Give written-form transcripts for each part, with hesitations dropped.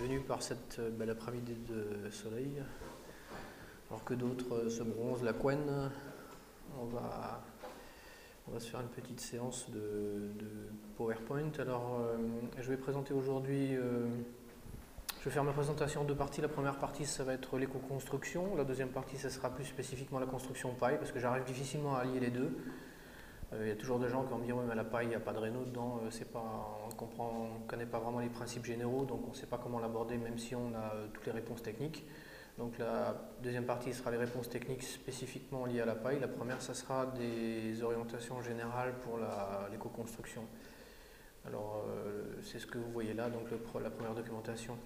bienvenue par cette belle après-midi de soleil. Alors que d'autres se bronzent la couenne, on va se faire une petite séance de PowerPoint. Alors, je vais présenter aujourd'hui, je vais faire ma présentation en deux parties. La première partie, ça va être l'éco-construction. La deuxième partie, ça sera plus spécifiquement la construction paille, parce que j'arrive difficilement à allier les deux. Il y a toujours des gens qui vont me dire oui, mais la paille, il n'y a pas de réno dedans, on ne connaît pas vraiment les principes généraux, donc on ne sait pas comment l'aborder, même si on a toutes les réponses techniques. Donc la deuxième partie sera les réponses techniques spécifiquement liées à la paille. La première, ça sera des orientations générales pour l'éco-construction. Alors c'est ce que vous voyez là, donc la première documentation.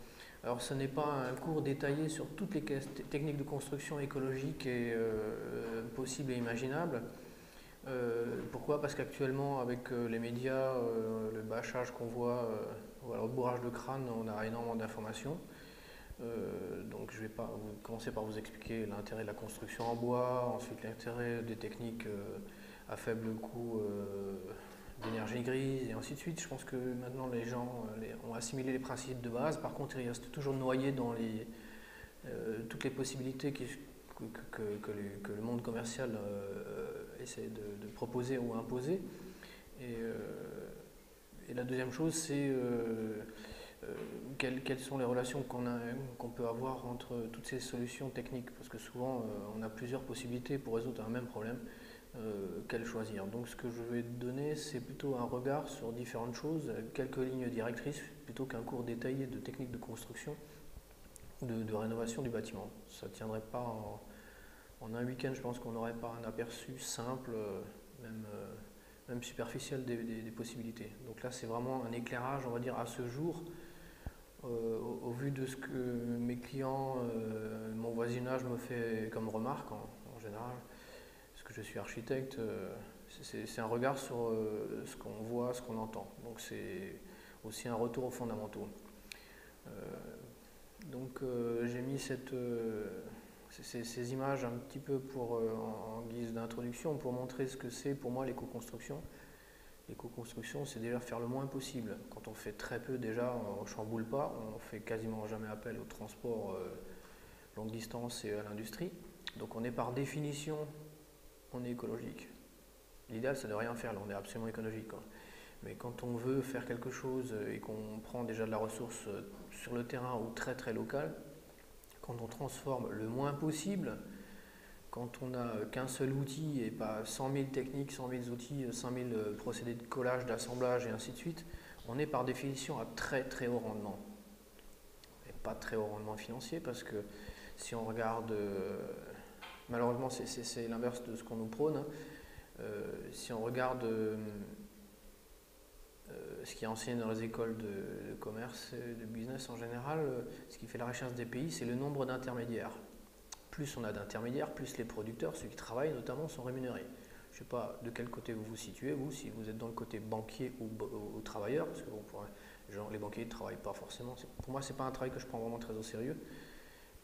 Alors ce n'est pas un cours détaillé sur toutes les techniques de construction écologique et possibles et imaginables. Pourquoi? Parce qu'actuellement, avec les médias, le bâchage qu'on voit, le bourrage de crâne, on a énormément d'informations. Donc je vais commencer par vous expliquer l'intérêt de la construction en bois, ensuite l'intérêt des techniques à faible coût d'énergie grise, et ainsi de suite. Je pense que maintenant les gens ont assimilé les principes de base. Par contre, ils restent toujours noyés dans toutes les possibilités que le monde commercial essaie de proposer ou imposer. Et la deuxième chose, c'est quelles sont les relations qu'on peut avoir entre toutes ces solutions techniques, parce que souvent on a plusieurs possibilités pour résoudre un même problème. Quelle choisir? Donc ce que je vais donner, c'est plutôt un regard sur différentes choses, quelques lignes directrices, plutôt qu'un cours détaillé de techniques de construction ou de rénovation du bâtiment. Ça ne tiendrait pas en un week-end. Je pense qu'on n'aurait pas un aperçu simple, même superficiel des possibilités. Donc là, c'est vraiment un éclairage, on va dire, à ce jour, au vu de ce que mes clients, mon voisinage me fait comme remarque en général, parce que je suis architecte, c'est un regard sur ce qu'on voit, ce qu'on entend. Donc c'est aussi un retour aux fondamentaux. Donc j'ai mis ces images un petit peu en guise d'introduction pour montrer ce que c'est pour moi l'éco-construction. L'éco-construction, c'est déjà faire le moins possible. Quand on fait très peu, déjà, on ne chamboule pas, on fait quasiment jamais appel au transport longue distance et à l'industrie. Donc on est par définition, on est écologique. L'idéal, c'est de rien faire, là on est absolument écologique, quoi. Mais quand on veut faire quelque chose et qu'on prend déjà de la ressource sur le terrain ou très très local, quand on transforme le moins possible, quand on n'a qu'un seul outil et pas 100 000 techniques, 100 000 outils, 100 000 procédés de collage, d'assemblage et ainsi de suite, on est par définition à très très haut rendement. Et pas très haut rendement financier, parce que si on regarde, malheureusement c'est l'inverse de ce qu'on nous prône, si on regarde ce qui est enseigné dans les écoles de commerce et de business en général, ce qui fait la richesse des pays, c'est le nombre d'intermédiaires. Plus on a d'intermédiaires, plus les producteurs, ceux qui travaillent notamment, sont rémunérés. Je ne sais pas de quel côté vous vous situez, vous, si vous êtes dans le côté banquier ou travailleur, parce que bon, les banquiers ne travaillent pas forcément. Pour moi, ce n'est pas un travail que je prends vraiment très au sérieux,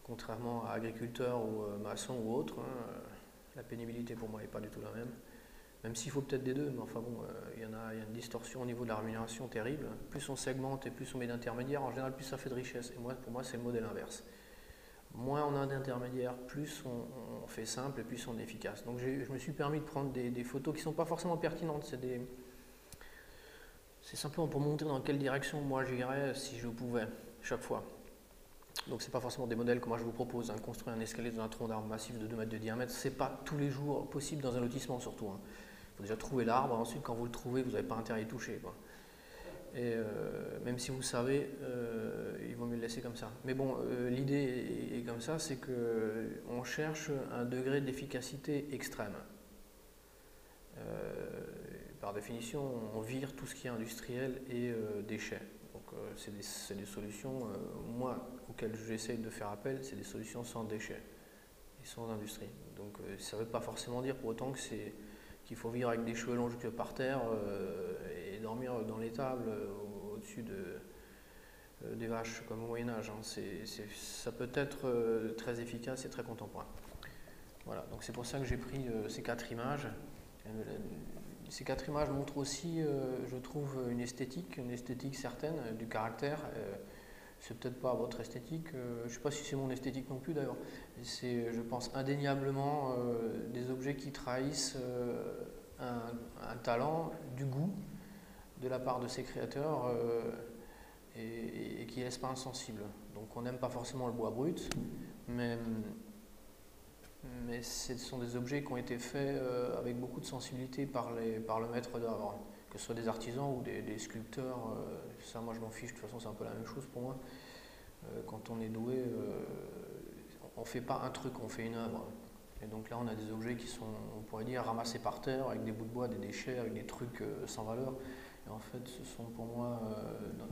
contrairement à agriculteurs ou maçons ou autres. La pénibilité pour moi n'est pas du tout la même. Même s'il faut peut-être des deux, mais enfin bon, il y a une distorsion au niveau de la rémunération terrible. Plus on segmente et plus on met d'intermédiaires, en général, plus ça fait de richesse. Et pour moi, c'est le modèle inverse. Moins on a d'intermédiaires, plus on fait simple et plus on est efficace. Donc je me suis permis de prendre des photos qui ne sont pas forcément pertinentes. C'est simplement pour montrer dans quelle direction moi j'irais si je pouvais, chaque fois. Donc c'est pas forcément des modèles que moi je vous propose. Construire un escalier dans un tronc d'arbre massif de 2 mètres de diamètre, c'est pas tous les jours possible dans un lotissement surtout. Il faut déjà trouver l'arbre, ensuite quand vous le trouvez, vous n'avez pas intérêt à y toucher, quoi. Et même si vous savez, il vaut mieux le laisser comme ça. Mais bon, l'idée est comme ça, c'est qu'on cherche un degré d'efficacité extrême. Par définition, on vire tout ce qui est industriel et déchets. Donc c'est des solutions, moi, auxquelles j'essaie de faire appel, c'est des solutions sans déchets et sans industrie. Donc ça ne veut pas forcément dire pour autant qu'il faut vivre avec des cheveux longs jusque par terre et dormir dans l'étable au-dessus des vaches comme au Moyen-Âge. Ça peut être très efficace et très contemporain. Voilà, donc c'est pour ça que j'ai pris ces 4 images. Ces 4 images montrent aussi, je trouve, une esthétique certaine, du caractère, c'est peut-être pas votre esthétique, je ne sais pas si c'est mon esthétique non plus d'ailleurs, c'est, je pense, indéniablement des objets qui trahissent un talent, du goût de la part de ses créateurs et qui ne laissent pas insensible. Donc on n'aime pas forcément le bois brut, mais ce sont des objets qui ont été faits avec beaucoup de sensibilité par le maître d'œuvre, que ce soit des artisans ou des sculpteurs. Ça, moi, je m'en fiche, de toute façon, c'est un peu la même chose pour moi. Quand on est doué, on ne fait pas un truc, on fait une œuvre. Et donc là, on a des objets qui sont, on pourrait dire, ramassés par terre, avec des bouts de bois, des déchets, avec des trucs sans valeur. Et en fait, ce sont pour moi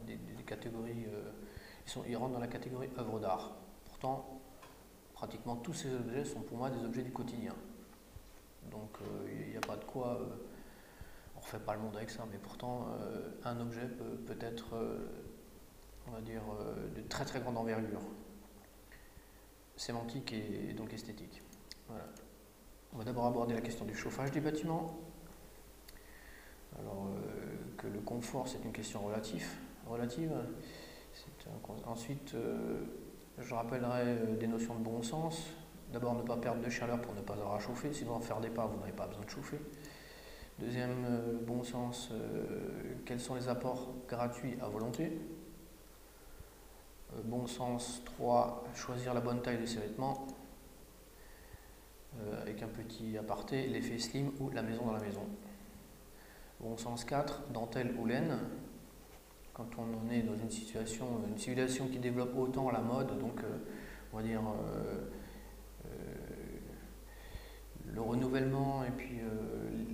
des catégories, ils rentrent dans la catégorie œuvre d'art. Pourtant, pratiquement tous ces objets sont pour moi des objets du quotidien. Donc il n'y a pas de quoi, on ne refait pas le monde avec ça, mais pourtant un objet peut être, on va dire, de très très grande envergure, sémantique et donc esthétique. Voilà. On va d'abord aborder la question du chauffage des bâtiments. Alors que le confort c'est une question relative. Ensuite, je rappellerai des notions de bon sens. D'abord, ne pas perdre de chaleur pour ne pas avoir à chauffer, sinon en faire des pas, vous n'avez pas besoin de chauffer. Deuxième bon sens, quels sont les apports gratuits à volonté. Bon sens 3, choisir la bonne taille de ses vêtements. Avec un petit aparté, l'effet slim ou la maison dans la maison. Bon sens 4, dentelle ou laine. Quand on est dans une civilisation qui développe autant la mode, donc on va dire le renouvellement et puis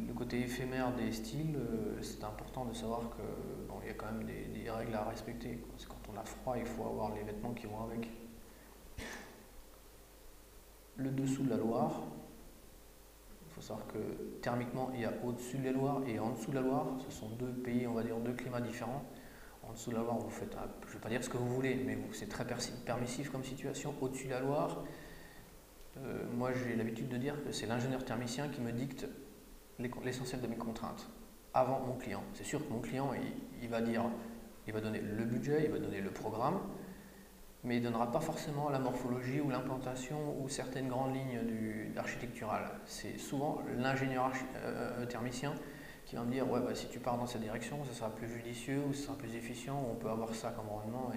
le côté éphémère des styles, c'est important de savoir que bon, il y a quand même des règles à respecter. Parce que quand on a froid, il faut avoir les vêtements qui vont avec. Le dessous de la Loire, il faut savoir que thermiquement, il y a au-dessus de la Loire et en dessous de la Loire. Ce sont deux pays, on va dire deux climats différents. En dessous de la Loire, vous faites, je ne vais pas dire ce que vous voulez, mais c'est très permissif comme situation. Au-dessus de la Loire, moi j'ai l'habitude de dire que c'est l'ingénieur thermicien qui me dicte l'essentiel de mes contraintes avant mon client. C'est sûr que mon client, il va donner le budget, il va donner le programme, mais il ne donnera pas forcément la morphologie ou l'implantation ou certaines grandes lignes architecturales. C'est souvent l'ingénieur thermicien qui va me dire ouais, bah, si tu pars dans cette direction, ça sera plus judicieux ou ça sera plus efficient, ou on peut avoir ça comme rendement.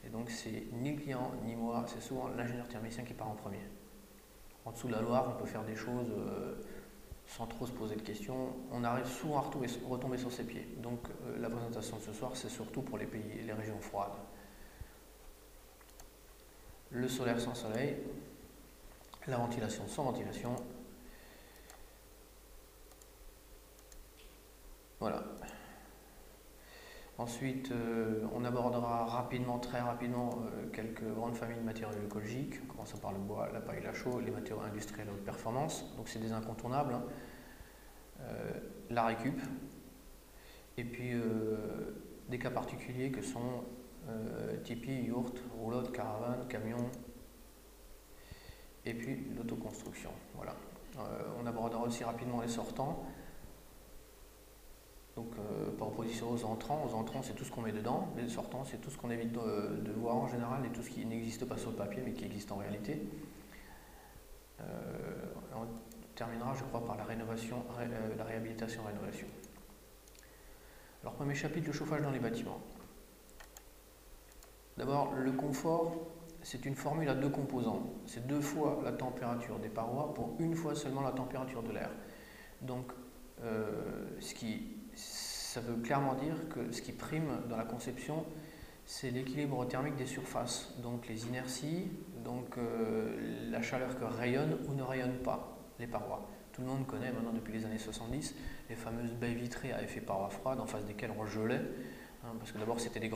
Et donc c'est ni le client ni moi, c'est souvent l'ingénieur thermicien qui part en premier. En dessous de la Loire, on peut faire des choses sans trop se poser de questions. On arrive souvent à retomber sur ses pieds. Donc la présentation de ce soir, c'est surtout pour les régions froides. Le solaire sans soleil, la ventilation sans ventilation. Voilà. Ensuite, on abordera très rapidement, quelques grandes familles de matériaux écologiques, en commençant par le bois, la paille, la chaux, les matériaux industriels haute performance. Donc c'est des incontournables. La récup. Et puis des cas particuliers que sont tipi, yourte, roulotte, caravane, camion. Et puis l'autoconstruction. Voilà. On abordera aussi rapidement les sortants. Donc par opposition aux entrants c'est tout ce qu'on met dedans, les sortants c'est tout ce qu'on évite de voir en général et tout ce qui n'existe pas sur le papier mais qui existe en réalité. On terminera je crois par la réhabilitation-rénovation. Alors premier chapitre, le chauffage dans les bâtiments. D'abord le confort, c'est une formule à deux composants, c'est 2 fois la température des parois pour 1 fois seulement la température de l'air. Donc ça veut clairement dire que ce qui prime dans la conception, c'est l'équilibre thermique des surfaces, donc les inerties, donc la chaleur que rayonnent ou ne rayonnent pas les parois. Tout le monde connaît maintenant depuis les années 70 les fameuses baies vitrées à effet parois froide en face desquelles on gelait, parce que d'abord c'était des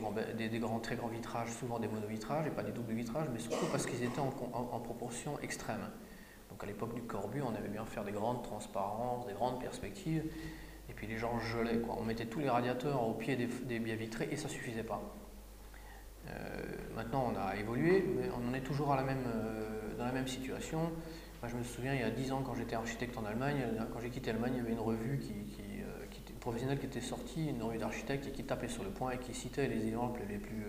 très grands vitrages, souvent des monovitrages et pas des doubles vitrages, mais surtout parce qu'ils étaient en proportion extrême. Donc à l'époque du Corbu, on aimait bien faire des grandes transparences, des grandes perspectives, et puis les gens gelaient, quoi. On mettait tous les radiateurs au pied des baies vitrées et ça ne suffisait pas. Maintenant on a évolué, mais on en est toujours dans la même situation. Moi, je me souviens il y a 10 ans quand j'étais architecte en Allemagne, quand j'ai quitté l'Allemagne, il y avait une revue professionnelle qui était sortie, une revue d'architecte et qui tapait sur le poing et qui citait les exemples les plus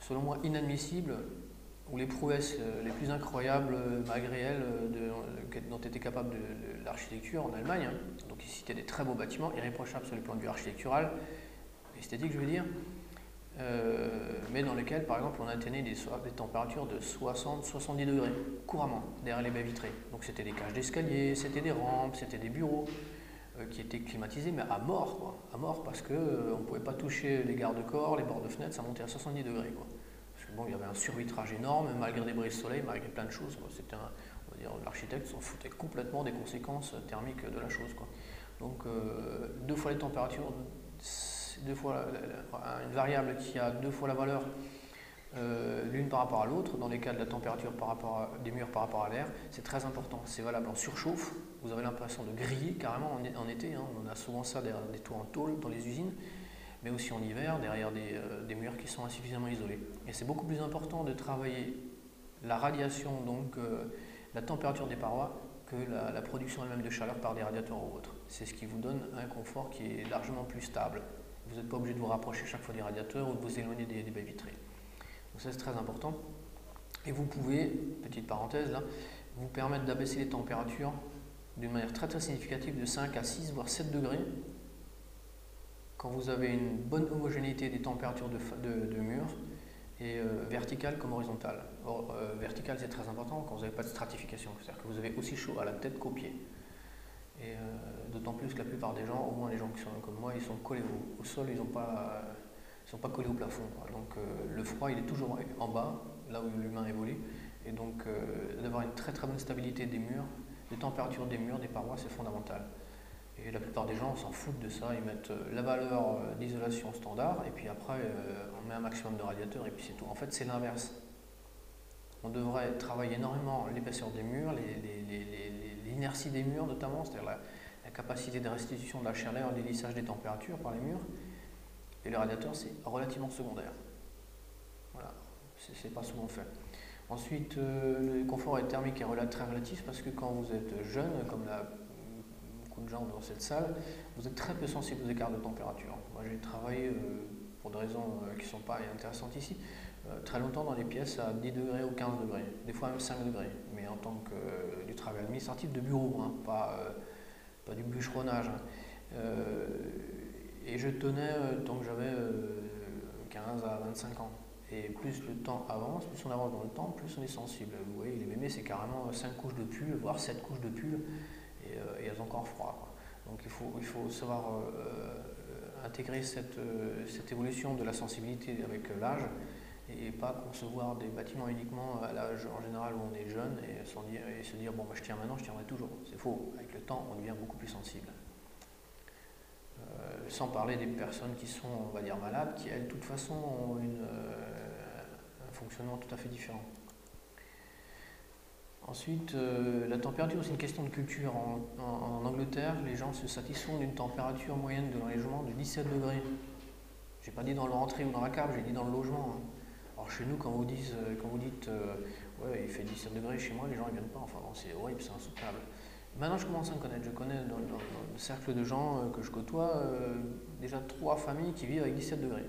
selon moi, inadmissible, ou les prouesses les plus incroyables malgré elles dont était capable de l'architecture en Allemagne. Hein. Donc ici, c'était des très beaux bâtiments, irréprochables sur le plan de vue architectural, esthétique je veux dire, mais dans lesquels par exemple on atteignait des températures de 60-70 degrés couramment derrière les baies vitrées. Donc c'était des cages d'escalier, c'était des rampes, c'était des bureaux qui étaient climatisés mais à mort, quoi. À mort parce qu'on ne pouvait pas toucher les garde-corps, les bords de fenêtre, ça montait à 70 degrés. Quoi. Parce que bon, il y avait un survitrage énorme, malgré des brises de soleil, malgré plein de choses. C'était on va dire, l'architecte s'en foutait complètement des conséquences thermiques de la chose. Quoi. Donc 2 fois les températures, 2 fois une variable qui a 2 fois la valeur l'une par rapport à l'autre, dans les cas de la température des murs par rapport à l'air, c'est très important. C'est valable en surchauffe, vous avez l'impression de griller carrément en été, hein. On a souvent ça derrière des toits en tôle dans les usines, mais aussi en hiver, derrière des murs qui sont insuffisamment isolés. Et c'est beaucoup plus important de travailler la radiation, donc la température des parois, que la production elle-même de chaleur par des radiateurs ou autres. C'est ce qui vous donne un confort qui est largement plus stable. Vous n'êtes pas obligé de vous rapprocher chaque fois des radiateurs ou de vous éloigner des baies vitrées. Donc ça c'est très important. Et vous pouvez, petite parenthèse là, vous permettre d'abaisser les températures d'une manière très très significative de 5 à 6 voire 7 degrés quand vous avez une bonne homogénéité des températures de murs et verticale comme horizontale. Or, verticale c'est très important quand vous n'avez pas de stratification, c'est-à-dire que vous avez aussi chaud à la tête qu'aux pieds. Et d'autant plus que la plupart des gens, au moins les gens qui sont comme moi, ils sont collés au sol, ils sont pas collés au plafond. Quoi. Donc le froid il est toujours en bas, là où l'humain évolue, et donc d'avoir une très très bonne stabilité des murs, des températures des murs, des parois, c'est fondamental. Et la plupart des gens s'en foutent de ça, ils mettent la valeur d'isolation standard, et puis après on met un maximum de radiateurs, et puis c'est tout. En fait c'est l'inverse. On devrait travailler énormément l'épaisseur des murs, l'inertie des murs notamment, c'est-à-dire la capacité de restitution de la chaleur et le lissage des températures par les murs. Et le radiateur, c'est relativement secondaire. Voilà, c'est pas souvent fait. Ensuite, le confort thermique est très relatif parce que quand vous êtes jeune, comme beaucoup de gens dans cette salle, vous êtes très peu sensible aux écarts de température. Moi, j'ai travaillé, pour des raisons qui ne sont pas intéressantes ici, très longtemps dans des pièces à 10 degrés ou 15 degrés, des fois même 5 degrés, mais en tant que du travail administratif de bureau, hein, pas du bûcheronnage. Hein. Et je tenais tant que j'avais 15 à 25 ans. Et plus le temps avance, plus on avance dans le temps, plus on est sensible. Vous voyez, les mémés, c'est carrément 5 couches de pull, voire 7 couches de pull, et elles ont encore froid. Quoi. Donc il faut savoir intégrer cette évolution de la sensibilité avec l'âge, et pas concevoir des bâtiments uniquement à l'âge en général où on est jeune et se dire bon, bah, je tiens maintenant, je tiendrai toujours. C'est faux. Avec le temps, on devient beaucoup plus sensible. Sans parler des personnes qui sont, on va dire, malades, qui elles, de toute façon, ont un fonctionnement tout à fait différent. Ensuite, la température, c'est une question de culture. En Angleterre, les gens se satisfont d'une température moyenne de logement de 17 degrés. Je n'ai pas dit dans le rentrée ou dans la cave, j'ai dit dans le logement. Alors chez nous, quand vous dites ouais, il fait 17 degrés chez moi, les gens ne viennent pas. Enfin bon, c'est horrible, c'est insoutenable. Maintenant, je commence à me connaître. Je connais dans le cercle de gens que je côtoie déjà 3 familles qui vivent avec 17 degrés.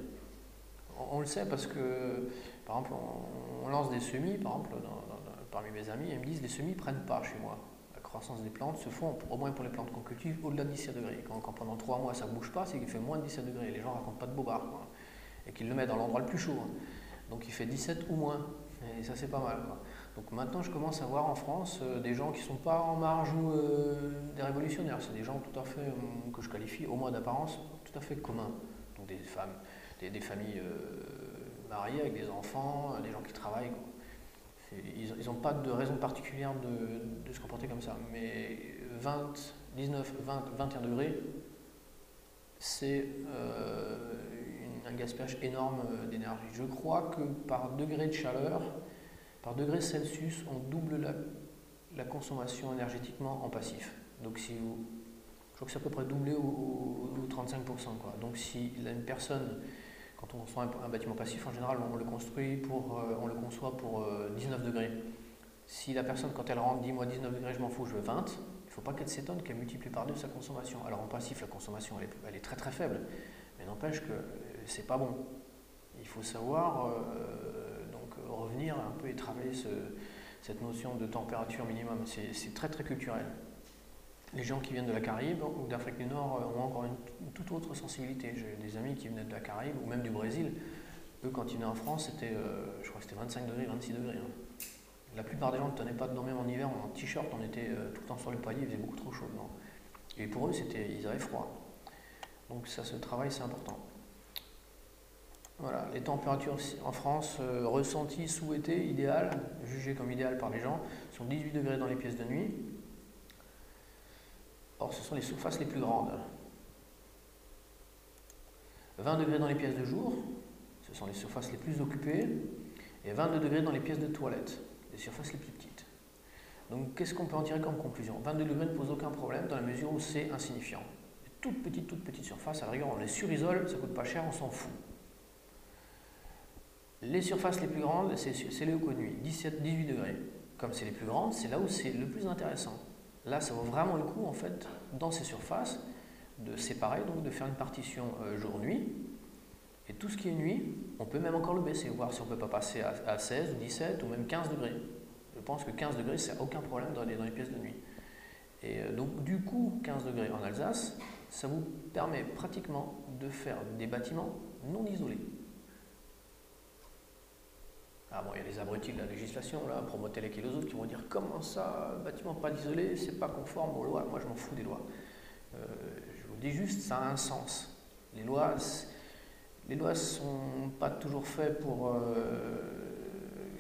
On le sait parce que, par exemple, on lance des semis, par exemple, parmi mes amis, et ils me disent les semis ne prennent pas chez moi. La croissance des plantes se font, au moins pour les plantes qu'on cultive, au-delà de 17 degrés. Quand pendant 3 mois ça ne bouge pas, c'est qu'il fait moins de 17 degrés. Les gens ne racontent pas de bobards, quoi. Et qu'ils le mettent dans l'endroit le plus chaud. Hein. Donc il fait 17 ou moins. Et ça, c'est pas mal. Quoi. Donc maintenant, je commence à voir en France des gens qui ne sont pas en marge ou des révolutionnaires. C'est des gens tout à fait, que je qualifie, au moins d'apparence, tout à fait communs. Donc des femmes, des familles mariées avec des enfants, des gens qui travaillent. Quoi. Ils n'ont pas de raison particulière de se comporter comme ça. Mais 19, 20, 21 degrés, c'est un gaspillage énorme d'énergie. Je crois que par degré de chaleur, par degré Celsius, on double la consommation énergétiquement en passif. Donc je crois que c'est à peu près doublé ou 35%. Quoi. Donc si une personne, quand on construit un bâtiment passif, en général on le conçoit pour 19 degrés. Si la personne, quand elle rentre, dit moi 19 degrés je m'en fous, je veux 20, il ne faut pas qu'elle s'étonne qu'elle multiplie par 2 sa consommation. Alors en passif, la consommation elle est très très faible, mais n'empêche que c'est pas bon. Il faut savoir donc revenir un peu et travailler cette notion de température minimum. C'est très très culturel. Les gens qui viennent de la Caraïbe ou d'Afrique du Nord ont encore une toute autre sensibilité. J'ai des amis qui venaient de la Caraïbe ou même du Brésil. Eux, quand ils venaient en France, c'était, je crois que c'était 25 degrés, 26 degrés. Hein. La plupart des gens ne tenaient pas dedans, même en hiver, en t-shirt, on était tout le temps sur le palier, il faisait beaucoup trop chaud dedans. Et pour eux, ils avaient froid. Donc ça, ce travail, c'est important. Voilà, les températures en France ressenties, souhaitées, idéales, jugées comme idéales par les gens, sont 18 degrés dans les pièces de nuit. Or, ce sont les surfaces les plus grandes. 20 degrés dans les pièces de jour, ce sont les surfaces les plus occupées, et 22 degrés dans les pièces de toilette, les surfaces les plus petites. Donc, qu'est-ce qu'on peut en tirer comme conclusion? 22 degrés ne pose aucun problème dans la mesure où c'est insignifiant. Toute petite surface, à la rigueur, on les surisole, ça coûte pas cher, on s'en fout. Les surfaces les plus grandes, c'est les locaux de nuit, 18 degrés. Comme c'est les plus grandes, c'est là où c'est le plus intéressant. Là, ça vaut vraiment le coup, en fait, dans ces surfaces, de séparer, donc de faire une partition jour-nuit. Et tout ce qui est nuit, on peut même encore le baisser, voir si on ne peut pas passer à 16 ou 17 ou même 15 degrés. Je pense que 15 degrés, c'est aucun problème dans les pièces de nuit. Et donc, du coup, 15 degrés en Alsace, ça vous permet pratiquement de faire des bâtiments non isolés. Ah bon, il y a les abrutis de la législation, là, Promotelec et les autres, qui vont dire comment ça, bâtiment pas isolé, c'est pas conforme aux lois. Moi, je m'en fous des lois. Je vous dis juste, ça a un sens. Les lois sont pas toujours faites pour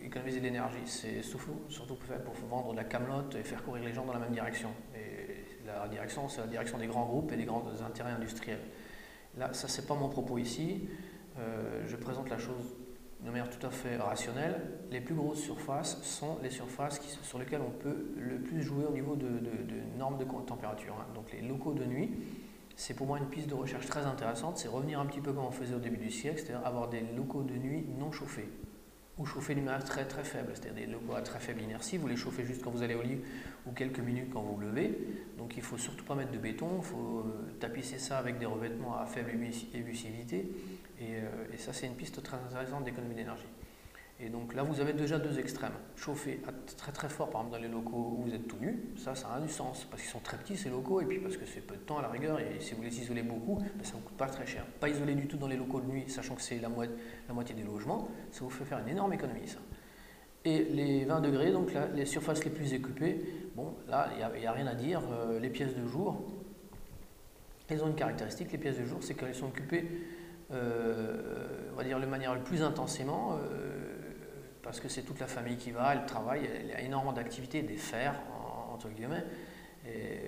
économiser de l'énergie. C'est surtout fait pour vendre de la camelote et faire courir les gens dans la même direction. Et la direction, c'est la direction des grands groupes et des grands intérêts industriels. Là, ça, c'est pas mon propos ici. Je présente la chose de manière tout à fait rationnelle. Les plus grosses surfaces sont les surfaces sur lesquelles on peut le plus jouer au niveau de normes de température. Hein. Donc les locaux de nuit, c'est pour moi une piste de recherche très intéressante, c'est revenir un petit peu comme on faisait au début du siècle, c'est-à-dire avoir des locaux de nuit non chauffés, ou chauffés d'une manière très très faible, c'est-à-dire des locaux à très faible inertie, vous les chauffez juste quand vous allez au lit ou quelques minutes quand vous vous levez, donc il ne faut surtout pas mettre de béton, il faut tapisser ça avec des revêtements à faible émissivité, et ça c'est une piste très intéressante d'économie d'énergie. Et donc là vous avez déjà deux extrêmes, chauffer très très fort par exemple dans les locaux où vous êtes tout nu, ça a du sens, parce qu'ils sont très petits ces locaux, et puis parce que c'est peu de temps à la rigueur, et si vous les isolez beaucoup, ben, ça ne vous coûte pas très cher. Pas isolé du tout dans les locaux de nuit, sachant que c'est la moitié des logements, ça vous fait faire une énorme économie ça. Et les 20 degrés, donc là, les surfaces les plus occupées, bon là il n'y a rien à dire, les pièces de jour, elles ont une caractéristique, les pièces de jour, c'est qu'elles sont occupées, on va dire de manière le plus intensément, parce que c'est toute la famille qui va, elle travaille, il y a énormément d'activités, des fers, entre guillemets. Et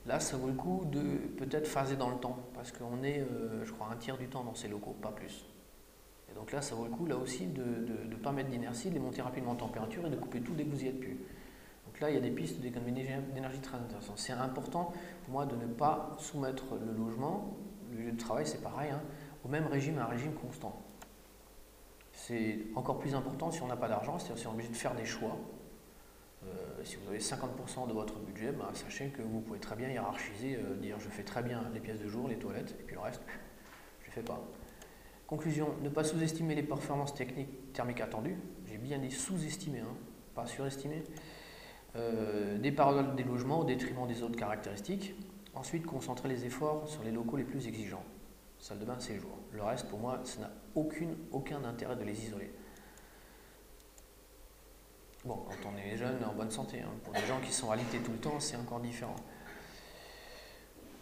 là, ça vaut le coup de peut-être phaser dans le temps, parce qu'on est, je crois, un tiers du temps dans ces locaux, pas plus. Et donc là, ça vaut le coup, là aussi, de ne pas mettre d'inertie, de les monter rapidement en température et de couper tout dès que vous y êtes plus. Donc là, il y a des pistes d'économie d'énergie très intéressantes. C'est important pour moi de ne pas soumettre le logement, le lieu de travail, c'est pareil, hein, au même régime, un régime constant. C'est encore plus important si on n'a pas d'argent, c'est-à-dire si on est obligé de faire des choix. Si vous avez 50% de votre budget, ben, sachez que vous pouvez très bien hiérarchiser, dire je fais très bien les pièces de jour, les toilettes, et puis le reste, je ne fais pas. Conclusion, ne pas sous-estimer les performances techniques thermiques attendues. J'ai bien dit sous-estimer, hein, pas surestimer. Déparole des logements au détriment des autres caractéristiques. Ensuite, concentrer les efforts sur les locaux les plus exigeants. Salle de bain, séjour. Le reste, pour moi, ça n'a aucun intérêt de les isoler. Bon, quand on est jeune, en bonne santé, hein. Pour des gens qui sont alités tout le temps, c'est encore différent.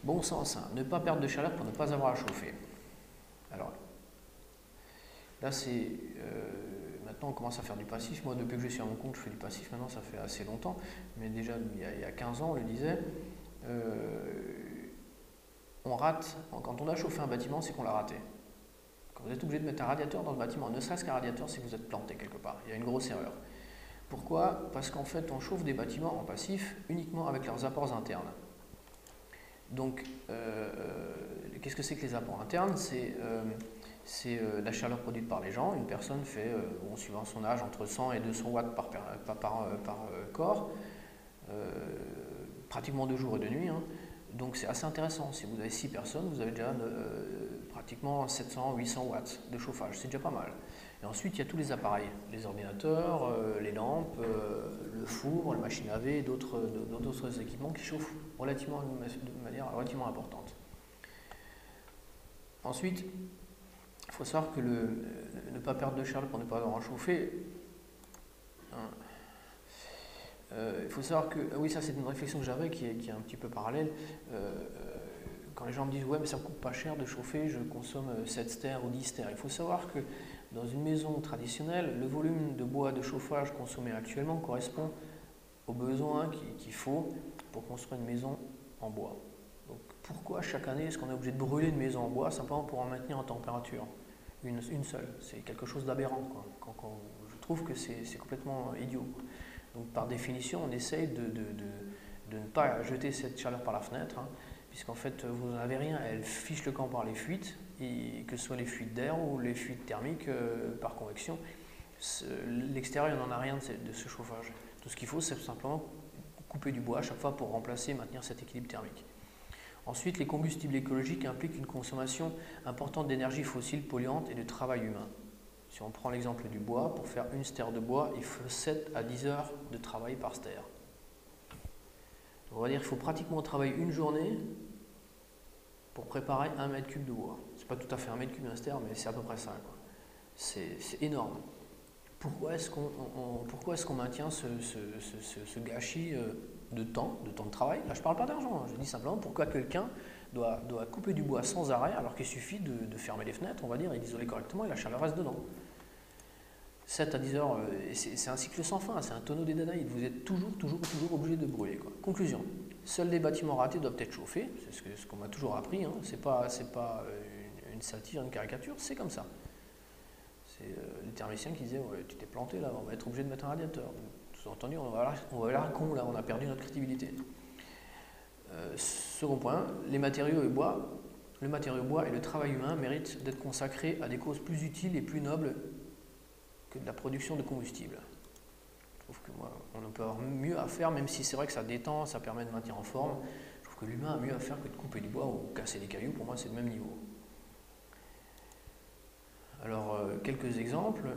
Bon sens, hein. Ne pas perdre de chaleur pour ne pas avoir à chauffer. Alors, là, c'est... maintenant, on commence à faire du passif. Moi, depuis que je suis à mon compte, je fais du passif. Maintenant, ça fait assez longtemps. Mais déjà, il y a 15 ans, on le disait... on rate, quand on a chauffé un bâtiment, c'est qu'on l'a raté. Quand vous êtes obligé de mettre un radiateur dans le bâtiment, ne serait-ce qu'un radiateur, c'est que vous êtes planté quelque part. Il y a une grosse erreur. Pourquoi? Parce qu'en fait, on chauffe des bâtiments en passif uniquement avec leurs apports internes. Donc, qu'est-ce que c'est que les apports internes? C'est la chaleur produite par les gens. Une personne fait, suivant son âge, entre 100 et 200 watts par corps, pratiquement de jour et de nuit. Hein. Donc c'est assez intéressant. Si vous avez 6 personnes, vous avez déjà pratiquement 700-800 watts de chauffage. C'est déjà pas mal. Et ensuite, il y a tous les appareils, les ordinateurs, les lampes, le four, la machine à laver et d'autres équipements qui chauffent de manière relativement importante. Ensuite, il faut savoir que ne pas perdre de chaleur pour ne pas avoir à chauffer. Il faut savoir que, oui, ça c'est une réflexion que j'avais qui est un petit peu parallèle. Quand les gens me disent ouais mais ça ne coûte pas cher de chauffer, je consomme 7 stères ou 10 stères. Il faut savoir que dans une maison traditionnelle, le volume de bois de chauffage consommé actuellement correspond aux besoins qu'il faut pour construire une maison en bois. Donc pourquoi chaque année est-ce qu'on est obligé de brûler une maison en bois simplement pour en maintenir en température une seule? C'est quelque chose d'aberrant. Je trouve que c'est complètement idiot. Donc par définition, on essaye de ne pas jeter cette chaleur par la fenêtre, hein, puisqu'en fait vous n'en avez rien, elle fiche le camp par les fuites, et que ce soit les fuites d'air ou les fuites thermiques par convection. L'extérieur n'en a rien de ce chauffage. Tout ce qu'il faut, c'est simplement couper du bois à chaque fois pour remplacer et maintenir cet équilibre thermique. Ensuite, les combustibles écologiques impliquent une consommation importante d'énergie fossile polluante et de travail humain. Si on prend l'exemple du bois, pour faire une stère de bois, il faut 7 à 10 heures de travail par stère. On va dire qu'il faut pratiquement travailler une journée pour préparer 1 mètre cube de bois. C'est pas tout à fait 1 mètre cube d'un stère, mais c'est à peu près ça. C'est énorme. Pourquoi est-ce qu'on maintient ce gâchis de temps de travail? Là, je ne parle pas d'argent, je dis simplement pourquoi quelqu'un doit couper du bois sans arrêt alors qu'il suffit de fermer les fenêtres, on va dire, et d'isoler correctement et la chaleur reste dedans. 7 à 10 heures, c'est un cycle sans fin, c'est un tonneau des Danaïdes, vous êtes toujours obligé de brûler. Conclusion, seuls les bâtiments ratés doivent être chauffés, c'est ce qu'on m'a toujours appris, hein. C'est pas une satire, une caricature, c'est comme ça. C'est les thermiciens qui disaient ouais, tu t'es planté là, on va être obligé de mettre un radiateur. Sous-entendu, on va l'air con là, on a perdu notre crédibilité. Second point, les matériaux et bois. Le matériau bois et le travail humain méritent d'être consacrés à des causes plus utiles et plus nobles que de la production de combustible. Je trouve que moi, on peut avoir mieux à faire, même si c'est vrai que ça détend, ça permet de maintenir en forme. Je trouve que l'humain a mieux à faire que de couper du bois ou casser des cailloux. Pour moi, c'est le même niveau. Alors, quelques exemples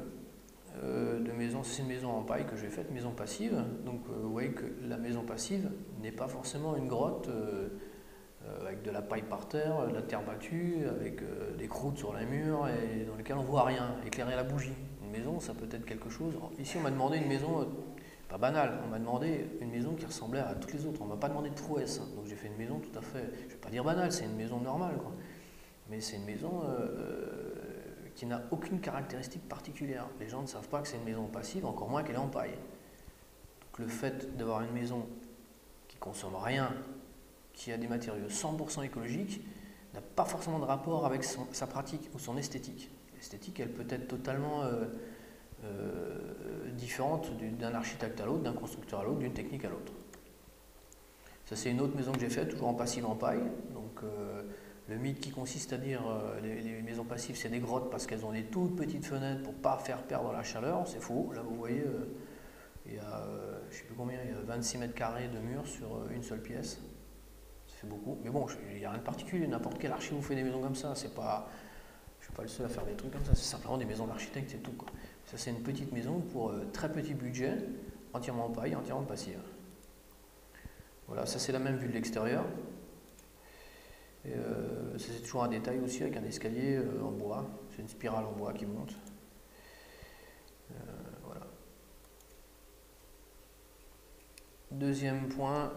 de maisons. C'est une maison en paille que j'ai faite, maison passive. Donc, vous voyez que la maison passive n'est pas forcément une grotte avec de la paille par terre, de la terre battue, avec des croûtes sur les murs et dans lesquelles on ne voit rien, éclairé à la bougie. Une maison, ça peut être quelque chose. Ici, on m'a demandé une maison pas banale. On m'a demandé une maison qui ressemblait à toutes les autres. On ne m'a pas demandé de prouesse. Donc, j'ai fait une maison tout à fait, je ne vais pas dire banale, c'est une maison normale, quoi. Mais c'est une maison qui n'a aucune caractéristique particulière. Les gens ne savent pas que c'est une maison passive, encore moins qu'elle est en paille. Donc le fait d'avoir une maison qui ne consomme rien, qui a des matériaux 100% écologiques, n'a pas forcément de rapport avec sa pratique ou son esthétique. L'esthétique, elle peut être totalement différente d'un architecte à l'autre, d'un constructeur à l'autre, d'une technique à l'autre. Ça, c'est une autre maison que j'ai faite, toujours en passive en paille. Donc, le mythe qui consiste à dire les maisons passives c'est des grottes parce qu'elles ont des toutes petites fenêtres pour ne pas faire perdre la chaleur, c'est faux. Là vous voyez, il y a, je sais plus combien, il y a 26 mètres carrés de mur sur une seule pièce. Ça fait beaucoup. Mais bon, il n'y a rien de particulier, n'importe quel archi vous fait des maisons comme ça. C'est pas, je ne suis pas le seul à faire des trucs comme ça, c'est simplement des maisons d'architectes, c'est tout, quoi. Ça c'est une petite maison pour très petit budget, entièrement en paille, entièrement passive. Voilà, ça c'est la même vue de l'extérieur. C'est toujours un détail aussi avec un escalier en bois, c'est une spirale en bois qui monte. Voilà. Deuxième point,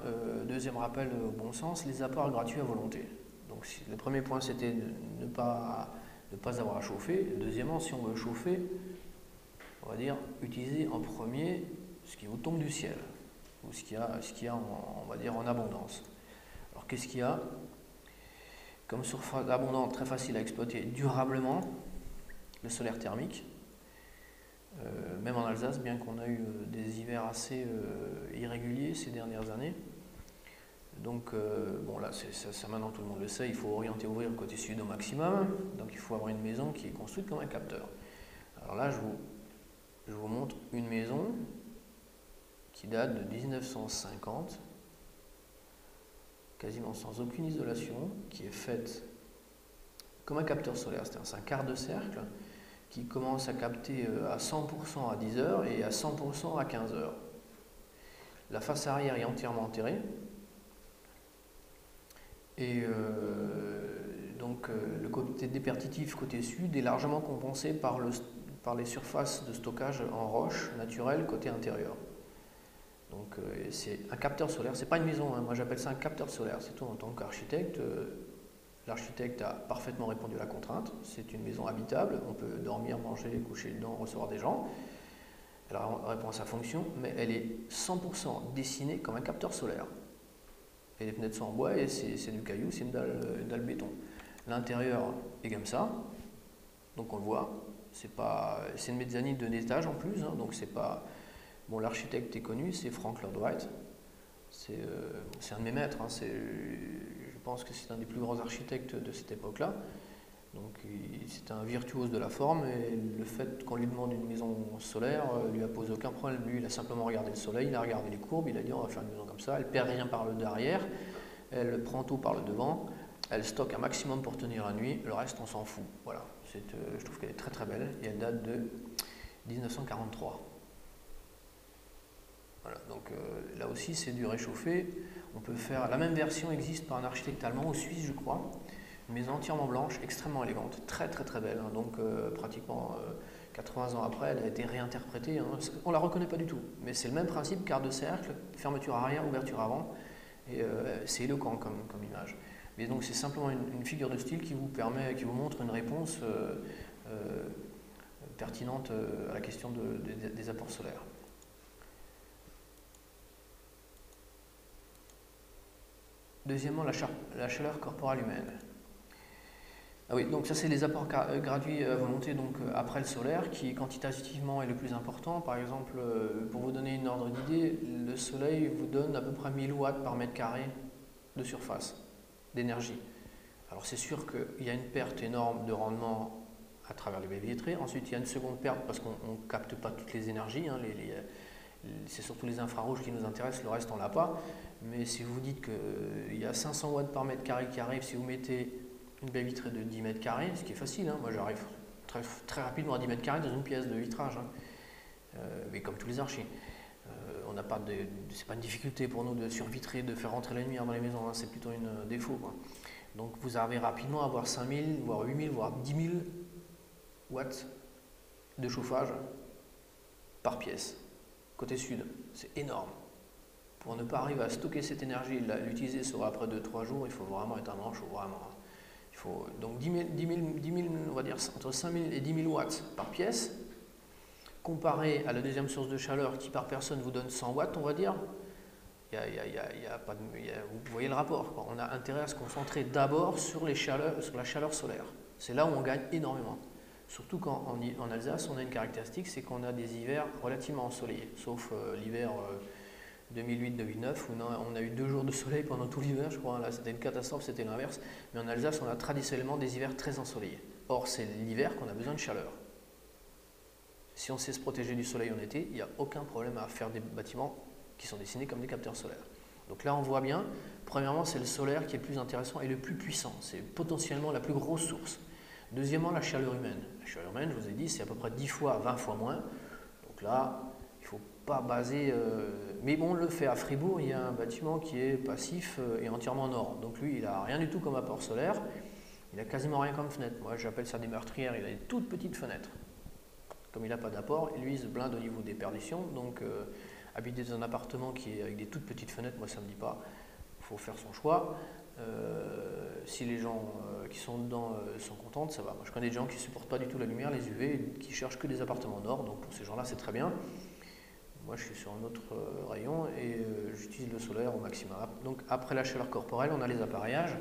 deuxième rappel au bon sens, les apports gratuits à volonté. Donc le premier point c'était de ne pas avoir à chauffer. Deuxièmement, si on veut chauffer, on va dire utiliser en premier ce qui vous tombe du ciel, ou ce qu'il y a on va dire en abondance. Alors qu'est-ce qu'il y a comme source abondante, très facile à exploiter durablement? Le solaire thermique. Même en Alsace, bien qu'on a eu des hivers assez irréguliers ces dernières années. Donc, bon là, ça maintenant tout le monde le sait, il faut orienter ouvrir côté sud au maximum. Donc il faut avoir une maison qui est construite comme un capteur. Alors là, je vous montre une maison qui date de 1950. quasiment sans aucune isolation, qui est faite comme un capteur solaire, c'est un quart de cercle qui commence à capter à 100% à 10 heures et à 100% à 15 heures. La face arrière est entièrement enterrée et le côté déperditif côté sud est largement compensé par les surfaces de stockage en roche naturelle côté intérieur. Donc c'est un capteur solaire, c'est pas une maison, hein. Moi j'appelle ça un capteur solaire, c'est tout. En tant qu'architecte, l'architecte a parfaitement répondu à la contrainte, c'est une maison habitable, on peut dormir, manger, coucher dedans, recevoir des gens. Elle répond à sa fonction, mais elle est 100% dessinée comme un capteur solaire. Et les fenêtres sont en bois et c'est du caillou, c'est une dalle béton. L'intérieur est comme ça, donc on le voit. C'est une mezzanine de 2 étages en plus, hein, donc c'est pas. Bon, l'architecte est connu, c'est Frank Lloyd Wright. C'est un de mes maîtres. Hein, je pense que c'est un des plus grands architectes de cette époque-là. Donc c'est un virtuose de la forme et le fait qu'on lui demande une maison solaire lui a posé aucun problème. Lui, il a simplement regardé le soleil, il a regardé les courbes, il a dit on va faire une maison comme ça. Elle perd rien par le derrière, elle prend tout par le devant, elle stocke un maximum pour tenir la nuit, le reste on s'en fout. Voilà, je trouve qu'elle est très très belle et elle date de 1943. Voilà, donc là aussi c'est du réchauffé. On peut faire la même version existe par un architecte allemand ou suisse je crois. Une maison entièrement blanche, extrêmement élégante, très très très belle. Hein, donc pratiquement 80 ans après, elle a été réinterprétée. Hein. On la reconnaît pas du tout, mais c'est le même principe, quart de cercle, fermeture arrière, ouverture avant. Et c'est éloquent comme image. Mais donc c'est simplement une figure de style qui vous montre une réponse pertinente à la question des apports solaires. Deuxièmement, la chaleur corporelle humaine. Ah oui, donc ça c'est les apports gradués à volonté donc, après le solaire qui quantitativement est le plus important. Par exemple, pour vous donner une ordre d'idée, le soleil vous donne à peu près 1000 watts par mètre carré de surface d'énergie. Alors c'est sûr qu'il y a une perte énorme de rendement à travers les baies vitrées. Ensuite il y a une seconde perte parce qu'on ne capte pas toutes les énergies. Hein, c'est surtout les infrarouges qui nous intéressent, le reste on l'a pas. Mais si vous dites qu'il y a 500 watts par mètre carré qui arrivent, si vous mettez une baie vitrée de 10 mètres carrés, ce qui est facile, hein. Moi j'arrive très, très rapidement à 10 mètres carrés dans une pièce de vitrage, hein. Mais comme tous les archis. C'est pas une difficulté pour nous de survitrer, de faire rentrer la lumière dans les maisons, hein. C'est plutôt un défaut, quoi. Donc vous arrivez rapidement à avoir 5000, voire 8000, voire 10 000 watts de chauffage par pièce, côté sud. C'est énorme. Pour ne pas arriver à stocker cette énergie et l'utiliser sur après 2-3 jours, il faut vraiment être un manchot, vraiment. Donc 10 000, on va dire entre 5 000 et 10 000 watts par pièce, comparé à la deuxième source de chaleur qui par personne vous donne 100 watts, on va dire, vous voyez le rapport, quoi. On a intérêt à se concentrer d'abord sur la chaleur solaire. C'est là où on gagne énormément. Surtout qu'en Alsace, on a une caractéristique, c'est qu'on a des hivers relativement ensoleillés, sauf l'hiver 2008-2009, où on a eu 2 jours de soleil pendant tout l'hiver, je crois. Là, c'était une catastrophe, c'était l'inverse. Mais en Alsace, on a traditionnellement des hivers très ensoleillés. Or, c'est l'hiver qu'on a besoin de chaleur. Si on sait se protéger du soleil en été, il n'y a aucun problème à faire des bâtiments qui sont dessinés comme des capteurs solaires. Donc là, on voit bien, premièrement, c'est le solaire qui est le plus intéressant et le plus puissant. C'est potentiellement la plus grosse source. Deuxièmement, la chaleur humaine. La chaleur humaine, je vous ai dit, c'est à peu près 10 fois, 20 fois moins. Donc là, il ne faut pas baser... Mais bon, on le fait à Fribourg, il y a un bâtiment qui est passif et entièrement en or. Donc lui, il n'a rien du tout comme apport solaire. Il n'a quasiment rien comme fenêtre. Moi, j'appelle ça des meurtrières. Il a des toutes petites fenêtres. Comme il n'a pas d'apport, lui, il se blinde au niveau des perditions. Donc, habiter dans un appartement qui est avec des toutes petites fenêtres, moi, ça ne me dit pas. Il faut faire son choix. Si les gens qui sont dedans sont contents, ça va. Moi, je connais des gens qui ne supportent pas du tout la lumière, les UV, qui cherchent que des appartements d'or. Donc, pour ces gens-là, c'est très bien. Moi, je suis sur un autre rayon et j'utilise le solaire au maximum. Donc, après la chaleur corporelle, on a les appareillages.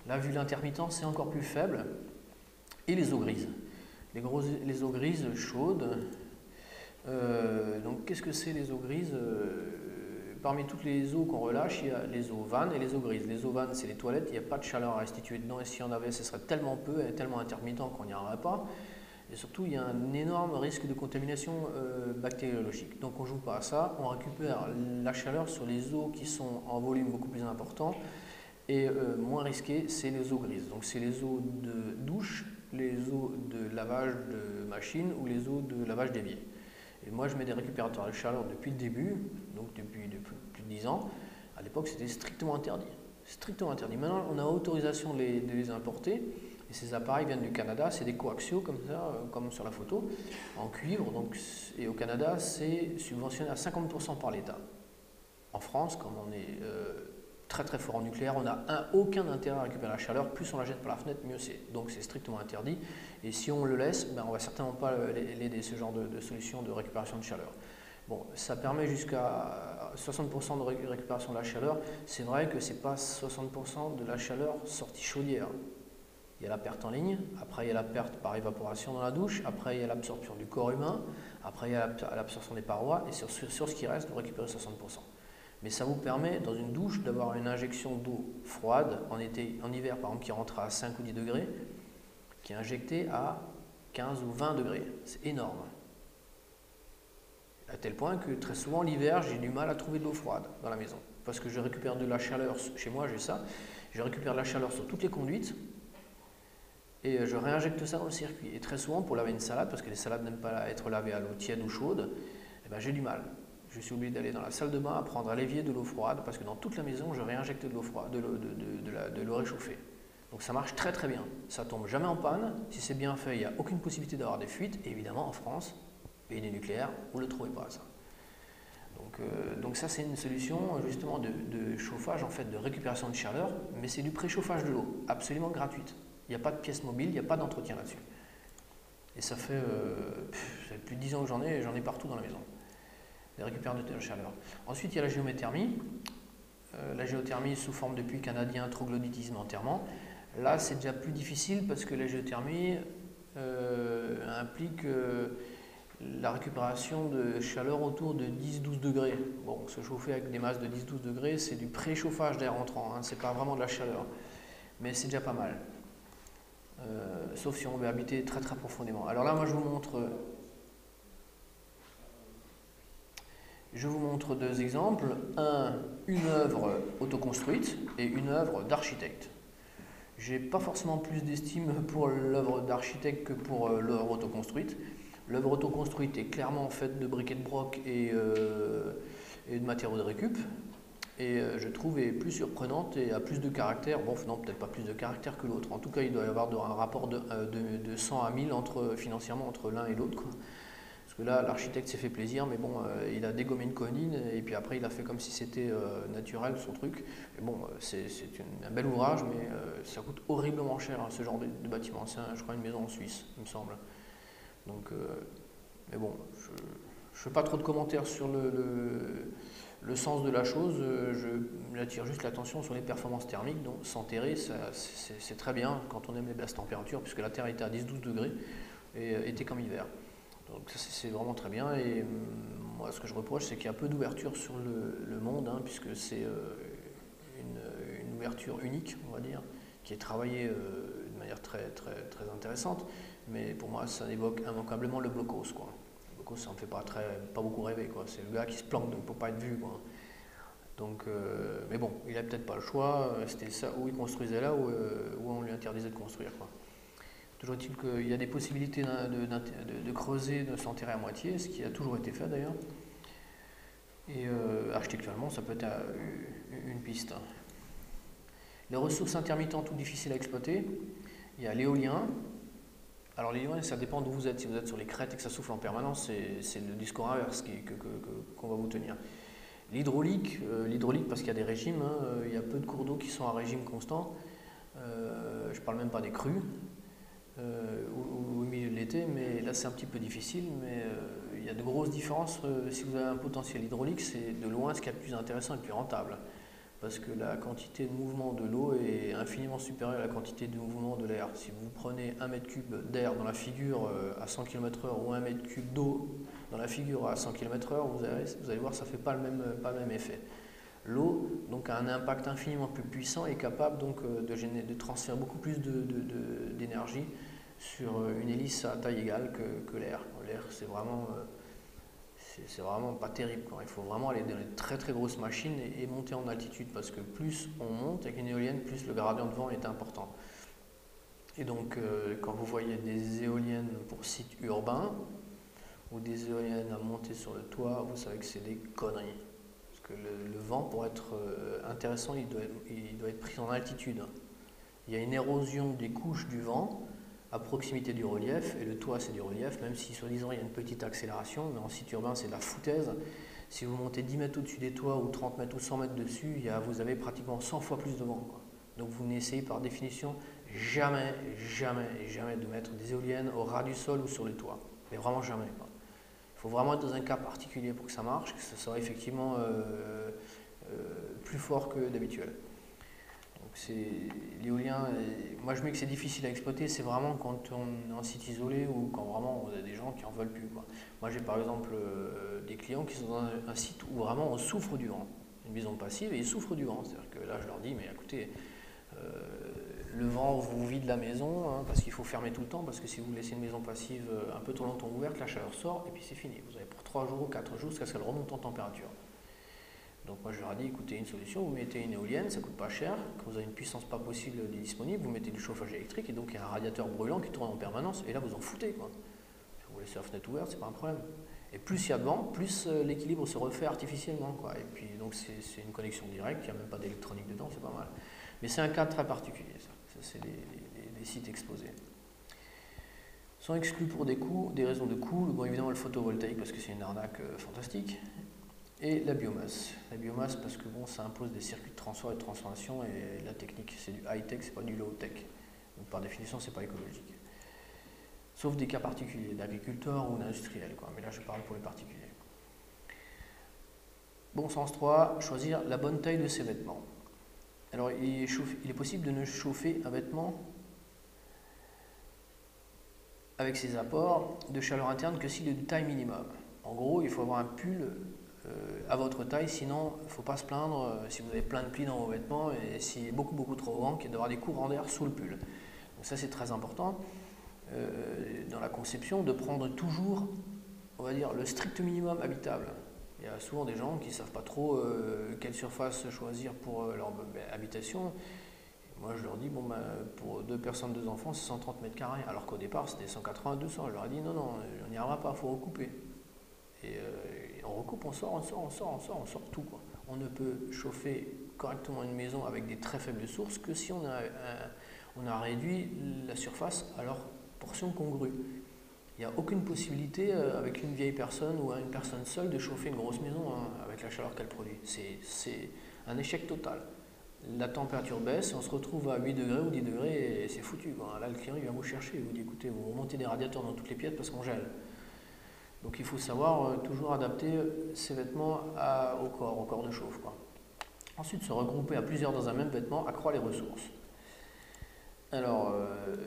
Là, vu l'intermittence, c'est encore plus faible. Et les eaux grises. Les eaux grises chaudes. Donc, qu'est-ce que c'est les eaux grises? Parmi toutes les eaux qu'on relâche, il y a les eaux vannes et les eaux grises. Les eaux vannes, c'est les toilettes, il n'y a pas de chaleur à restituer dedans. Et s'il y en avait, ce serait tellement peu et tellement intermittent qu'on n'y arriverait pas. Et surtout, il y a un énorme risque de contamination bactériologique. Donc on ne joue pas à ça, on récupère la chaleur sur les eaux qui sont en volume beaucoup plus important Et moins risqué, c'est les eaux grises. Donc c'est les eaux de douche, les eaux de lavage de machine ou les eaux de lavage d'évier. Et moi je mets des récupérateurs de chaleur depuis le début, donc depuis plus de 10 ans. À l'époque c'était strictement interdit. Strictement interdit. Maintenant on a autorisation de les importer. Et ces appareils viennent du Canada, c'est des coaxiaux comme ça, comme sur la photo, en cuivre. Donc, et au Canada, c'est subventionné à 50% par l'État. En France, comme on est très très fort en nucléaire, on n'a aucun intérêt à récupérer la chaleur. Plus on la jette par la fenêtre, mieux c'est. Donc c'est strictement interdit. Et si on le laisse, ben, on ne va certainement pas l'aider, ce genre de solution de récupération de chaleur. Bon, ça permet jusqu'à 60% de récupération de la chaleur. C'est vrai que ce n'est pas 60% de la chaleur sortie chaudière. Il y a la perte en ligne, après il y a la perte par évaporation dans la douche, après il y a l'absorption du corps humain, après il y a l'absorption des parois, et sur ce qui reste, vous récupérez 60%. Mais ça vous permet, dans une douche, d'avoir une injection d'eau froide, en hiver par exemple, qui rentre à 5 ou 10 degrés, qui est injectée à 15 ou 20 degrés. C'est énorme. À tel point que très souvent l'hiver, j'ai du mal à trouver de l'eau froide dans la maison. Parce que je récupère de la chaleur, chez moi j'ai ça, je récupère de la chaleur sur toutes les conduites, et je réinjecte ça dans le circuit. Et très souvent, pour laver une salade, parce que les salades n'aiment pas être lavées à l'eau tiède ou chaude, eh ben, j'ai du mal. Je suis obligé d'aller dans la salle de bain à prendre à l'évier de l'eau froide, parce que dans toute la maison, je réinjecte de l'eau froide, de l'eau réchauffée. Donc ça marche très très bien. Ça tombe jamais en panne. Si c'est bien fait, il n'y a aucune possibilité d'avoir des fuites. Et évidemment, en France, pays du nucléaire, vous ne le trouvez pas, ça. Donc ça, c'est une solution justement de chauffage, en fait, de récupération de chaleur, mais c'est du préchauffage de l'eau, absolument gratuite. Il n'y a pas de pièce mobile, il n'y a pas d'entretien là-dessus. Et ça fait plus de 10 ans que j'en ai partout dans la maison. Des récupérateurs de chaleur. Ensuite, il y a la géothermie. La géothermie sous forme de puits canadien, troglodytisme, enterrement. Là, c'est déjà plus difficile parce que la géothermie implique la récupération de chaleur autour de 10-12 degrés. Bon, se chauffer avec des masses de 10-12 degrés, c'est du préchauffage d'air entrant, hein, c'est pas vraiment de la chaleur. Mais c'est déjà pas mal. Sauf si on veut habiter très très profondément. Alors là, moi je vous montre deux exemples. Une œuvre autoconstruite et une œuvre d'architecte. J'ai pas forcément plus d'estime pour l'œuvre d'architecte que pour l'œuvre autoconstruite. L'œuvre autoconstruite est clairement faite de briquets de broc et de matériaux de récup. Et je trouve est plus surprenante et a plus de caractère. Bon, non, peut-être pas plus de caractère que l'autre. En tout cas, il doit y avoir un rapport de 100 à 1000 financièrement entre l'un et l'autre. Parce que là, l'architecte s'est fait plaisir, mais bon, il a dégommé une colline et puis après, il a fait comme si c'était naturel son truc. Mais bon, c'est un bel ouvrage, mais ça coûte horriblement cher, hein, ce genre de bâtiment. C'est, je crois, une maison en Suisse, il me semble. Donc, mais bon, je ne fais pas trop de commentaires sur le sens de la chose, j'attire juste l'attention sur les performances thermiques. Donc s'enterrer, c'est très bien quand on aime les basses températures, puisque la Terre était à 10-12 degrés et était comme hiver. Donc c'est vraiment très bien. Et moi, ce que je reproche, c'est qu'il y a peu d'ouverture sur le monde, hein, puisque c'est une ouverture unique, on va dire, qui est travaillée de manière très, très, très intéressante. Mais pour moi, ça évoque immanquablement le blocos, quoi. Ça ne me fait pas beaucoup rêver, quoi. C'est le gars qui se planque donc pour pas être vu, quoi. Donc, mais bon, il a peut-être pas le choix. C'était ça, où il construisait là, où on lui interdisait de construire, quoi. Toujours est-il qu'il y a des possibilités de creuser, de s'enterrer à moitié, ce qui a toujours été fait d'ailleurs. Et architecturalement, ça peut être une piste. Les ressources intermittentes ou difficiles à exploiter, il y a l'éolien. Alors l'éolien, ça dépend d'où vous êtes. Si vous êtes sur les crêtes et que ça souffle en permanence, c'est le discours inverse qu'on va vous tenir. L'hydraulique, parce qu'il y a des régimes, hein, il y a peu de cours d'eau qui sont à régime constant. Je ne parle même pas des crues au milieu de l'été, mais là c'est un petit peu difficile. Mais il y a de grosses différences. Si vous avez un potentiel hydraulique, c'est de loin ce qui est le plus intéressant et le plus rentable. Parce que la quantité de mouvement de l'eau est infiniment supérieure à la quantité de mouvement de l'air. Si vous prenez 1 mètre cube d'air dans la figure à 100 km/h ou 1 mètre cube d'eau dans la figure à 100 km/h, vous allez voir, ça ne fait pas le même effet. L'eau donc, a un impact infiniment plus puissant et capable donc, de transférer beaucoup plus d'énergie sur une hélice à taille égale que l'air. L'air, c'est vraiment... c'est vraiment pas terrible, quoi. Il faut vraiment aller dans les très très grosses machines et monter en altitude parce que plus on monte avec une éolienne, plus le gradient de vent est important. Et donc, quand vous voyez des éoliennes pour sites urbains ou des éoliennes à monter sur le toit, vous savez que c'est des conneries. Parce que le vent, pour être intéressant, il doit être pris en altitude. Il y a une érosion des couches du vent à proximité du relief, et le toit c'est du relief, même si soi-disant il y a une petite accélération, mais en site urbain c'est de la foutaise. Si vous montez 10 mètres au-dessus des toits ou 30 mètres ou 100 mètres dessus, vous avez pratiquement 100 fois plus de vent, quoi. Donc vous n'essayez par définition jamais, jamais, jamais de mettre des éoliennes au ras du sol ou sur les toits. Mais vraiment jamais, quoi. Il faut vraiment être dans un cas particulier pour que ça marche, que ce soit effectivement plus fort que d'habituel. C'est l'éolien, moi je mets que c'est difficile à exploiter, c'est vraiment quand on est en site isolé ou quand vraiment on a des gens qui en veulent plus, quoi. Moi j'ai par exemple des clients qui sont dans un site où vraiment on souffre du vent, une maison passive et ils souffrent du vent, c'est-à-dire que là je leur dis mais écoutez, le vent vous vide la maison, hein, parce qu'il faut fermer tout le temps, parce que si vous laissez une maison passive un peu trop longtemps ouverte, la chaleur sort et puis c'est fini, vous avez pour 3 jours ou 4 jours jusqu'à ce qu'elle remonte en température. Donc moi je leur ai dit, écoutez, une solution, vous mettez une éolienne, ça coûte pas cher, quand vous avez une puissance pas possible disponible, vous mettez du chauffage électrique et donc il y a un radiateur brûlant qui tourne en permanence et là vous en foutez, quoi. Vous laissez la fenêtre ouverte, c'est pas un problème. Et plus il y a de vent, plus l'équilibre se refait artificiellement, quoi. Et puis donc c'est une connexion directe, il n'y a même pas d'électronique dedans, c'est pas mal. Mais c'est un cas très particulier, ça c'est les sites exposés. Sont exclus pour des raisons de coût, bon évidemment le photovoltaïque parce que c'est une arnaque fantastique. Et la biomasse. La biomasse parce que bon, ça impose des circuits de transport et de transformation et la technique, c'est du high-tech, c'est pas du low-tech. Donc par définition, c'est pas écologique. Sauf des cas particuliers, d'agriculteurs ou d'industriels, quoi. Mais là, je parle pour les particuliers. Bon sens 3, choisir la bonne taille de ses vêtements. Alors, il est possible de ne chauffer un vêtement avec ses apports de chaleur interne que s'il est de taille minimum. En gros, il faut avoir un pull à votre taille, sinon il ne faut pas se plaindre si vous avez plein de plis dans vos vêtements et s'il est beaucoup trop grand, qu'il y a d'avoir des courants d'air sous le pull. Donc ça c'est très important dans la conception de prendre toujours, on va dire, le strict minimum habitable. Il y a souvent des gens qui ne savent pas trop quelle surface choisir pour leur habitation. Moi je leur dis, bon, pour 2 personnes, 2 enfants, c'est 130 mètres carrés, alors qu'au départ c'était 180, 200. Je leur ai dit non, on n'y arrivera pas, il faut recouper. Et on recoupe, on sort tout, quoi. On ne peut chauffer correctement une maison avec des très faibles sources que si on a réduit la surface à leur portion congrue. Il n'y a aucune possibilité avec une vieille personne ou une personne seule de chauffer une grosse maison, hein, avec la chaleur qu'elle produit. C'est un échec total. La température baisse et on se retrouve à 8 degrés ou 10 degrés et c'est foutu, quoi. Là, le client il vient vous chercher, il vous dit écoutez, vous remontez des radiateurs dans toutes les pièces parce qu'on gèle. Donc il faut savoir toujours adapter ses vêtements au corps de chauffe, quoi. Ensuite, se regrouper à plusieurs dans un même vêtement accroît les ressources. Alors,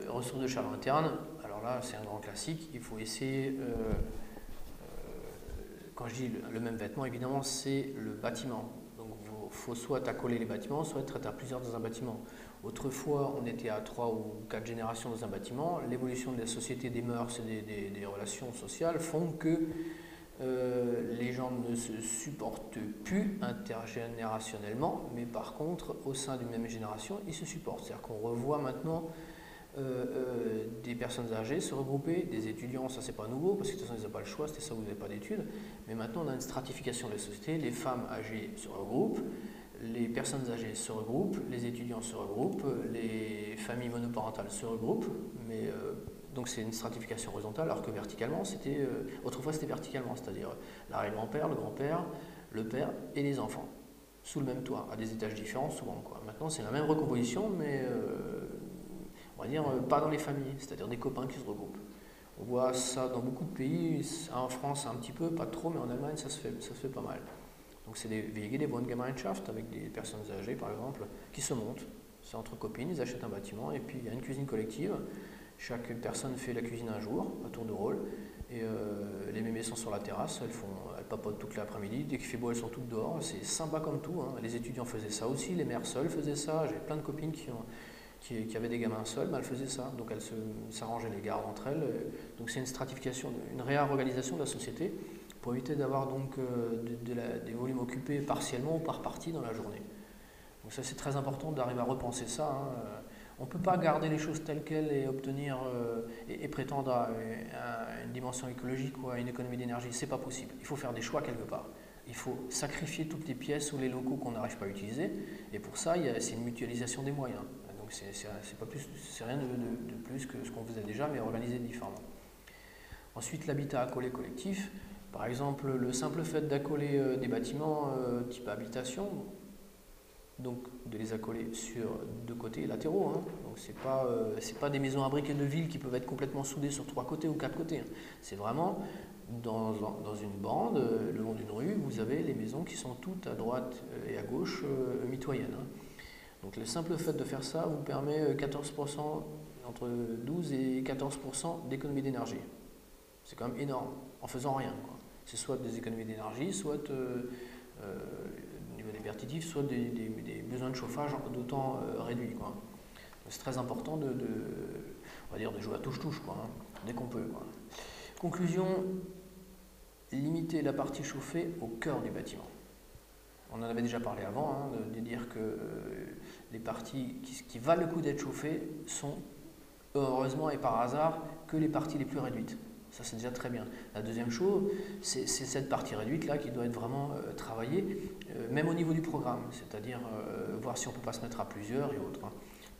ressources de chaleur interne, alors là c'est un grand classique, il faut essayer, quand je dis le même vêtement, évidemment c'est le bâtiment. Donc il faut soit accoler les bâtiments, soit être à plusieurs dans un bâtiment. Autrefois, on était à 3 ou 4 générations dans un bâtiment. L'évolution de la société, des mœurs et des relations sociales font que les gens ne se supportent plus intergénérationnellement, mais par contre, au sein d'une même génération, ils se supportent. C'est-à-dire qu'on revoit maintenant des personnes âgées se regrouper, des étudiants, ça c'est pas nouveau, parce que de toute façon ils n'ont pas le choix, c'était ça, vous n'avez pas d'études, mais maintenant on a une stratification de la société, les femmes âgées se regroupent, les personnes âgées se regroupent, les étudiants se regroupent, les familles monoparentales se regroupent, mais donc c'est une stratification horizontale, alors que verticalement, autrefois c'était verticalement, c'est-à-dire l'arrière-grand-père, le grand-père, le père et les enfants, sous le même toit, à des étages différents souvent, quoi. Maintenant c'est la même recomposition, mais on va dire pas dans les familles, c'est-à-dire des copains qui se regroupent. On voit ça dans beaucoup de pays, en France un petit peu, pas trop, mais en Allemagne ça se fait pas mal. Donc c'est des WG, des Wohngemeinschaft, avec des personnes âgées par exemple, qui se montent. C'est entre copines, ils achètent un bâtiment et puis il y a une cuisine collective. Chaque personne fait la cuisine un jour, à tour de rôle. Et les mémés sont sur la terrasse, elles papotent toute l'après-midi. Dès qu'il fait beau, elles sont toutes dehors. C'est sympa comme tout, hein. Les étudiants faisaient ça aussi, les mères seules faisaient ça. J'ai plein de copines qui avaient des gamins seuls, mais elles faisaient ça. Donc elles s'arrangeaient les gardes entre elles. Donc c'est une stratification, une réorganisation de la société pour éviter d'avoir donc des volumes occupés partiellement ou par partie dans la journée. Donc ça c'est très important d'arriver à repenser ça, hein. On ne peut pas garder les choses telles quelles et obtenir et prétendre à une dimension écologique ou à une économie d'énergie. C'est pas possible. Il faut faire des choix quelque part. Il faut sacrifier toutes les pièces ou les locaux qu'on n'arrive pas à utiliser. Et pour ça, c'est une mutualisation des moyens. Donc c'est rien de plus que ce qu'on faisait déjà, mais organisé différemment. Ensuite, l'habitat accolé collectif. Par exemple, le simple fait d'accoler des bâtiments type habitation, donc de les accoler sur deux côtés latéraux, hein. Donc c'est pas des maisons à briques de ville qui peuvent être complètement soudées sur 3 côtés ou 4 côtés, hein. C'est vraiment dans une bande, le long d'une rue, vous avez les maisons qui sont toutes à droite et à gauche mitoyennes, hein. Donc le simple fait de faire ça vous permet 14%, entre 12 et 14% d'économie d'énergie. C'est quand même énorme, en faisant rien, quoi. C'est soit des économies d'énergie, soit des pertitifs, soit des besoins de chauffage d'autant réduits, quoi. C'est très important on va dire de jouer à touche-touche, quoi, hein, dès qu'on peut, quoi. Conclusion, limiter la partie chauffée au cœur du bâtiment. On en avait déjà parlé avant, hein, de dire que les parties qui valent le coup d'être chauffées sont heureusement et par hasard que les parties les plus réduites. Ça c'est déjà très bien. La deuxième chose, c'est cette partie réduite là qui doit être vraiment travaillée, même au niveau du programme, c'est-à-dire voir si on ne peut pas se mettre à plusieurs et autres, hein.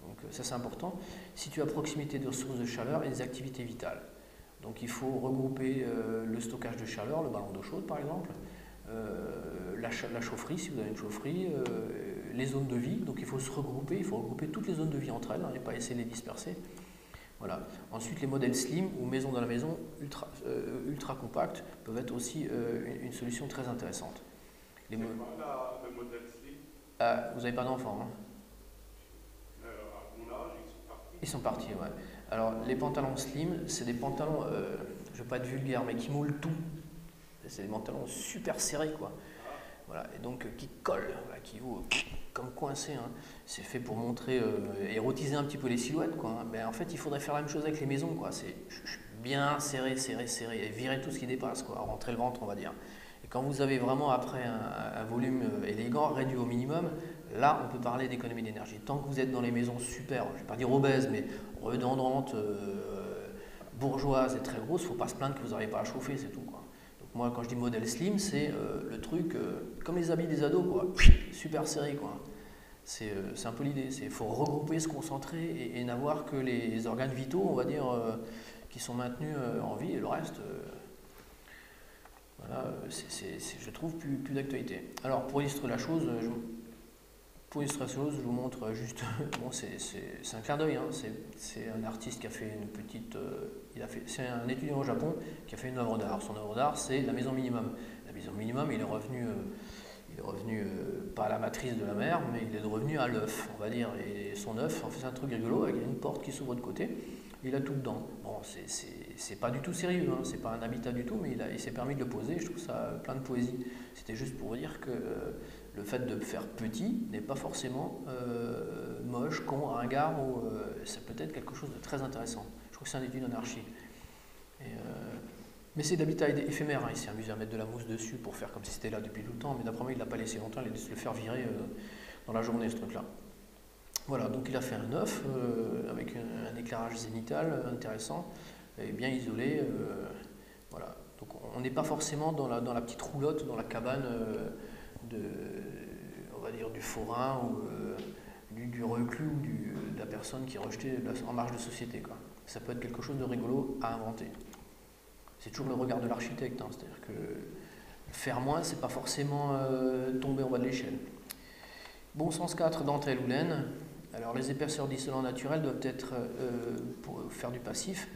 Donc ça c'est important. Situer à proximité de ressources de chaleur et des activités vitales. Donc il faut regrouper le stockage de chaleur, le ballon d'eau chaude par exemple, la chaufferie si vous avez une chaufferie, les zones de vie. Donc il faut regrouper toutes les zones de vie entre elles, hein, et pas essayer de les disperser. Voilà. Ensuite, les modèles slim ou maison dans la maison ultra compacts peuvent être aussi une solution très intéressante. C'est quoi le modèle slim? Vous n'avez pas d'enfants, hein? À mon âge, ils sont partis. Ils sont partis, ouais. Alors, les pantalons slim, c'est des pantalons, je ne vais pas être vulgaire, mais qui moulent tout. C'est des pantalons super serrés, quoi. Voilà, et donc qui collent, voilà, qui vous comme coincés, hein. C'est fait pour montrer, érotiser un petit peu les silhouettes, quoi, hein. Ben, en fait, il faudrait faire la même chose avec les maisons, quoi. C'est bien serré, et virer tout ce qui dépasse, quoi, rentrer le ventre, on va dire. Et quand vous avez vraiment après un volume élégant, réduit au minimum, là, on peut parler d'économie d'énergie. Tant que vous êtes dans les maisons super, je ne vais pas dire obèses, mais redondantes, bourgeoises et très grosses, il ne faut pas se plaindre que vous n'arrivez pas à chauffer, c'est tout, quoi. Moi, quand je dis modèle slim, c'est le truc comme les habits des ados, quoi. Super serré, quoi. C'est un peu l'idée. Il faut regrouper, se concentrer et n'avoir que les organes vitaux, on va dire, qui sont maintenus en vie, et le reste, voilà, je trouve plus d'actualité. Alors, pour illustrer la chose, je vous montre juste. Bon, c'est un clin d'œil, hein. C'est un artiste qui a fait une petite. C'est un étudiant au Japon qui a fait une œuvre d'art. Son œuvre d'art, c'est la maison minimum. La maison minimum, il est revenu pas à la matrice de la mer, mais il est revenu à l'œuf, on va dire. Et son œuf, en fait, c'est un truc rigolo avec une porte qui s'ouvre de côté. Il a tout dedans. Bon, c'est pas du tout sérieux, hein. C'est pas un habitat du tout, mais il s'est permis de le poser. Je trouve ça plein de poésie. C'était juste pour vous dire que le fait de faire petit n'est pas forcément moche, con, ringard, ou ça peut être quelque chose de très intéressant. Je trouve que c'est un étude en archi. Mais c'est d'habitat éphémère, hein. Il s'est amusé à mettre de la mousse dessus pour faire comme si c'était là depuis tout le temps, mais d'après moi il ne l'a pas laissé longtemps, il a laissé le faire virer dans la journée ce truc-là. Voilà, donc il a fait un œuf avec un éclairage zénital intéressant et bien isolé. Voilà. Donc on n'est pas forcément dans la petite roulotte, dans la cabane on va dire du forain ou du reclus ou de la personne qui est rejetée en marge de société, quoi. Ça peut être quelque chose de rigolo à inventer. C'est toujours le regard de l'architecte, hein. C'est-à-dire que faire moins, c'est pas forcément tomber en bas de l'échelle. Bon sens 4, dentelle ou laine. Alors les épaisseurs d'isolant naturel doivent être, pour faire du passif,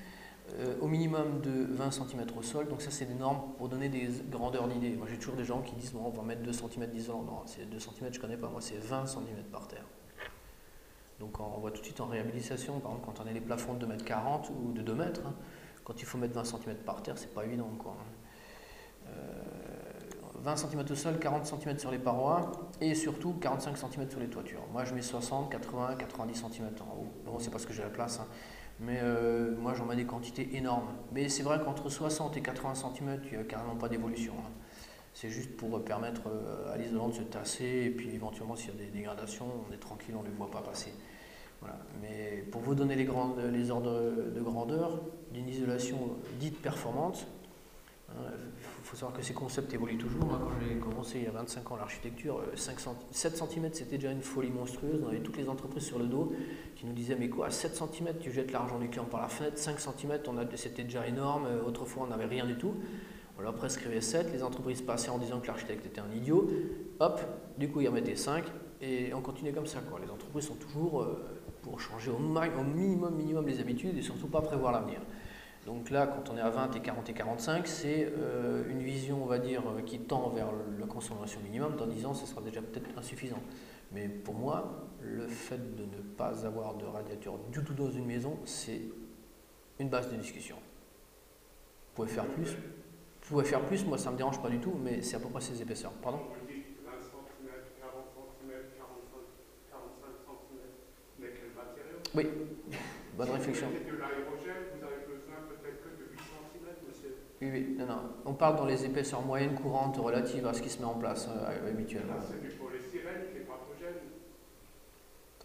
au minimum de 20 cm au sol. Donc ça c'est des normes pour donner des grandeurs d'idées. Moi j'ai toujours des gens qui disent bon, on va mettre 2 cm d'isolant. Non, c'est 2 cm, je connais pas. Moi c'est 20 cm par terre. Donc on voit tout de suite en réhabilitation, par exemple quand on a les plafonds de 2,40 m ou de 2 mètres, hein, quand il faut mettre 20 cm par terre, c'est pas évident, quoi. 20 cm au sol, 40 cm sur les parois et surtout 45 cm sur les toitures. Moi je mets 60, 80, 90 cm en haut. Bon, c'est parce que j'ai la place, hein. Mais moi j'en mets des quantités énormes. Mais c'est vrai qu'entre 60 et 80 cm, il n'y a carrément pas d'évolution, hein. C'est juste pour permettre à l'isolant de se tasser et puis éventuellement s'il y a des dégradations, on est tranquille, on ne les voit pas passer. Voilà. Mais pour vous donner les ordres de grandeur d'une isolation dite performante, il faut savoir que ces concepts évoluent toujours. Moi, quand j'ai commencé il y a 25 ans l'architecture, 7 cm c'était déjà une folie monstrueuse. On avait toutes les entreprises sur le dos qui nous disaient mais quoi, à 7 cm tu jettes l'argent du client par la fenêtre, 5 cm c'était déjà énorme, autrefois on n'avait rien du tout. On leur prescrivait 7, les entreprises passaient en disant que l'architecte était un idiot, hop, du coup ils remettaient 5 et on continuait comme ça, quoi. Les entreprises sont toujours pour changer au minimum les habitudes et surtout pas prévoir l'avenir. Donc là, quand on est à 20 et 40 et 45, c'est une vision, on va dire, qui tend vers la consommation minimum. Dans 10 ans, ce sera déjà peut-être insuffisant. Mais pour moi, le fait de ne pas avoir de radiateur du tout dans une maison, c'est une base de discussion. Vous pouvez faire plus, moi ça ne me dérange pas du tout, mais c'est à peu près ces épaisseurs. Pardon ? Vous dites 20 cm, 40 cm, 45 cm, mais quel matériau? Oui, bonne réflexion. Si vous mettez de l'aérogel, vous avez besoin peut-être que de 8 cm, monsieur. Oui, non. On parle dans les épaisseurs moyennes courantes relatives à ce qui se met en place habituellement. Là, c'est du polystyrène qui est pathogène.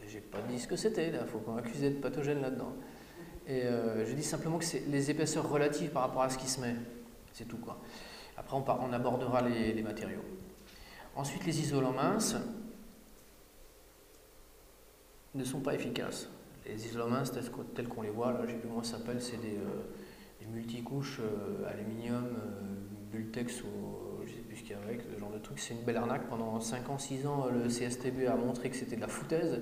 J'ai pas dit ce que c'était, là, faut pas m'accuser de pathogène là-dedans. Et je dis simplement que c'est les épaisseurs relatives par rapport à ce qui se met. C'est tout, quoi. Après, on abordera les matériaux. Ensuite, les isolants minces ne sont pas efficaces. Les isolants minces, tels qu'on les voit, là, je ne sais plus comment ça s'appelle, c'est des multicouches aluminium, Bultex ou je ne sais plus ce qu'il y a avec, ce genre de truc. C'est une belle arnaque. Pendant 5 ans, 6 ans, le CSTB a montré que c'était de la foutaise.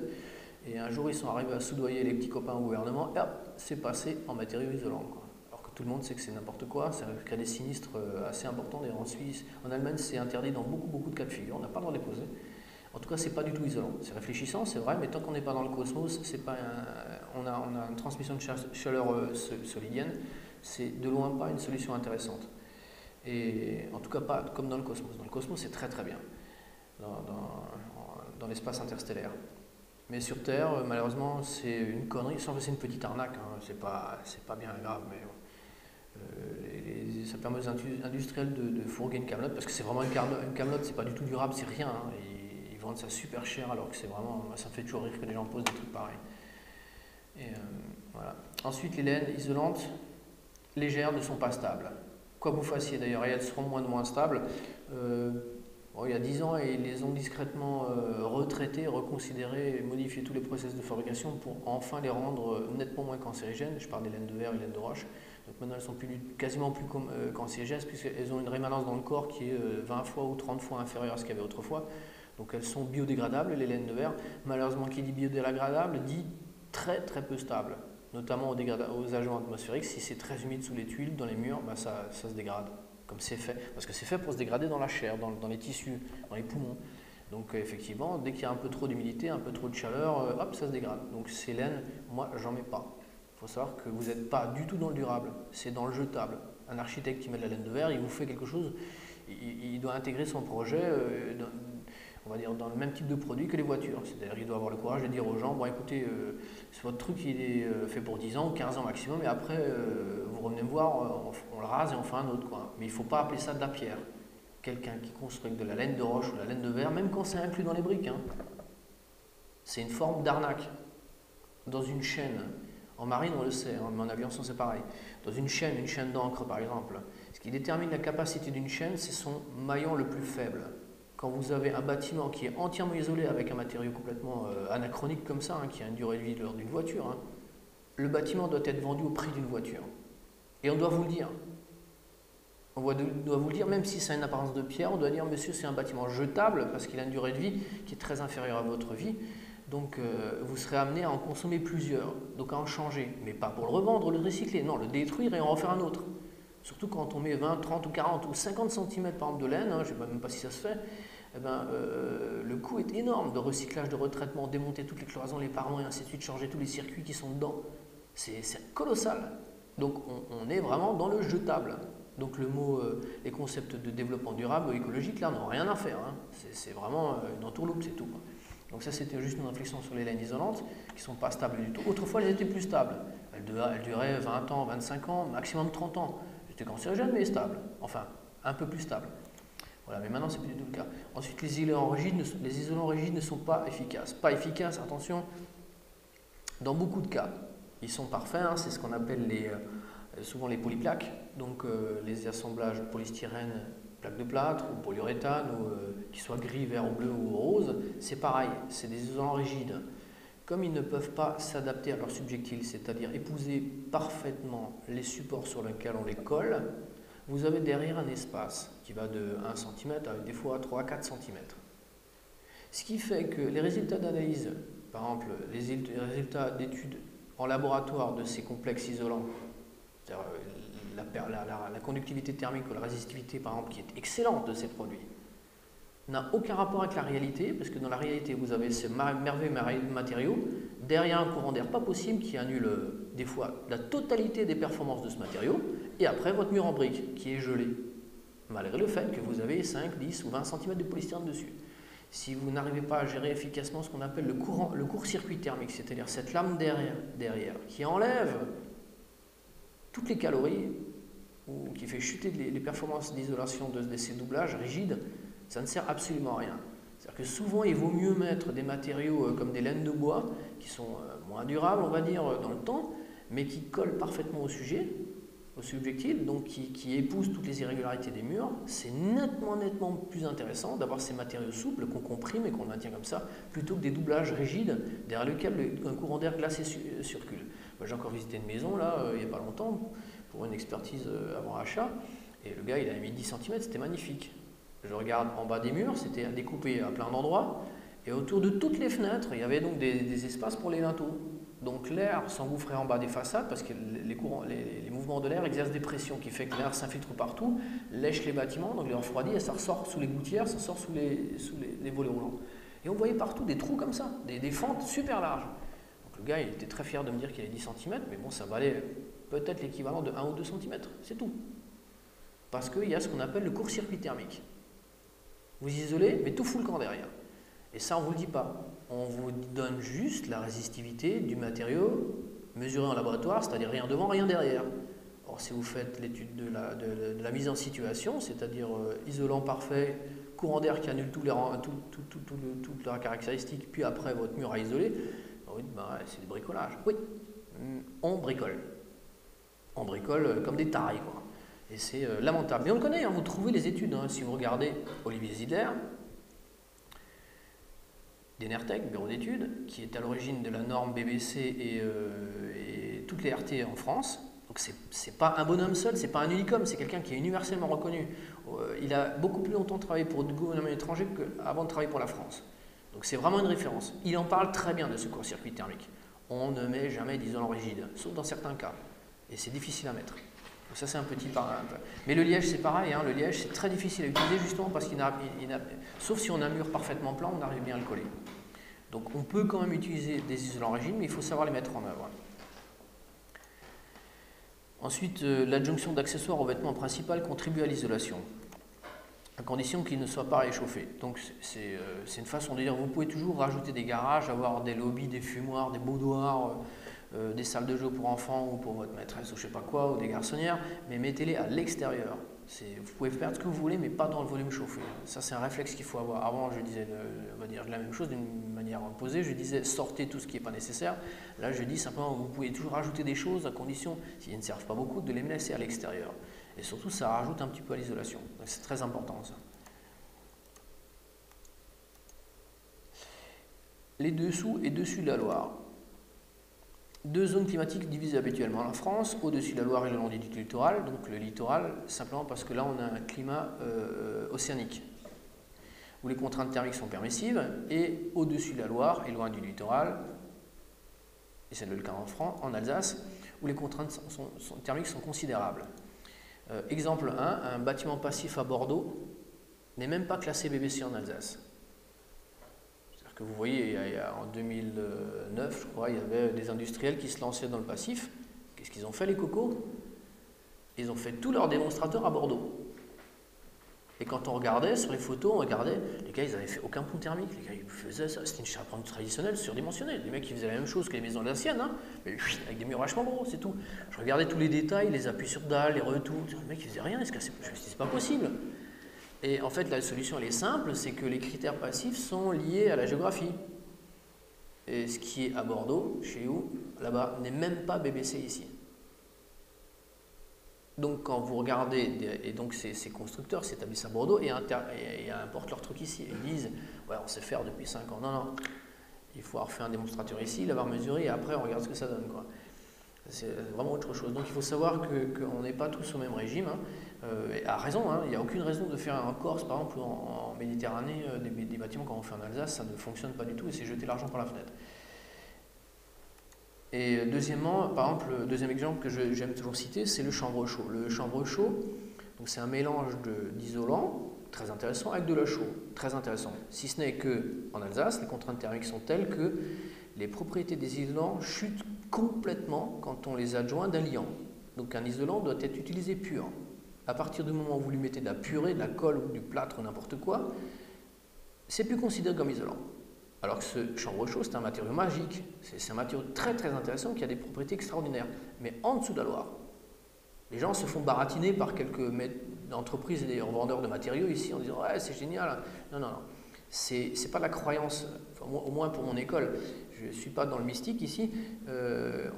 Et un jour, ils sont arrivés à soudoyer les petits copains au gouvernement, et hop, c'est passé en matériaux isolants, quoi. Alors que tout le monde sait que c'est n'importe quoi, ça crée des sinistres assez importants. D'ailleurs, en Suisse, en Allemagne, c'est interdit dans beaucoup de cas de figure, on n'a pas le droit de les poser. En tout cas, c'est pas du tout isolant. C'est réfléchissant, c'est vrai, mais tant qu'on n'est pas dans le cosmos, c'est pas on a une transmission de chaleur solidienne, c'est de loin pas une solution intéressante. Et en tout cas, pas comme dans le cosmos. Dans le cosmos, c'est très bien, dans l'espace interstellaire. Mais sur Terre, malheureusement, c'est une connerie. C'est une petite arnaque, hein. C'est pas bien grave, mais ça permet aux industriels de fourguer une camelote, parce que c'est vraiment une camelote, c'est pas du tout durable, c'est rien, hein. Ils vendent ça super cher, alors que c'est vraiment, ça me fait toujours rire que les gens posent des trucs pareils. Et voilà. Ensuite, les laines isolantes légères ne sont pas stables. Quoi que vous fassiez d'ailleurs, et elles seront moins stables. Il y a 10 ans, ils les ont discrètement retraités, reconsidérés et modifié tous les process de fabrication pour enfin les rendre nettement moins cancérigènes. Je parle des laines de verre et des laines de roche. Donc maintenant, elles sont quasiment plus cancérigènes puisqu'elles ont une rémanence dans le corps qui est 20 fois ou 30 fois inférieure à ce qu'il y avait autrefois. Donc elles sont biodégradables, les laines de verre. Malheureusement, qui dit biodégradable dit très peu stable, notamment aux agents atmosphériques. Si c'est très humide sous les tuiles, dans les murs, ça se dégrade. Comme c'est fait, parce que c'est fait pour se dégrader dans la chair, dans les tissus, dans les poumons. Donc effectivement, dès qu'il y a un peu trop d'humidité, un peu trop de chaleur, hop, ça se dégrade. Donc ces laines, moi, j'en mets pas. Il faut savoir que vous n'êtes pas du tout dans le durable, c'est dans le jetable. Un architecte qui met de la laine de verre, il vous fait quelque chose, il doit intégrer son projet, on va dire, dans le même type de produit que les voitures. C'est-à-dire qu'il doit avoir le courage de dire aux gens, bon écoutez, votre truc il est fait pour 10 ans, 15 ans maximum, et après vous revenez me voir, on le rase et on fait un autre, quoi. Mais il ne faut pas appeler ça de la pierre. Quelqu'un qui construit de la laine de roche ou de la laine de verre, même quand c'est inclus dans les briques, hein, c'est une forme d'arnaque. Dans une chaîne, en marine on le sait, hein, mais en aviation c'est pareil. Dans une chaîne d'encre par exemple, ce qui détermine la capacité d'une chaîne, c'est son maillon le plus faible. Quand vous avez un bâtiment qui est entièrement isolé avec un matériau complètement anachronique comme ça, hein, qui a une durée de vie de l'ordre d'une voiture, hein, le bâtiment doit être vendu au prix d'une voiture. Et on doit vous le dire. On doit vous le dire, même si ça a une apparence de pierre, on doit dire, monsieur, c'est un bâtiment jetable parce qu'il a une durée de vie qui est très inférieure à votre vie. Donc vous serez amené à en consommer plusieurs, donc à en changer. Mais pas pour le revendre, le recycler, non, le détruire et en refaire un autre. Surtout quand on met 20, 30 ou 40 ou 50 cm par exemple de laine, hein, je ne sais même pas si ça se fait, le coût est énorme de recyclage, de retraitement, démonter toutes les cloisons, les parements et ainsi de suite, changer tous les circuits qui sont dedans. C'est colossal. Donc on est vraiment dans le jetable. Donc les concepts de développement durable, écologique, là, n'ont rien à faire, hein. C'est vraiment une entourloupe, c'est tout, quoi. Donc ça, c'était juste une réflexion sur les laines isolantes qui ne sont pas stables du tout. Autrefois, elles étaient plus stables. Elles duraient 20 ans, 25 ans, maximum 30 ans. C'était cancérigène, mais stable. Enfin, un peu plus stable. Voilà, mais maintenant, c'est plus du tout le cas. Ensuite, les isolants rigides ne sont pas efficaces. Pas efficaces, attention, dans beaucoup de cas. Ils sont parfaits, hein, c'est ce qu'on appelle souvent les polyplaques, donc les assemblages polystyrène, plaques de plâtre ou polyuréthane, qu'ils soient gris, vert, bleu ou rose, c'est pareil, c'est des isolants rigides. Comme ils ne peuvent pas s'adapter à leur subjectile, c'est-à-dire épouser parfaitement les supports sur lesquels on les colle, vous avez derrière un espace qui va de 1 cm à des fois 3 à 4 cm. Ce qui fait que les résultats d'analyse, par exemple les résultats d'études en laboratoire de ces complexes isolants, c'est-à-dire la conductivité thermique ou la résistivité par exemple qui est excellente de ces produits, n'a aucun rapport avec la réalité, parce que dans la réalité vous avez ces merveilleux matériaux, derrière un courant d'air pas possible qui annule des fois la totalité des performances de ce matériau, et après votre mur en brique qui est gelé, malgré le fait que vous avez 5, 10 ou 20 cm de polystyrène dessus. Si vous n'arrivez pas à gérer efficacement ce qu'on appelle le court-circuit thermique, c'est-à-dire cette lame derrière qui enlève toutes les calories ou qui fait chuter les performances d'isolation de ces doublages rigides, ça ne sert absolument à rien. C'est-à-dire que souvent, il vaut mieux mettre des matériaux comme des laines de bois qui sont moins durables, on va dire, dans le temps, mais qui collent parfaitement au subjectile, donc qui épousent toutes les irrégularités des murs. C'est nettement plus intéressant d'avoir ces matériaux souples qu'on comprime et qu'on maintient comme ça, plutôt que des doublages rigides derrière lesquels un courant d'air glacé circule. J'ai encore visité une maison là, il n'y a pas longtemps, pour une expertise avant achat, et le gars il avait mis 10 cm, c'était magnifique. Je regarde en bas des murs, c'était découpé à plein d'endroits, et autour de toutes les fenêtres, il y avait donc des espaces pour les linteaux. Donc l'air s'engouffrait en bas des façades parce que les mouvements de l'air exercent des pressions qui fait que l'air s'infiltre partout, lèche les bâtiments, donc l'air refroidit et ça ressort sous les gouttières, ça sort sous les volets roulants. Et on voyait partout des trous comme ça, des fentes super larges. Donc le gars il était très fier de me dire qu'il y avait 10 cm, mais bon ça valait peut-être l'équivalent de 1 ou 2 cm, c'est tout. Parce qu'il y a ce qu'on appelle le court-circuit thermique. Vous isolez, mais tout fout le camp derrière. Et ça, on ne vous le dit pas. On vous donne juste la résistivité du matériau mesuré en laboratoire, c'est-à-dire rien devant, rien derrière. Or, si vous faites l'étude de la mise en situation, c'est-à-dire isolant parfait, courant d'air qui annule toutes leurs caractéristiques, puis après votre mur à isoler, oui, bah, c'est du bricolage. Oui, on bricole. On bricole comme des tarés, quoi. Et c'est lamentable. Mais on le connaît, hein, vous trouvez les études. Hein, si vous regardez Olivier Zidler, d'Enertech, bureau d'études, qui est à l'origine de la norme BBC et toutes les RT en France. Donc c'est pas un bonhomme seul, c'est pas un unicum, c'est quelqu'un qui est universellement reconnu. Il a beaucoup plus longtemps travaillé pour le gouvernement étranger qu'avant de travailler pour la France. Donc c'est vraiment une référence. Il en parle très bien de ce court-circuit thermique. On ne met jamais d'isolant rigide, sauf dans certains cas. Et c'est difficile à mettre. Donc ça c'est un petit paramètre. Mais le liège c'est pareil, hein, le liège c'est très difficile à utiliser justement parce sauf si on a un mur parfaitement plat, on arrive bien à le coller. Donc on peut quand même utiliser des isolants rigides, mais il faut savoir les mettre en œuvre. Ensuite, l'adjonction d'accessoires au vêtement principal contribue à l'isolation, à condition qu'il ne soit pas réchauffé. Donc c'est une façon de dire, vous pouvez toujours rajouter des garages, avoir des lobbies, des fumoirs, des boudoirs, des salles de jeu pour enfants ou pour votre maîtresse ou je sais pas quoi, ou des garçonnières, mais mettez-les à l'extérieur. Vous pouvez faire ce que vous voulez, mais pas dans le volume chauffé. Ça, c'est un réflexe qu'il faut avoir. Avant, je disais on va dire la même chose d'une manière opposée. Je disais sortez tout ce qui n'est pas nécessaire. Là, je dis simplement vous pouvez toujours rajouter des choses à condition, s'ils ne servent pas beaucoup, de les laisser à l'extérieur. Et surtout, ça rajoute un petit peu à l'isolation. C'est très important, ça. Les dessous et dessus de la Loire. Deux zones climatiques divisées habituellement. La France, au-dessus de la Loire et le long du littoral. Donc le littoral, simplement parce que là, on a un climat océanique, où les contraintes thermiques sont permissives, et au-dessus de la Loire et loin du littoral, et c'est le cas en Alsace, où les contraintes thermiques sont considérables. Exemple 1, un bâtiment passif à Bordeaux n'est même pas classé BBC en Alsace. Que vous voyez, en 2009, je crois, il y avait des industriels qui se lançaient dans le passif. Qu'est-ce qu'ils ont fait, les cocos? Ils ont fait tous leurs démonstrateurs à Bordeaux. Et quand on regardait sur les photos, on regardait, les gars, ils n'avaient fait aucun pont thermique. Les gars, ils faisaient ça. C'était une charpente traditionnelle, surdimensionnelle. Les mecs, ils faisaient la même chose que les maisons alsaciennes, hein, mais avec des murs vachement gros, c'est tout. Je regardais tous les détails, les appuis sur dalle, les retours. Les mecs, ils faisaient rien. Je me suis dit, c'est pas possible. Et en fait, la solution, elle est simple, c'est que les critères passifs sont liés à la géographie. Et ce qui est à Bordeaux, chez nous, là-bas, n'est même pas BBC ici. Donc quand vous regardez, et donc ces constructeurs s'établissent à Bordeaux et importent leur truc ici. Ils disent, ouais, on sait faire depuis 5 ans. Non, non, il faut avoir fait un démonstrateur ici, l'avoir mesuré et après on regarde ce que ça donne, quoi. C'est vraiment autre chose. Donc il faut savoir qu'on n'est pas tous au même régime. Hein. Et à raison, hein, il n'y a aucune raison de faire en Corse, par exemple, en Méditerranée, des bâtiments comme on fait en Alsace, ça ne fonctionne pas du tout et c'est jeter l'argent par la fenêtre. Et deuxièmement, par exemple, le deuxième exemple que j'aime toujours citer, c'est le chanvre chaud. Le chanvre chaud, c'est un mélange d'isolant, très intéressant, avec de l'eau chaude, très intéressant. Si ce n'est qu'en Alsace, les contraintes thermiques sont telles que les propriétés des isolants chutent complètement quand on les adjoint d'un liant. Donc un isolant doit être utilisé pur. À partir du moment où vous lui mettez de la purée, de la colle ou du plâtre ou n'importe quoi, c'est plus considéré comme isolant. Alors que ce chanvre chaud, c'est un matériau magique. C'est un matériau très très intéressant qui a des propriétés extraordinaires. Mais en dessous de la Loire, les gens se font baratiner par quelques entreprises et des revendeurs de matériaux ici en disant « ouais, c'est génial ». Non, non, non. C'est pas la croyance, enfin, au moins pour mon école. Je ne suis pas dans le mystique ici.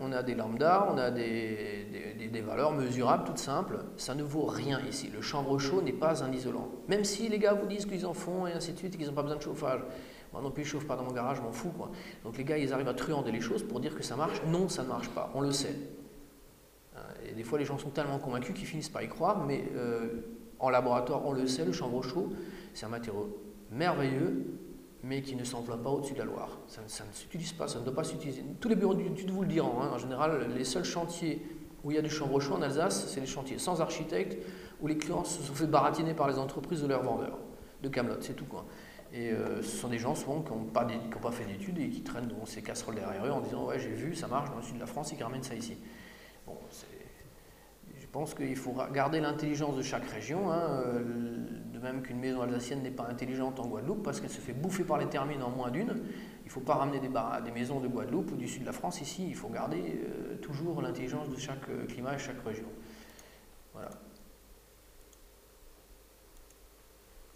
On a des lambdas, on a des valeurs mesurables, toutes simples. Ça ne vaut rien ici. Le chanvre chaud n'est pas un isolant. Même si les gars vous disent qu'ils en font et ainsi de suite et qu'ils n'ont pas besoin de chauffage. Moi non plus, je ne chauffe pas dans mon garage, je m'en fous, quoi. Donc les gars, ils arrivent à truander les choses pour dire que ça marche. Non, ça ne marche pas, on le sait. Et des fois, les gens sont tellement convaincus qu'ils finissent par y croire, mais en laboratoire, on le sait, le chanvre chaud, c'est un matériau merveilleux, mais qui ne s'emploie pas au-dessus de la Loire. Ça ne s'utilise pas, ça ne doit pas s'utiliser. Tous les bureaux d'études vous le diront. Hein. En général, les seuls chantiers où il y a du chanvre chaud en Alsace, c'est les chantiers sans architecte, où les clients se sont fait baratiner par les entreprises de leurs vendeurs de camelotes, c'est tout, quoi. Et ce sont des gens souvent qui n'ont pas fait d'études et qui traînent dans ces casseroles derrière eux en disant « ouais, j'ai vu, ça marche dans le sud de la France et qui ramènent ça ici ». Bon, je pense qu'il faut garder l'intelligence de chaque région, hein, de même qu'une maison alsacienne n'est pas intelligente en Guadeloupe parce qu'elle se fait bouffer par les termites en moins d'une. Il ne faut pas ramener des maisons de Guadeloupe ou du sud de la France ici, il faut garder toujours l'intelligence de chaque climat et chaque région. Voilà.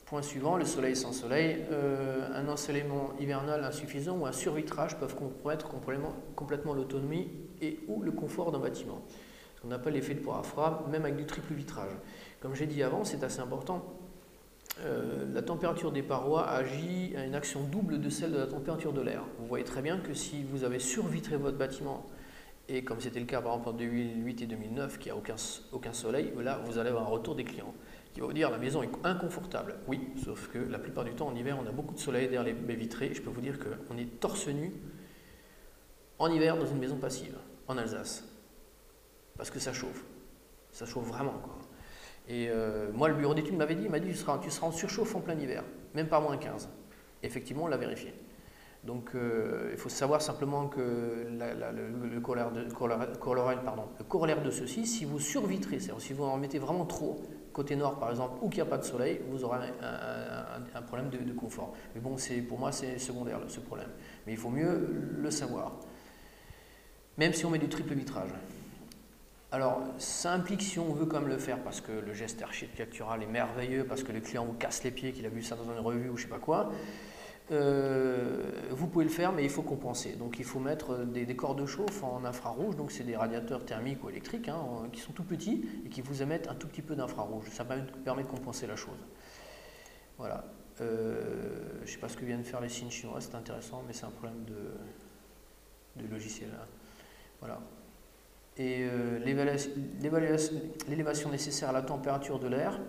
Point suivant, le soleil sans soleil. Un ensoleillement hivernal insuffisant ou un survitrage peuvent compromettre complètement l'autonomie et ou le confort d'un bâtiment. Ce qu'on appelle l'effet de Poirafra, même avec du triple vitrage. Comme j'ai dit avant, c'est assez important. La température des parois agit à une action double de celle de la température de l'air. Vous voyez très bien que si vous avez survitré votre bâtiment, et comme c'était le cas par exemple en 2008 et 2009, qu'il n'y a aucun soleil, là vous allez avoir un retour des clients qui va vous dire la maison est inconfortable. Oui, sauf que la plupart du temps en hiver on a beaucoup de soleil derrière les baies vitrées. Je peux vous dire qu'on est torse nu en hiver dans une maison passive, en Alsace. Parce que ça chauffe vraiment, quoi. Et moi le bureau d'études m'avait dit, tu seras en surchauffe en plein hiver, même pas moins 15. Effectivement on l'a vérifié. Donc il faut savoir simplement que le corollaire de ceci, si vous survitrez, c'est-à-dire si vous en mettez vraiment trop, côté nord par exemple, ou qu'il n'y a pas de soleil, vous aurez un problème de confort. Mais bon, pour moi c'est secondaire ce problème. Mais il faut mieux le savoir. Même si on met du triple vitrage. Alors, ça implique, si on veut quand même le faire, parce que le geste architectural est merveilleux, parce que le client vous casse les pieds, qu'il a vu ça dans une revue ou je ne sais pas quoi, vous pouvez le faire, mais il faut compenser. Donc, il faut mettre des corps de chauffe en infrarouge, donc c'est des radiateurs thermiques ou électriques, hein, qui sont tout petits et qui vous émettent un tout petit peu d'infrarouge. Ça permet de compenser la chose. Voilà. Je ne sais pas ce que viennent faire les signes chinois, c'est intéressant, mais c'est un problème de logiciel. Hein. Voilà. Et l'élévation nécessaire à la température de l'air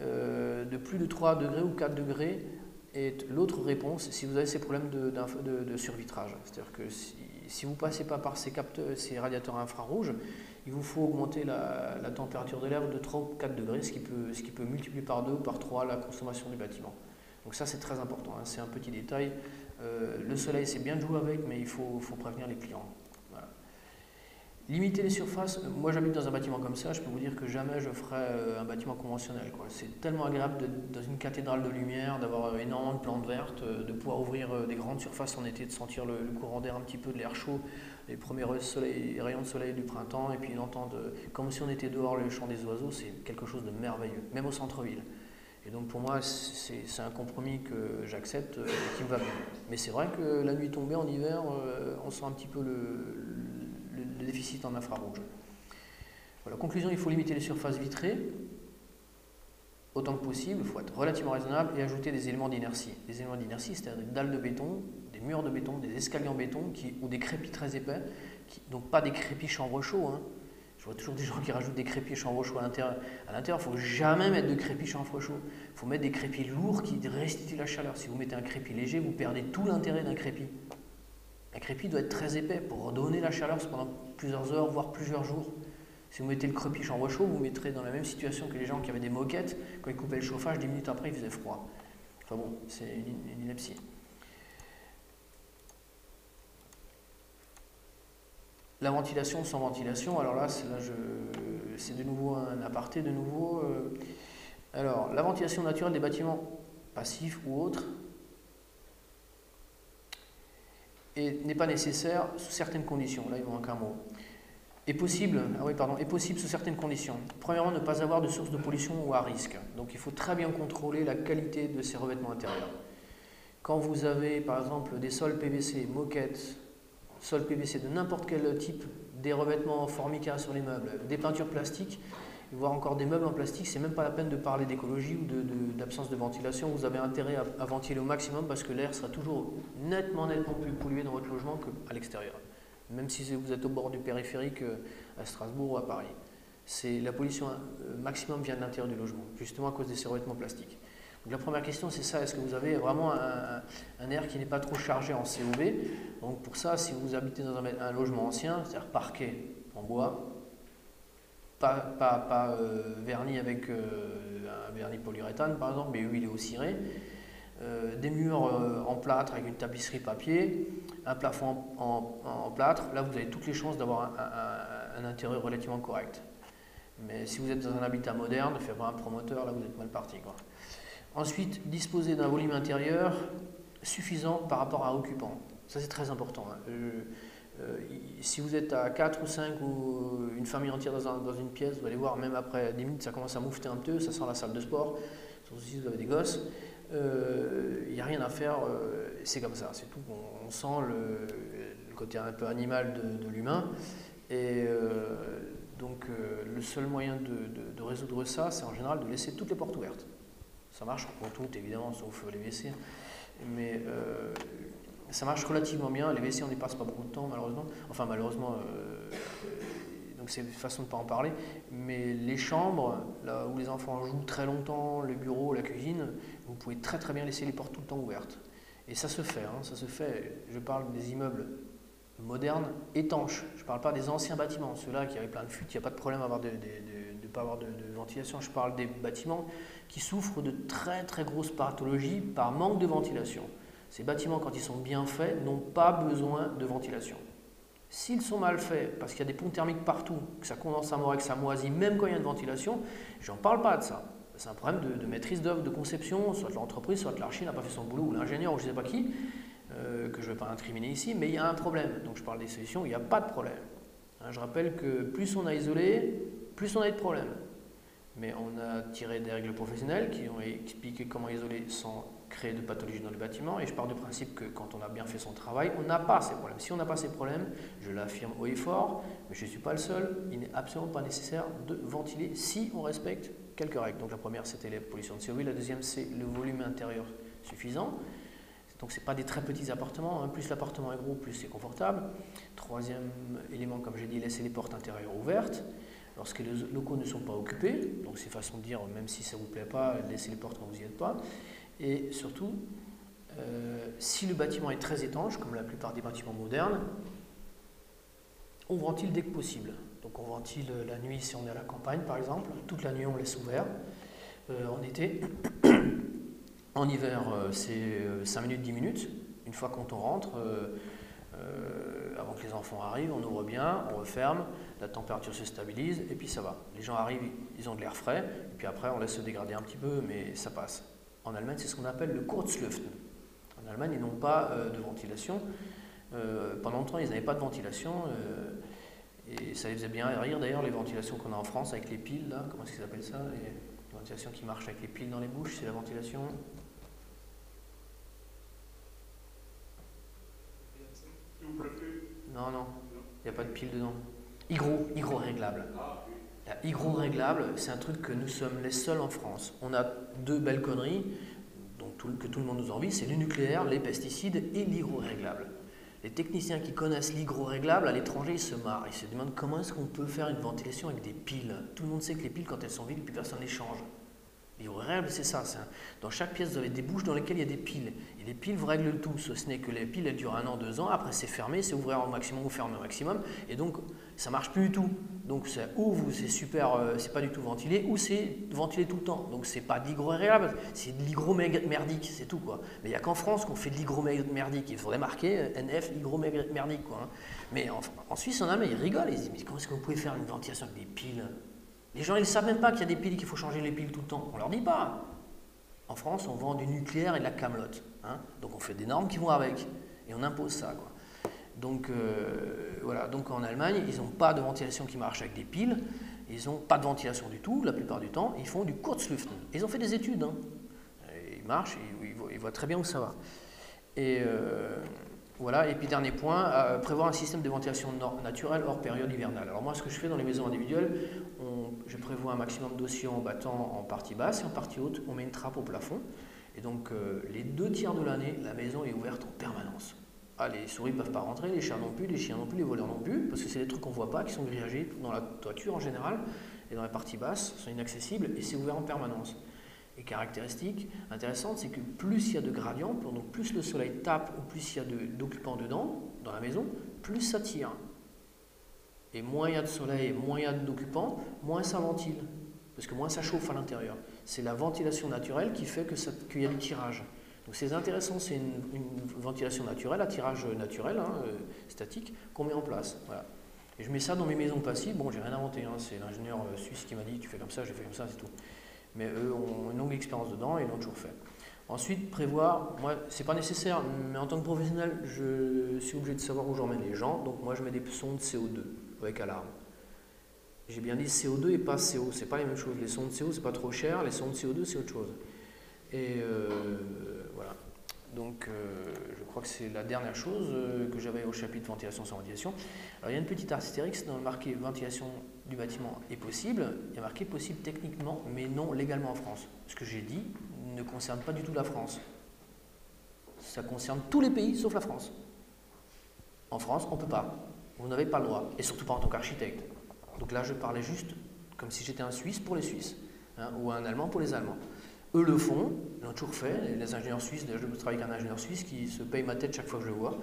de plus de 3 degrés ou 4 degrés est l'autre réponse si vous avez ces problèmes de survitrage. C'est-à-dire que si vous ne passez pas par ces radiateurs infrarouges, il vous faut augmenter la température de l'air de 3 ou 4 degrés, ce qui peut multiplier par 2 ou par 3 la consommation du bâtiment. Donc ça c'est très important, hein, c'est un petit détail. Le soleil c'est bien de jouer avec, mais il faut prévenir les clients. Limiter les surfaces, moi j'habite dans un bâtiment comme ça, je peux vous dire que jamais je ferai un bâtiment conventionnel, quoi. C'est tellement agréable dans une cathédrale de lumière, d'avoir énormément de plantes vertes, de pouvoir ouvrir des grandes surfaces en été, de sentir le courant d'air un petit peu, de l'air chaud, les premiers rayons de soleil du printemps, et puis d'entendre comme si on était dehors le chant des oiseaux, c'est quelque chose de merveilleux, même au centre-ville. Et donc pour moi c'est un compromis que j'accepte et qui me va bien. Mais c'est vrai que la nuit tombée en hiver, on sent un petit peu le déficit en infrarouge. Voilà, conclusion, il faut limiter les surfaces vitrées autant que possible, il faut être relativement raisonnable et ajouter des éléments d'inertie. Des éléments d'inertie, c'est-à-dire des dalles de béton, des murs de béton, des escaliers en béton ou des crépis très épais, donc pas des crépis chambre chaud. Hein. Je vois toujours des gens qui rajoutent des crépis chambre chaud à l'intérieur. À l'intérieur, il ne faut jamais mettre de crépis chambre chaud. Il faut mettre des crépis lourds qui restituent la chaleur. Si vous mettez un crépi léger, vous perdez tout l'intérêt d'un crépi. Un crépi doit être très épais pour redonner la chaleur pendant plusieurs heures, voire plusieurs jours. Si vous mettez le crépi chambre chaud, vous mettrez dans la même situation que les gens qui avaient des moquettes. Quand ils coupaient le chauffage, 10 minutes après, il faisait froid. Enfin bon, c'est une ineptie. La ventilation sans ventilation, alors là c'est de nouveau un aparté, de nouveau. Alors, la ventilation naturelle des bâtiments passifs ou autres n'est pas nécessaire sous certaines conditions. Là, il manque un mot. Est possible sous certaines conditions. Premièrement, ne pas avoir de source de pollution ou à risque. Donc, il faut très bien contrôler la qualité de ces revêtements intérieurs. Quand vous avez, par exemple, des sols PVC, moquettes, sols PVC de n'importe quel type, des revêtements formica sur les meubles, des peintures plastiques, voire encore des meubles en plastique, c'est même pas la peine de parler d'écologie ou d'absence de ventilation. Vous avez intérêt à ventiler au maximum parce que l'air sera toujours nettement plus pollué dans votre logement qu'à l'extérieur. Même si vous êtes au bord du périphérique à Strasbourg ou à Paris. La pollution maximum vient de l'intérieur du logement, justement à cause de ces revêtements plastiques. Donc la première question, c'est ça, est-ce que vous avez vraiment un air qui n'est pas trop chargé en COV? Donc pour ça, si vous habitez dans un logement ancien, c'est-à-dire parquet en bois, pas verni avec un vernis polyuréthane par exemple, mais huilé au ciré, des murs en plâtre avec une tapisserie papier, un plafond en plâtre, là vous avez toutes les chances d'avoir un intérieur relativement correct. Mais si vous êtes dans un habitat moderne, faites pas un promoteur, là vous êtes mal parti, quoi. Ensuite, disposer d'un volume intérieur suffisant par rapport à occupant. Ça c'est très important. Hein. Si vous êtes à 4 ou 5 ou une famille entière dans une pièce, vous allez voir, même après 10 minutes, ça commence à moufter un peu, ça sent la salle de sport, surtout si vous avez des gosses. Il n'y a rien à faire, c'est comme ça, c'est tout. On sent le côté un peu animal de l'humain. Et donc, le seul moyen de résoudre ça, c'est en général de laisser toutes les portes ouvertes. Ça marche pour toutes, évidemment, sauf les WC. Mais ça marche relativement bien. Les WC, on n'y passe pas beaucoup de temps, malheureusement. Enfin, malheureusement, donc c'est une façon de ne pas en parler. Mais les chambres, là où les enfants jouent très longtemps, le bureau, la cuisine, vous pouvez très très bien laisser les portes tout le temps ouvertes. Et ça se fait, hein, ça se fait. Je parle des immeubles modernes, étanches. Je ne parle pas des anciens bâtiments, ceux-là qui avaient plein de fuites, il n'y a pas de problème à avoir de pas avoir de ventilation. Je parle des bâtiments qui souffrent de très très grosses pathologies par manque de ventilation. Ces bâtiments, quand ils sont bien faits, n'ont pas besoin de ventilation. S'ils sont mal faits, parce qu'il y a des ponts thermiques partout, que ça condense à mort et que ça moisit, même quand il y a une ventilation, j'en parle pas de ça. C'est un problème de maîtrise d'œuvre, de conception, soit de l'entreprise, soit de l'archi n'a pas fait son boulot, ou l'ingénieur, ou je ne sais pas qui, que je ne vais pas incriminer ici, mais il y a un problème. Donc je parle des solutions, il n'y a pas de problème. Hein, je rappelle que plus on a isolé, plus on a de problèmes. Mais on a tiré des règles professionnelles qui ont expliqué comment isoler sans créer de pathologie dans le bâtiment. Et je pars du principe que quand on a bien fait son travail, on n'a pas ces problèmes. Si on n'a pas ces problèmes, je l'affirme haut et fort, mais je ne suis pas le seul, il n'est absolument pas nécessaire de ventiler si on respecte quelques règles. Donc la première, c'était les pollutions de CO2. La deuxième, c'est le volume intérieur suffisant. Donc ce n'est pas des très petits appartements, hein. Plus l'appartement est gros, plus c'est confortable. Troisième élément, comme j'ai dit, laisser les portes intérieures ouvertes lorsque les locaux ne sont pas occupés. Donc c'est façon de dire, même si ça ne vous plaît pas, laissez les portes quand vous n'y êtes pas. Et surtout, si le bâtiment est très étanche, comme la plupart des bâtiments modernes, on ventile dès que possible. Donc on ventile la nuit si on est à la campagne par exemple, toute la nuit on laisse ouvert en été. En hiver, c'est 5 minutes, 10 minutes, une fois quand on rentre, avant que les enfants arrivent, on ouvre bien, on referme, la température se stabilise et puis ça va. Les gens arrivent, ils ont de l'air frais, et puis après on laisse se dégrader un petit peu, mais ça passe. En Allemagne, c'est ce qu'on appelle le Kurzlüften. En Allemagne, ils n'ont pas de ventilation. Pendant longtemps, ils n'avaient pas de ventilation. Et ça les faisait bien rire d'ailleurs, les ventilations qu'on a en France avec les piles, là, comment est-ce qu'ils appellent ça, les ventilations qui marchent avec les piles dans les bouches, c'est la ventilation. Non, non, il n'y a pas de pile dedans. Hygroréglable. La hygroréglable, c'est un truc que nous sommes les seuls en France. On a deux belles conneries que tout le monde nous envie, c'est le nucléaire, les pesticides et l'hygroréglable. Les techniciens qui connaissent l'hygroréglable, à l'étranger, ils se marrent. Ils se demandent comment est-ce qu'on peut faire une ventilation avec des piles. Tout le monde sait que les piles, quand elles sont vides, plus personne ne les change. L'hygroréglable, c'est ça. Dans chaque pièce, vous avez des bouches dans lesquelles il y a des piles. Et les piles vous règlent le tout. Ce n'est que les piles, elles durent 1 an, 2 ans. Après, c'est fermé, c'est ouvrir au maximum ou fermé au maximum. Et donc, ça ne marche plus du tout. Donc, c'est super, c'est pas du tout ventilé, ou c'est ventilé tout le temps. Donc, c'est pas de l'hygroréglable, c'est de l'hygromerdique, c'est tout, quoi. Mais il n'y a qu'en France qu'on fait de l'hygromerdique. Il faudrait marquer NF hygromerdique, quoi. Mais en Suisse, en Allemagne, ils rigolent. Ils se disent, mais comment est-ce que vous pouvez faire une ventilation avec des piles? Les gens, ils ne savent même pas qu'il y a des piles, qu'il faut changer les piles tout le temps. On ne leur dit pas. En France, on vend du nucléaire et de la camelote. Donc, on fait des normes qui vont avec. Et on impose ça, quoi. Donc, voilà. Donc, en Allemagne, ils n'ont pas de ventilation qui marche avec des piles. Ils n'ont pas de ventilation du tout, la plupart du temps. Ils font du Kurzlüften. Ils ont fait des études. Ils marchent, ils voient très bien où ça va. Et voilà. Et puis, dernier point, prévoir un système de ventilation naturelle hors période hivernale. Alors, moi, ce que je fais dans les maisons individuelles, je prévois un maximum d'oscillants en battant en partie basse et en partie haute, on met une trappe au plafond. Et donc, les 2 tiers de l'année, la maison est ouverte en permanence. Les souris ne peuvent pas rentrer, les chats non plus, les chiens non plus, les voleurs non plus, parce que c'est des trucs qu'on ne voit pas, qui sont grillagés dans la toiture en général, et dans les parties basses, sont inaccessibles, et c'est ouvert en permanence. Et caractéristique intéressante, c'est que plus il y a de gradients, donc plus le soleil tape, ou plus il y a d'occupants dedans, dans la maison, plus ça tire. Et moins il y a de soleil, moins il y a d'occupants, moins ça ventile, parce que moins ça chauffe à l'intérieur. C'est la ventilation naturelle qui fait qu'il y a du tirage. Donc c'est intéressant, c'est une ventilation naturelle, un tirage naturel, statique, qu'on met en place. Voilà. Et je mets ça dans mes maisons passives. Bon, j'ai rien inventé, c'est l'ingénieur suisse qui m'a dit tu fais comme ça, j'ai fait comme ça, c'est tout. Mais eux ont une longue expérience dedans et l'ont toujours fait. Ensuite, prévoir, moi, c'est pas nécessaire, mais en tant que professionnel, je suis obligé de savoir où j'emmène les gens. Donc moi, je mets des sondes CO2 avec alarme. J'ai bien dit CO2 et pas CO, c'est pas les mêmes choses. Les sondes CO, c'est pas trop cher, les sondes CO2, c'est autre chose. Et voilà. Donc, je crois que c'est la dernière chose que j'avais au chapitre ventilation sans ventilation. Alors, il y a une petite astérix dans le marqué ventilation du bâtiment est possible. Il y a marqué possible techniquement, mais non légalement en France. Ce que j'ai dit ne concerne pas du tout la France. Ça concerne tous les pays sauf la France. En France, on ne peut pas. Vous n'avez pas le droit. Et surtout pas en tant qu'architecte. Donc là, je parlais juste comme si j'étais un Suisse pour les Suisses, ou un Allemand pour les Allemands. Eux le font, ils l'ont toujours fait, les ingénieurs suisses, je travaille avec un ingénieur suisse qui se paye ma tête chaque fois que je le vois.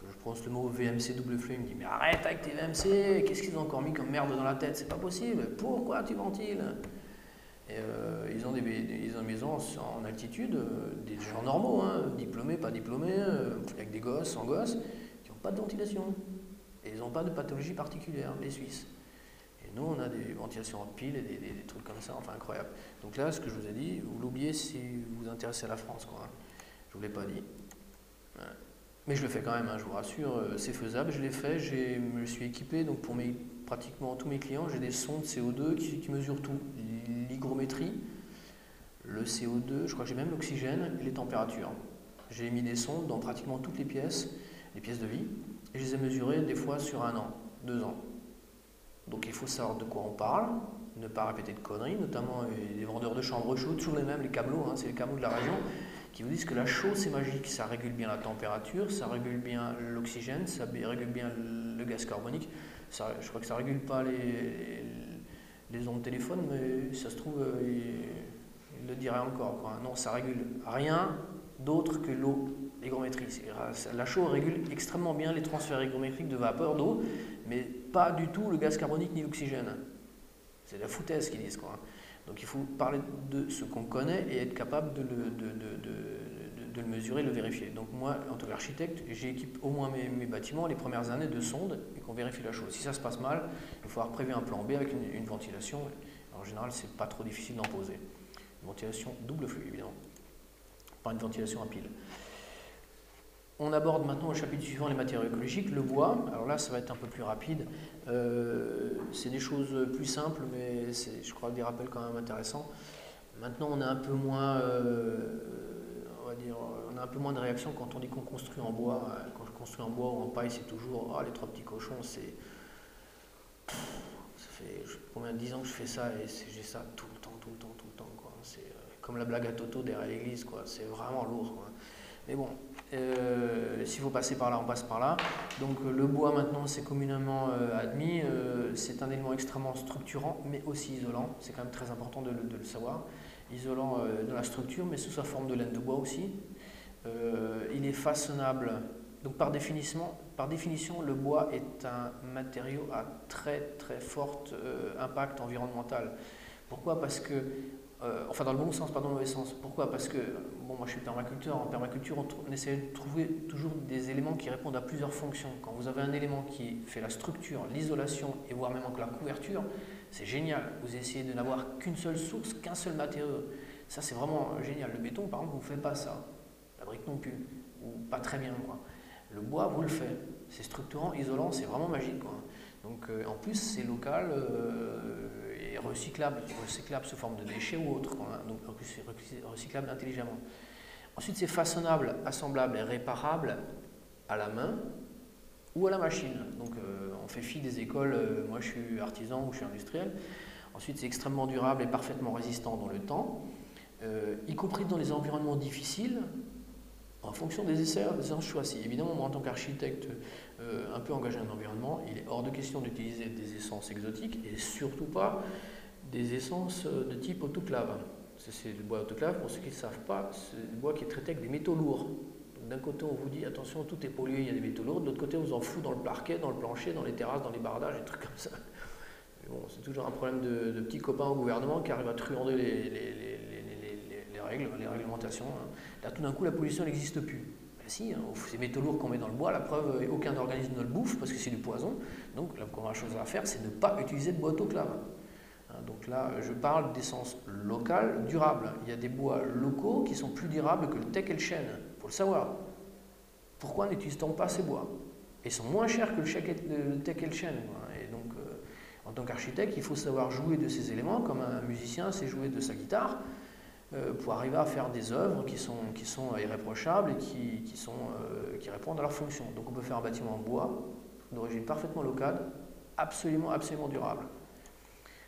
Je prononce le mot VMC double flux, il me dit mais arrête avec tes VMC, qu'est-ce qu'ils ont encore mis comme merde dans la tête, c'est pas possible, pourquoi tu ventiles? Et ils ont des maisons en altitude, des gens normaux, diplômés, pas diplômés, avec des gosses, sans gosses, qui n'ont pas de ventilation. Et ils n'ont pas de pathologie particulière, les Suisses. Nous, on a des ventilations en pile et des trucs comme ça, enfin incroyable. Donc là, ce que je vous ai dit, vous l'oubliez si vous vous intéressez à la France, quoi. Je ne vous l'ai pas dit. Ouais. Mais je le fais quand même, je vous rassure, c'est faisable, je l'ai fait, je me suis équipé, donc pour pratiquement tous mes clients, j'ai des sondes CO2 qui mesurent tout. L'hygrométrie, le CO2, je crois que j'ai même l'oxygène et les températures. J'ai mis des sondes dans pratiquement toutes les pièces de vie, et je les ai mesurées des fois sur 1 an, 2 ans. Donc il faut savoir de quoi on parle, ne pas répéter de conneries, notamment les vendeurs de chambres chaudes, toujours les mêmes, les camelots, c'est les camelots de la région, qui vous disent que la chaux c'est magique, ça régule bien la température, ça régule bien l'oxygène, ça régule bien le gaz carbonique, je crois que ça régule pas les ondes de téléphone, mais ça se trouve, il le dirait encore, quoi. Non, ça régule rien d'autre que l'eau. Hygrométrie. La chaux régule extrêmement bien les transferts hygrométriques de vapeur d'eau, mais pas du tout le gaz carbonique ni l'oxygène. C'est de la foutaise qu'ils disent, quoi. Donc il faut parler de ce qu'on connaît et être capable de de le mesurer, de le vérifier. Donc moi, en tant qu'architecte, j'équipe au moins mes bâtiments les premières années de sondes et qu'on vérifie la chose. Si ça se passe mal, il faut avoir prévu un plan B avec une ventilation. En général, c'est pas trop difficile d'en poser. Une ventilation double flux, évidemment, pas une ventilation à pile. On aborde maintenant au chapitre suivant les matériaux écologiques, le bois. Alors là, ça va être un peu plus rapide. C'est des choses plus simples, mais c'est, je crois, des rappels quand même intéressants. Maintenant, on a un peu moins, on a un peu moins de réaction quand on dit qu'on construit en bois. Quand je construis en bois ou en paille, c'est toujours les trois petits cochons. Ça fait combien 10 ans que je fais ça et j'ai ça tout le temps, quoi. C'est comme la blague à Toto derrière l'église, quoi. C'est vraiment lourd, quoi. Mais bon, s'il faut passer par là, on passe par là. Donc le bois maintenant, c'est communément admis. C'est un élément extrêmement structurant, mais aussi isolant. C'est quand même très important de le savoir. Isolant dans la structure, mais sous sa forme de laine de bois aussi. Il est façonnable. Donc par définition, le bois est un matériau à très très fort impact environnemental. Pourquoi? Parce que, enfin dans le bon sens, pas dans le mauvais sens. Pourquoi? Parce que, bon, moi je suis permaculteur. En permaculture, on essaie de trouver toujours des éléments qui répondent à plusieurs fonctions. Quand vous avez un élément qui fait la structure, l'isolation et voire même encore la couverture, c'est génial. Vous essayez de n'avoir qu'une seule source, qu'un seul matériau. Ça c'est vraiment génial. Le béton, par exemple, vous ne faites pas ça. La brique non plus, ou pas très bien, quoi. Le bois, vous le faites. C'est structurant, isolant, c'est vraiment magique, quoi. Donc en plus, c'est local et recyclable sous forme de déchets ou autre, quoi. Donc en plus, c'est recyclable intelligemment. Ensuite, c'est façonnable, assemblable et réparable à la main ou à la machine. Donc on fait fi des écoles, moi je suis artisan ou je suis industriel. Ensuite, c'est extrêmement durable et parfaitement résistant dans le temps, y compris dans les environnements difficiles, en fonction des essences choisies. Évidemment, moi en tant qu'architecte un peu engagé dans l'environnement, il est hors de question d'utiliser des essences exotiques et surtout pas des essences de type autoclave. C'est le bois autoclave, pour ceux qui ne savent pas, c'est le bois qui est traité avec des métaux lourds. D'un côté, on vous dit attention, tout est pollué, il y a des métaux lourds. De l'autre côté, on vous en fout dans le parquet, dans le plancher, dans les terrasses, dans les bardages, des trucs comme ça. Mais bon, c'est toujours un problème de petits copains au gouvernement qui arrivent à truander les règles, les réglementations. Là, tout d'un coup, la pollution n'existe plus. Ben si, hein, ces métaux lourds qu'on met dans le bois, la preuve, aucun organisme ne le bouffe parce que c'est du poison. Donc, la première chose à faire, c'est de ne pas utiliser de bois autoclave. Donc là, je parle d'essence locale, durable. Il y a des bois locaux qui sont plus durables que le teck et le chêne. Il faut le savoir. Pourquoi n'utilise-t-on pas ces bois? Ils sont moins chers que le teck et le chêne. Et donc, en tant qu'architecte, il faut savoir jouer de ces éléments, comme un musicien sait jouer de sa guitare, pour arriver à faire des œuvres qui sont irréprochables et qui répondent à leur fonction. Donc on peut faire un bâtiment en bois, d'origine parfaitement locale, absolument durable.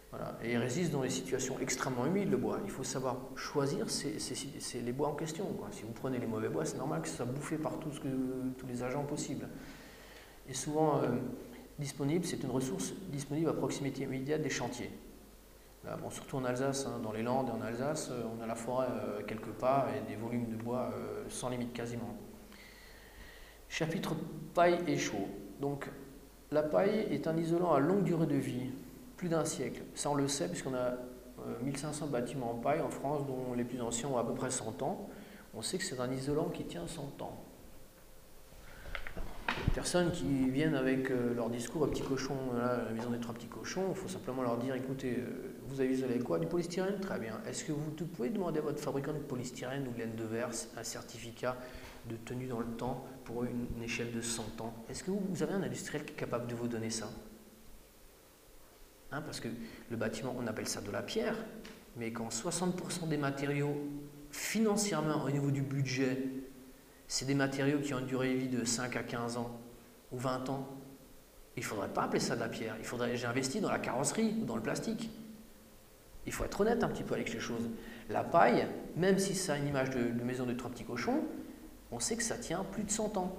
Voilà. Et il résiste dans les situations extrêmement humides, le bois. Il faut savoir choisir les bois en question, quoi. Si vous prenez les mauvais bois, c'est normal que ça soit bouffé par tous les agents possibles. Et souvent disponible, c'est une ressource disponible à proximité immédiate des chantiers. Là, bon, surtout en Alsace, hein, dans les Landes et en Alsace, on a la forêt quelque part et des volumes de bois sans limite quasiment. Chapitre paille et chaux. Donc, la paille est un isolant à longue durée de vie. Plus d'un siècle. Ça, on le sait, puisqu'on a 1500 bâtiments en paille en France, dont les plus anciens ont à peu près 100 ans. On sait que c'est un isolant qui tient 100 ans. Les personnes qui viennent avec leur discours à petits cochons, la maison des trois petits cochons, il faut simplement leur dire, écoutez, vous avez isolé quoi? Du polystyrène? Très bien. Est-ce que vous pouvez demander à votre fabricant de polystyrène ou de laine de verse un certificat de tenue dans le temps pour une échelle de 100 ans? Est-ce que vous avez un industriel qui est capable de vous donner ça? Hein, parce que le bâtiment, on appelle ça de la pierre, mais quand 60% des matériaux, financièrement, au niveau du budget, c'est des matériaux qui ont une durée de vie de 5 à 15 ans ou 20 ans, il ne faudrait pas appeler ça de la pierre. J'ai investi dans la carrosserie ou dans le plastique. Il faut être honnête un petit peu avec les choses. La paille, même si ça a une image de maison de trois petits cochons, on sait que ça tient plus de 100 ans.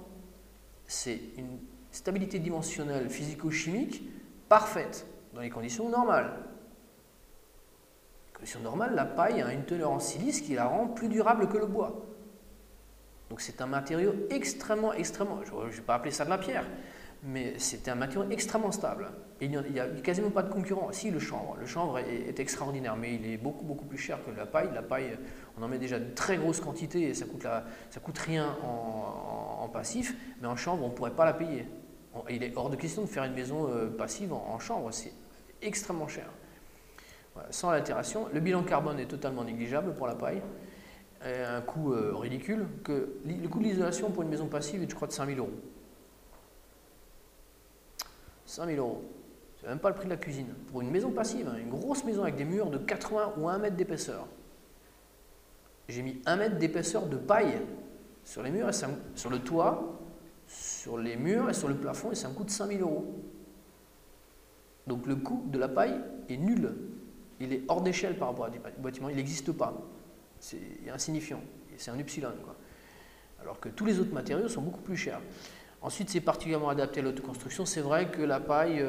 C'est une stabilité dimensionnelle physico-chimique parfaite. Dans les conditions normales. Les conditions normales, la paille a une teneur en silice qui la rend plus durable que le bois. Donc c'est un matériau extrêmement, je ne vais pas appeler ça de la pierre, mais c'était un matériau extrêmement stable. Et il n'y a quasiment pas de concurrent. Si, le chanvre. Le chanvre est extraordinaire, mais il est beaucoup, beaucoup plus cher que la paille. La paille, on en met déjà de très grosses quantités et ça coûte rien en passif, mais en chanvre, on ne pourrait pas la payer. Il est hors de question de faire une maison passive en chanvre, c'est extrêmement cher. Voilà, sans l'altération, le bilan carbone est totalement négligeable pour la paille, un coût ridicule. Le coût de l'isolation pour une maison passive est, je crois, de 5 000 euros. 5 000 euros. C'est même pas le prix de la cuisine. Pour une maison passive, hein, une grosse maison avec des murs de 80 ou 1 mètre d'épaisseur. J'ai mis 1 mètre d'épaisseur de paille sur les murs, sur le toit, sur les murs et sur le plafond, et ça me coûte 5 000 euros. Donc le coût de la paille est nul. Il est hors d'échelle par rapport à des bâtiments. Il n'existe pas. C'est insignifiant. C'est un epsilon, quoi. Alors que tous les autres matériaux sont beaucoup plus chers. Ensuite, c'est particulièrement adapté à l'autoconstruction. C'est vrai que la paille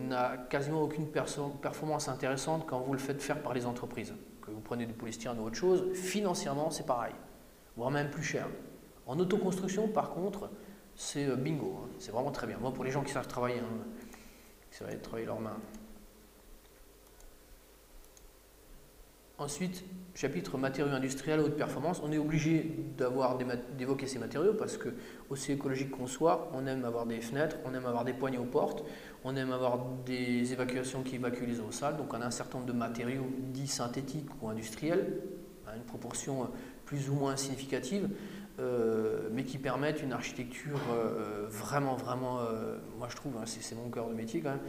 n'a quasiment aucune performance intéressante quand vous le faites faire par les entreprises. Que vous prenez du polystyrène ou autre chose, financièrement, c'est pareil, voire même plus cher. En autoconstruction, par contre, c'est bingo. Hein. C'est vraiment très bien. Moi, pour les gens qui savent travailler, hein, qui savent travailler leurs mains. Ensuite, chapitre matériaux industriels haute performance. On est obligé d'évoquer ces matériaux parce que, aussi écologique qu'on soit, on aime avoir des fenêtres, on aime avoir des poignées aux portes, on aime avoir des évacuations qui évacuent les eaux sales. Donc on a un certain nombre de matériaux dits synthétiques ou industriels, à une proportion plus ou moins significative, mais qui permettent une architecture vraiment, moi je trouve, hein, c'est mon cœur de métier quand même,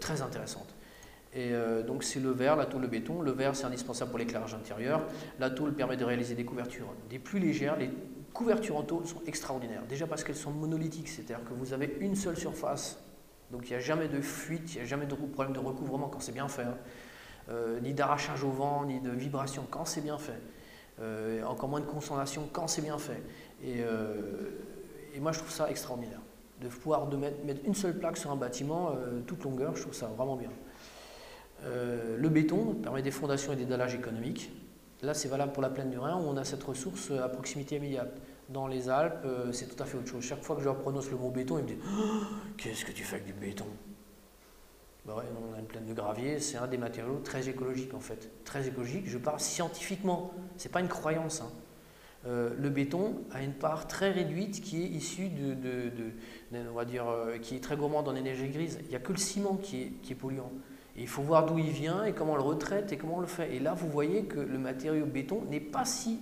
très intéressante. Et donc c'est le verre, la tôle, le béton. Le verre, c'est indispensable pour l'éclairage intérieur. La tôle permet de réaliser des couvertures des plus légères. Les couvertures en tôle sont extraordinaires. Déjà parce qu'elles sont monolithiques, c'est-à-dire que vous avez une seule surface. Donc il n'y a jamais de fuite, il n'y a jamais de problème de recouvrement quand c'est bien fait. Hein. Ni d'arrachage au vent, ni de vibration quand c'est bien fait. Encore moins de condensation quand c'est bien fait. Et moi je trouve ça extraordinaire. De pouvoir mettre une seule plaque sur un bâtiment, toute longueur, je trouve ça vraiment bien. Le béton permet des fondations et des dallages économiques. Là, c'est valable pour la plaine du Rhin où on a cette ressource à proximité immédiate. Dans les Alpes, c'est tout à fait autre chose. Chaque fois que je leur prononce le mot béton, ils me disent oh, « Qu'est-ce que tu fais avec du béton ?» Ben ouais, on a une plaine de gravier, c'est un des matériaux très écologiques en fait. Très écologique, je parle scientifiquement, c'est pas une croyance. Hein. Le béton a une part très réduite qui est issue on va dire, qui est très gourmande en énergie grise. Il n'y a que le ciment qui est polluant. Et il faut voir d'où il vient et comment on le retraite et comment on le fait. Et là, vous voyez que le matériau béton n'est pas si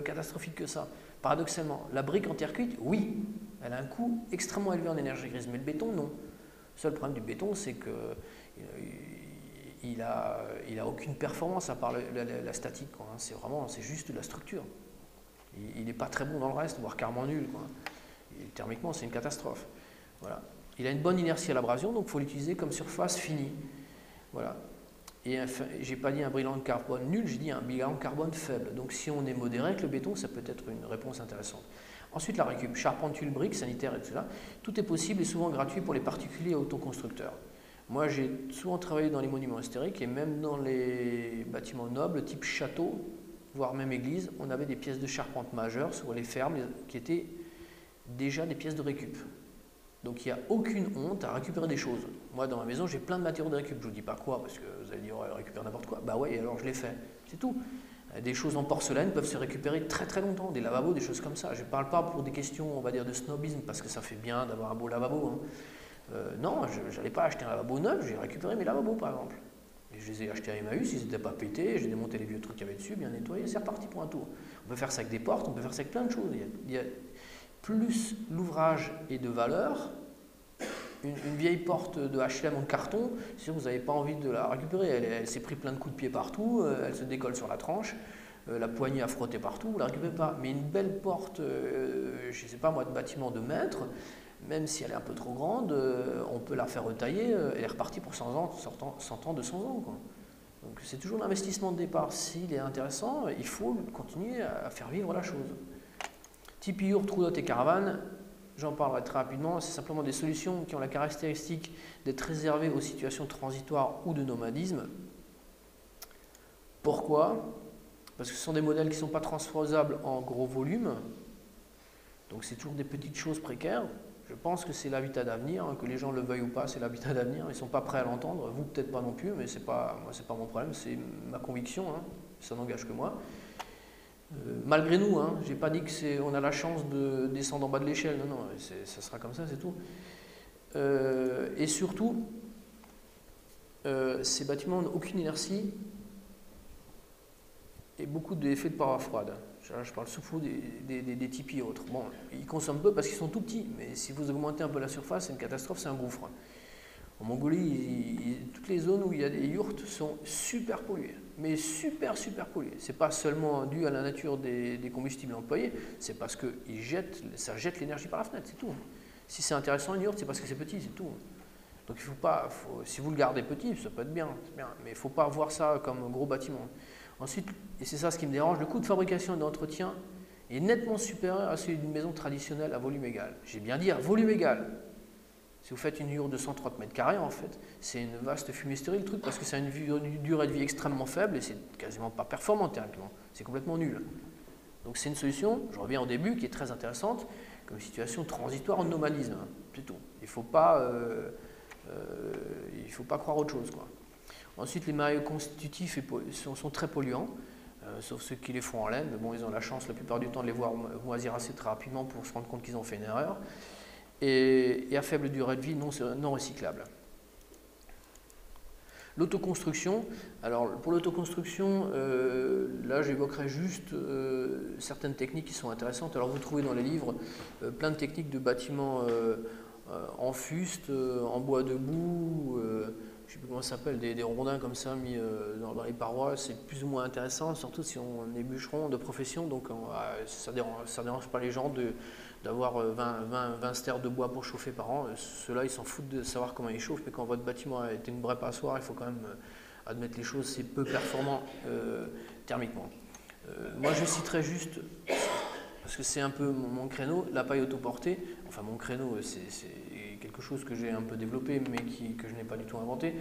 catastrophique que ça. Paradoxalement, la brique en terre cuite, oui, elle a un coût extrêmement élevé en énergie grise, mais le béton, non. Le seul problème du béton, c'est qu'il n'a aucune performance à part la statique. Quoi. C'est juste de la structure. Il n'est pas très bon dans le reste, voire carrément nul. Quoi. Et thermiquement, c'est une catastrophe. Voilà. Il a une bonne inertie à l'abrasion, donc il faut l'utiliser comme surface finie. Voilà. Et je n'ai pas dit un bilan de carbone nul, j'ai dit un bilan de carbone faible. Donc si on est modéré avec le béton, ça peut être une réponse intéressante. Ensuite, la récup, charpentule, briques, sanitaire, etc. Tout est possible et souvent gratuit pour les particuliers et autoconstructeurs. Moi, j'ai souvent travaillé dans les monuments historiques et même dans les bâtiments nobles, type château, voire même église, on avait des pièces de charpente majeures sur les fermes qui étaient déjà des pièces de récup. Donc il n'y a aucune honte à récupérer des choses. Moi, dans ma maison, j'ai plein de matériaux de récup. Je ne vous dis pas quoi, parce que vous allez dire, récupérer n'importe quoi. Bah ouais, alors je l'ai fait. C'est tout. Des choses en porcelaine peuvent se récupérer très très longtemps. Des lavabos, des choses comme ça. Je ne parle pas pour des questions, on va dire, de snobisme, parce que ça fait bien d'avoir un beau lavabo. Hein. Non, je n'allais pas acheter un lavabo neuf, j'ai récupéré mes lavabos, par exemple. Et je les ai achetés à Emmaüs, ils n'étaient pas pétés, j'ai démonté les vieux trucs qu'il y avait dessus, bien nettoyé, c'est reparti pour un tour. On peut faire ça avec des portes, on peut faire ça avec plein de choses. Plus l'ouvrage est de valeur, une vieille porte de H&M en carton, si vous n'avez pas envie de la récupérer, elle s'est pris plein de coups de pied partout, elle se décolle sur la tranche, la poignée a frotté partout, vous ne la récupérez pas. Mais une belle porte, je ne sais pas moi, de bâtiment de mètres, même si elle est un peu trop grande, on peut la faire retailler, elle est repartie pour 100 ans, 100 ans, 200 ans. Quoi. Donc c'est toujours l'investissement de départ. S'il est intéressant, il faut continuer à faire vivre la chose. Type yourte, roulotte et caravane, j'en parlerai très rapidement. C'est simplement des solutions qui ont la caractéristique d'être réservées aux situations transitoires ou de nomadisme. Pourquoi ? Parce que ce sont des modèles qui ne sont pas transposables en gros volume. Donc c'est toujours des petites choses précaires. Je pense que c'est l'habitat d'avenir, hein, que les gens le veuillent ou pas, c'est l'habitat d'avenir. Ils ne sont pas prêts à l'entendre, vous peut-être pas non plus, mais moi, c'est pas mon problème, c'est ma conviction, hein, ça n'engage que moi. Malgré nous, hein, j'ai pas dit que on a la chance de descendre en bas de l'échelle, non, ça sera comme ça, c'est tout. Et surtout, ces bâtiments n'ont aucune inertie et beaucoup d'effets de paroi froide. Je parle surtout des tipis et autres. Bon, ils consomment peu parce qu'ils sont tout petits, mais si vous augmentez un peu la surface, c'est une catastrophe, c'est un gouffre. En Mongolie, toutes les zones où il y a des yurts sont super polluées, mais super polluées. C'est pas seulement dû à la nature des combustibles employés, c'est parce que ça jette l'énergie par la fenêtre, c'est tout. Si c'est intéressant une yurte, c'est parce que c'est petit, c'est tout. Donc si vous le gardez petit, ça peut être bien, mais il ne faut pas voir ça comme un gros bâtiment. Ensuite, et c'est ça ce qui me dérange, le coût de fabrication et d'entretien est nettement supérieur à celui d'une maison traditionnelle à volume égal. J'ai bien dit à volume égal. Si vous faites une yurte de 130 mètres carrés, en fait, c'est une vaste fumisterie le truc parce que ça a une durée de vie extrêmement faible et c'est quasiment pas performant théoriquement. C'est complètement nul. Donc c'est une solution, je reviens au début, qui est très intéressante, comme situation transitoire en nomadisme, hein, c'est tout. Il ne faut pas croire autre chose, quoi. Ensuite, les matériaux constitutifs sont très polluants, sauf ceux qui les font en laine. Mais bon, ils ont la chance la plupart du temps de les voir moisir assez très rapidement pour se rendre compte qu'ils ont fait une erreur. Et à faible durée de vie non recyclable. L'autoconstruction, alors pour l'autoconstruction, là j'évoquerai juste certaines techniques qui sont intéressantes. Alors vous trouvez dans les livres plein de techniques de bâtiments en fuste, en bois debout, je ne sais plus comment ça s'appelle, des rondins comme ça mis dans les parois, c'est plus ou moins intéressant, surtout si on est bûcheron de profession, donc ça dérange pas les gens d'avoir 20 stères de bois pour chauffer par an. Ceux-là, ils s'en foutent de savoir comment ils chauffent, mais quand votre bâtiment a été une vraie passoire, il faut quand même admettre les choses, c'est peu performant thermiquement. Moi, je citerai juste, parce que c'est un peu mon créneau, la paille autoportée. Enfin, mon créneau, c'est quelque chose que j'ai un peu développé, mais que je n'ai pas du tout inventé.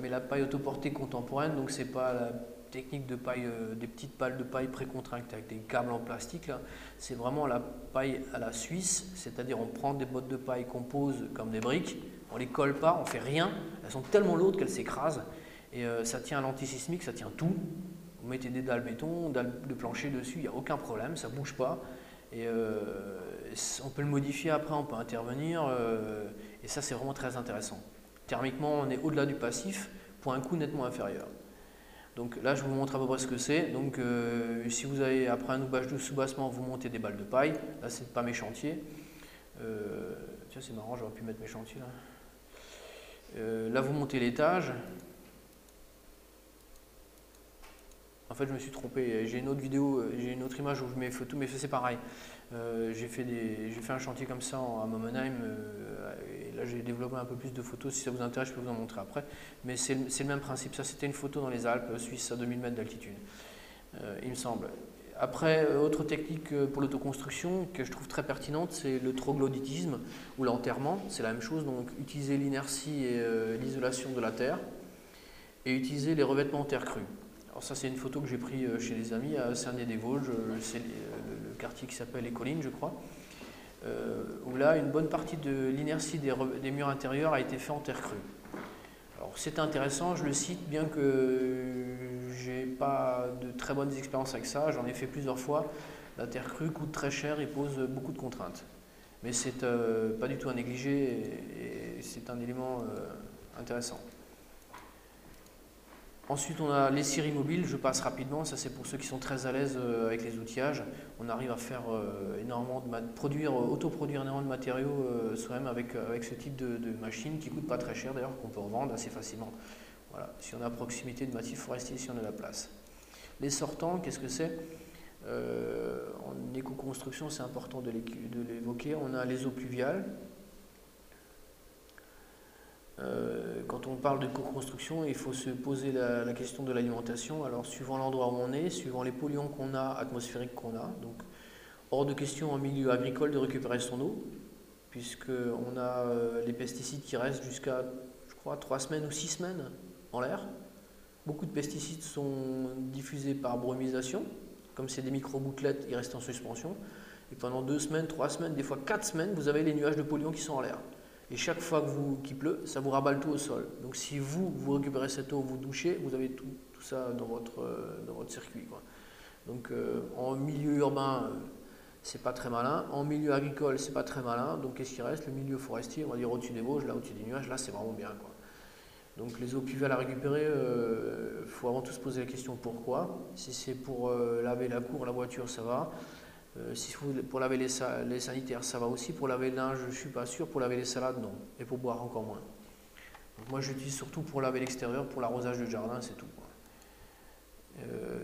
Mais la paille autoportée contemporaine, donc c'est pas la technique de paille, des petites pales de paille précontractées avec des câbles en plastique, là. C'est vraiment la paille à la suisse, c'est-à-dire on prend des bottes de paille qu'on pose comme des briques, on les colle pas, on fait rien, elles sont tellement lourdes qu'elles s'écrasent, et ça tient à l'antisismique, ça tient tout. Vous mettez des dalles béton, dalles de plancher dessus, il n'y a aucun problème, ça ne bouge pas. Et on peut le modifier après, on peut intervenir, et ça c'est vraiment très intéressant. Thermiquement, on est au-delà du passif pour un coût nettement inférieur. Donc là, je vous montre à peu près ce que c'est. Donc si vous avez, après un ouvrage de soubassement, vous montez des balles de paille. Là, c'est pas mes chantiers. Tiens, c'est marrant, j'aurais pu mettre mes chantiers là. Là, vous montez l'étage. En fait, je me suis trompé. J'ai une autre vidéo, j'ai une autre image où je mets photos, mais c'est pareil. J'ai fait un chantier comme ça à Momenheim. Et là, j'ai développé un peu plus de photos. Si ça vous intéresse, je peux vous en montrer après. Mais c'est le même principe. Ça, c'était une photo dans les Alpes suisses à 2000 mètres d'altitude, il me semble. Après, autre technique pour l'autoconstruction que je trouve très pertinente, c'est le troglodytisme ou l'enterrement. C'est la même chose. Donc, utiliser l'inertie et l'isolation de la terre et utiliser les revêtements en terre crue. Alors ça, c'est une photo que j'ai prise chez des amis à Cernay-des-Vosges, c'est le quartier qui s'appelle Les Collines, je crois, où là, une bonne partie de l'inertie des murs intérieurs a été faite en terre crue. Alors c'est intéressant, je le cite, bien que j'ai pas de très bonnes expériences avec ça, j'en ai fait plusieurs fois. La terre crue coûte très cher et pose beaucoup de contraintes. Mais c'est pas du tout à négliger et c'est un élément intéressant. Ensuite, on a les scieries mobiles, je passe rapidement, ça c'est pour ceux qui sont très à l'aise avec les outillages. On arrive à faire énormément autoproduire énormément de matériaux soi-même avec ce type de machine qui ne coûte pas très cher d'ailleurs, qu'on peut revendre assez facilement. Voilà, si on est à proximité de massifs forestiers, si on a la place. Les sortants, qu'est-ce que c'est? En éco-construction, c'est important de l'évoquer. On a les eaux pluviales. Quand on parle de co-construction, il faut se poser la question de l'alimentation. Alors, suivant l'endroit où on est, suivant les polluants qu'on a, atmosphériques qu'on a, donc hors de question en milieu agricole de récupérer son eau, puisqu'on a les pesticides qui restent jusqu'à, je crois, 3 semaines ou 6 semaines en l'air. Beaucoup de pesticides sont diffusés par brumisation, comme c'est des micro-gouttelettes, ils restent en suspension. et pendant 2 semaines, 3 semaines, des fois 4 semaines, vous avez les nuages de polluants qui sont en l'air. Et chaque fois qu'il pleut, ça vous rabat le tout au sol. Donc si vous récupérez cette eau, vous douchez, vous avez tout ça dans votre circuit, quoi. Donc en milieu urbain, c'est pas très malin. En milieu agricole, c'est pas très malin. Donc qu'est-ce qui reste? Le milieu forestier, on va dire au-dessus des Vosges, là au-dessus des nuages, là c'est vraiment bien, quoi. Donc les eaux pluviales à récupérer, il faut avant tout se poser la question pourquoi. Si c'est pour laver la cour, la voiture, ça va. Si c'est pour laver les sanitaires, ça va aussi. Pour laver le linge, je ne suis pas sûr. Pour laver les salades, non. Et pour boire, encore moins. Donc moi, j'utilise surtout pour laver l'extérieur, pour l'arrosage du jardin, c'est tout, quoi.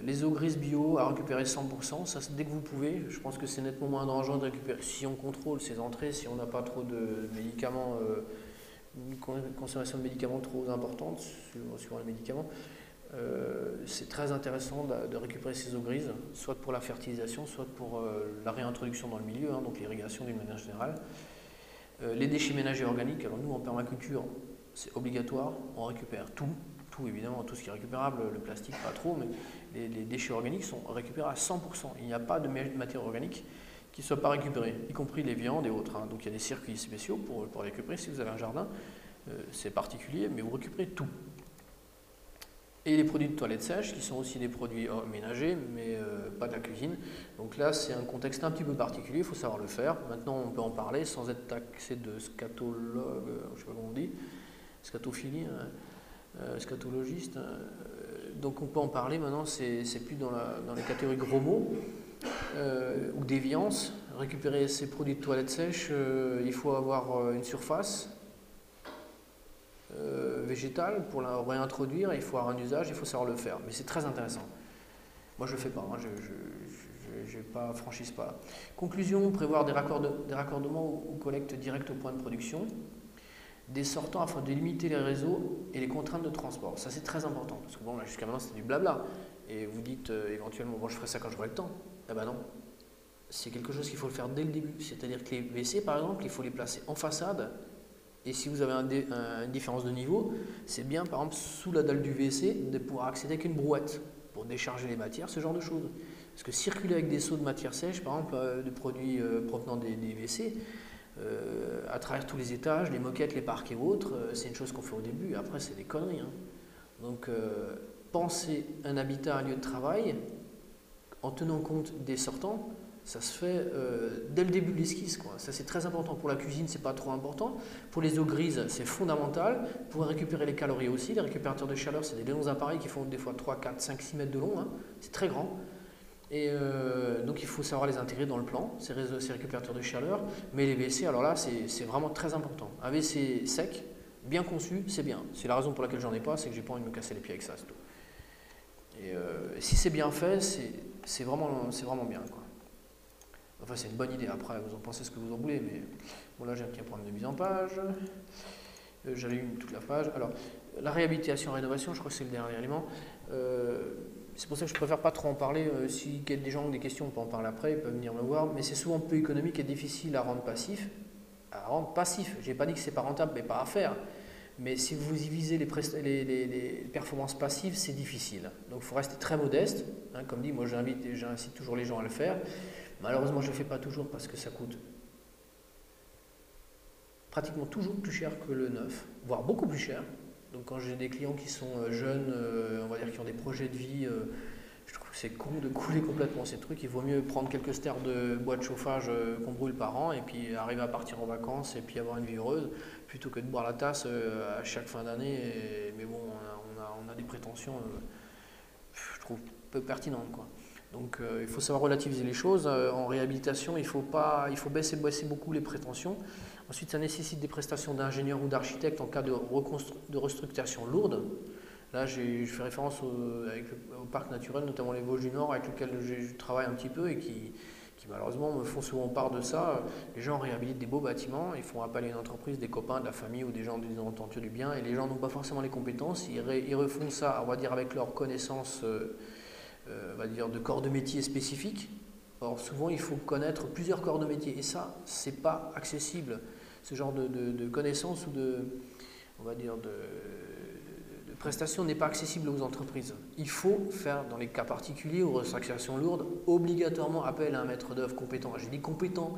Les eaux grises bio à récupérer 100%, ça dès que vous pouvez. Je pense que c'est nettement moins dangereux de récupérer. Si on contrôle ses entrées, si on n'a pas trop de médicaments, une consommation de médicaments trop importante sur les médicaments, c'est très intéressant de récupérer ces eaux grises, soit pour la fertilisation, soit pour la réintroduction dans le milieu, hein, donc l'irrigation d'une manière générale. Les déchets ménagers organiques, alors nous en permaculture, c'est obligatoire, on récupère tout évidemment, tout ce qui est récupérable, le plastique pas trop, mais les déchets organiques sont récupérés à 100%. Il n'y a pas de matière organique qui ne soit pas récupérée, y compris les viandes et autres, hein. Donc il y a des circuits spéciaux pour récupérer. Si vous avez un jardin, c'est particulier, mais vous récupérez tout. Et les produits de toilette sèche, qui sont aussi des produits ménagers, mais pas de la cuisine. Donc là, c'est un contexte un petit peu particulier, il faut savoir le faire. Maintenant, on peut en parler sans être taxé de scatologue, je ne sais pas comment on dit, scatophilie, scatologiste. Donc on peut en parler maintenant, c'est plus dans les catégories gros mots ou déviance. Récupérer ces produits de toilette sèche, il faut avoir une surface végétale pour la réintroduire, il faut avoir un usage, il faut savoir le faire. Mais c'est très intéressant. Moi je ne le fais pas, hein, je n'ai pas franchi ce pas. Conclusion, prévoir des raccordements ou collecte directe au point de production, des sortants afin de limiter les réseaux et les contraintes de transport. Ça c'est très important, parce que bon, là jusqu'à maintenant c'était du blabla. Et vous dites éventuellement, bon je ferai ça quand j'aurai le temps. Eh ben non, c'est quelque chose qu'il faut le faire dès le début. C'est-à-dire que les WC par exemple, il faut les placer en façade. Et si vous avez une différence de niveau, c'est bien par exemple sous la dalle du WC de pouvoir accéder avec une brouette pour décharger les matières, ce genre de choses. Parce que circuler avec des seaux de matière sèche, par exemple de produits provenant des WC, à travers tous les étages, les moquettes, les parquets ou autres, c'est une chose qu'on fait au début, après c'est des conneries, hein. Donc penser un habitat, un lieu de travail, en tenant compte des sortants, ça se fait dès le début de l'esquisse, quoi. Ça c'est très important. Pour la cuisine, c'est pas trop important. Pour les eaux grises, c'est fondamental. Pour récupérer les calories aussi, les récupérateurs de chaleur, c'est des longs appareils qui font des fois 3, 4, 5, 6 mètres de long, hein. C'est très grand. Et donc il faut savoir les intégrer dans le plan, ces récupérateurs de chaleur. Mais les WC, alors là, c'est vraiment très important. Un WC sec, bien conçu, c'est bien. C'est la raison pour laquelle j'en ai pas, c'est que j'ai pas envie de me casser les pieds avec ça, c'est tout. Et si c'est bien fait, c'est vraiment bien, quoi. Enfin, c'est une bonne idée. Après, vous en pensez ce que vous en voulez, mais bon, là, j'ai un petit problème de mise en page. J'avais eu toute la page. Alors, la réhabilitation, rénovation, je crois que c'est le dernier élément. C'est pour ça que je préfère pas trop en parler. Si des gens ont des questions, on peut en parler après, ils peuvent venir me voir. Mais c'est souvent peu économique et difficile à rendre passif. J'ai pas dit que c'est pas rentable, mais pas à faire. Mais si vous y visez les performances passives, c'est difficile. Donc, il faut rester très modeste. Hein, comme dit, moi, j'incite toujours les gens à le faire. Malheureusement, je ne le fais pas toujours parce que ça coûte pratiquement toujours plus cher que le neuf, voire beaucoup plus cher. Donc quand j'ai des clients qui sont jeunes, on va dire qui ont des projets de vie, je trouve que c'est con de couler complètement ces trucs. Il vaut mieux prendre quelques stères de bois de chauffage qu'on brûle par an et puis arriver à partir en vacances et puis avoir une vie heureuse plutôt que de boire la tasse à chaque fin d'année. Mais bon, on a des prétentions, je trouve, peu pertinentes, quoi. Donc il faut savoir relativiser les choses. En réhabilitation, il faut baisser beaucoup les prétentions. Ensuite, ça nécessite des prestations d'ingénieur ou d'architecte en cas de restructuration lourde. Là, je fais référence au parc naturel, notamment les Vosges du Nord, avec lequel je travaille un petit peu et qui malheureusement me font souvent part de ça. Les gens réhabilitent des beaux bâtiments, ils font appel à une entreprise, des copains, de la famille ou des gens des entendus du bien, et les gens n'ont pas forcément les compétences. Ils refont ça, on va dire, avec leurs connaissances on va dire de corps de métier spécifiques. Or souvent il faut connaître plusieurs corps de métier et ça c'est pas accessible, ce genre de connaissances ou on va dire de prestation n'est pas accessible aux entreprises. Il faut faire, dans les cas particuliers, aux restructurations lourdes, obligatoirement appel à un maître d'œuvre compétent. J'ai dit compétent.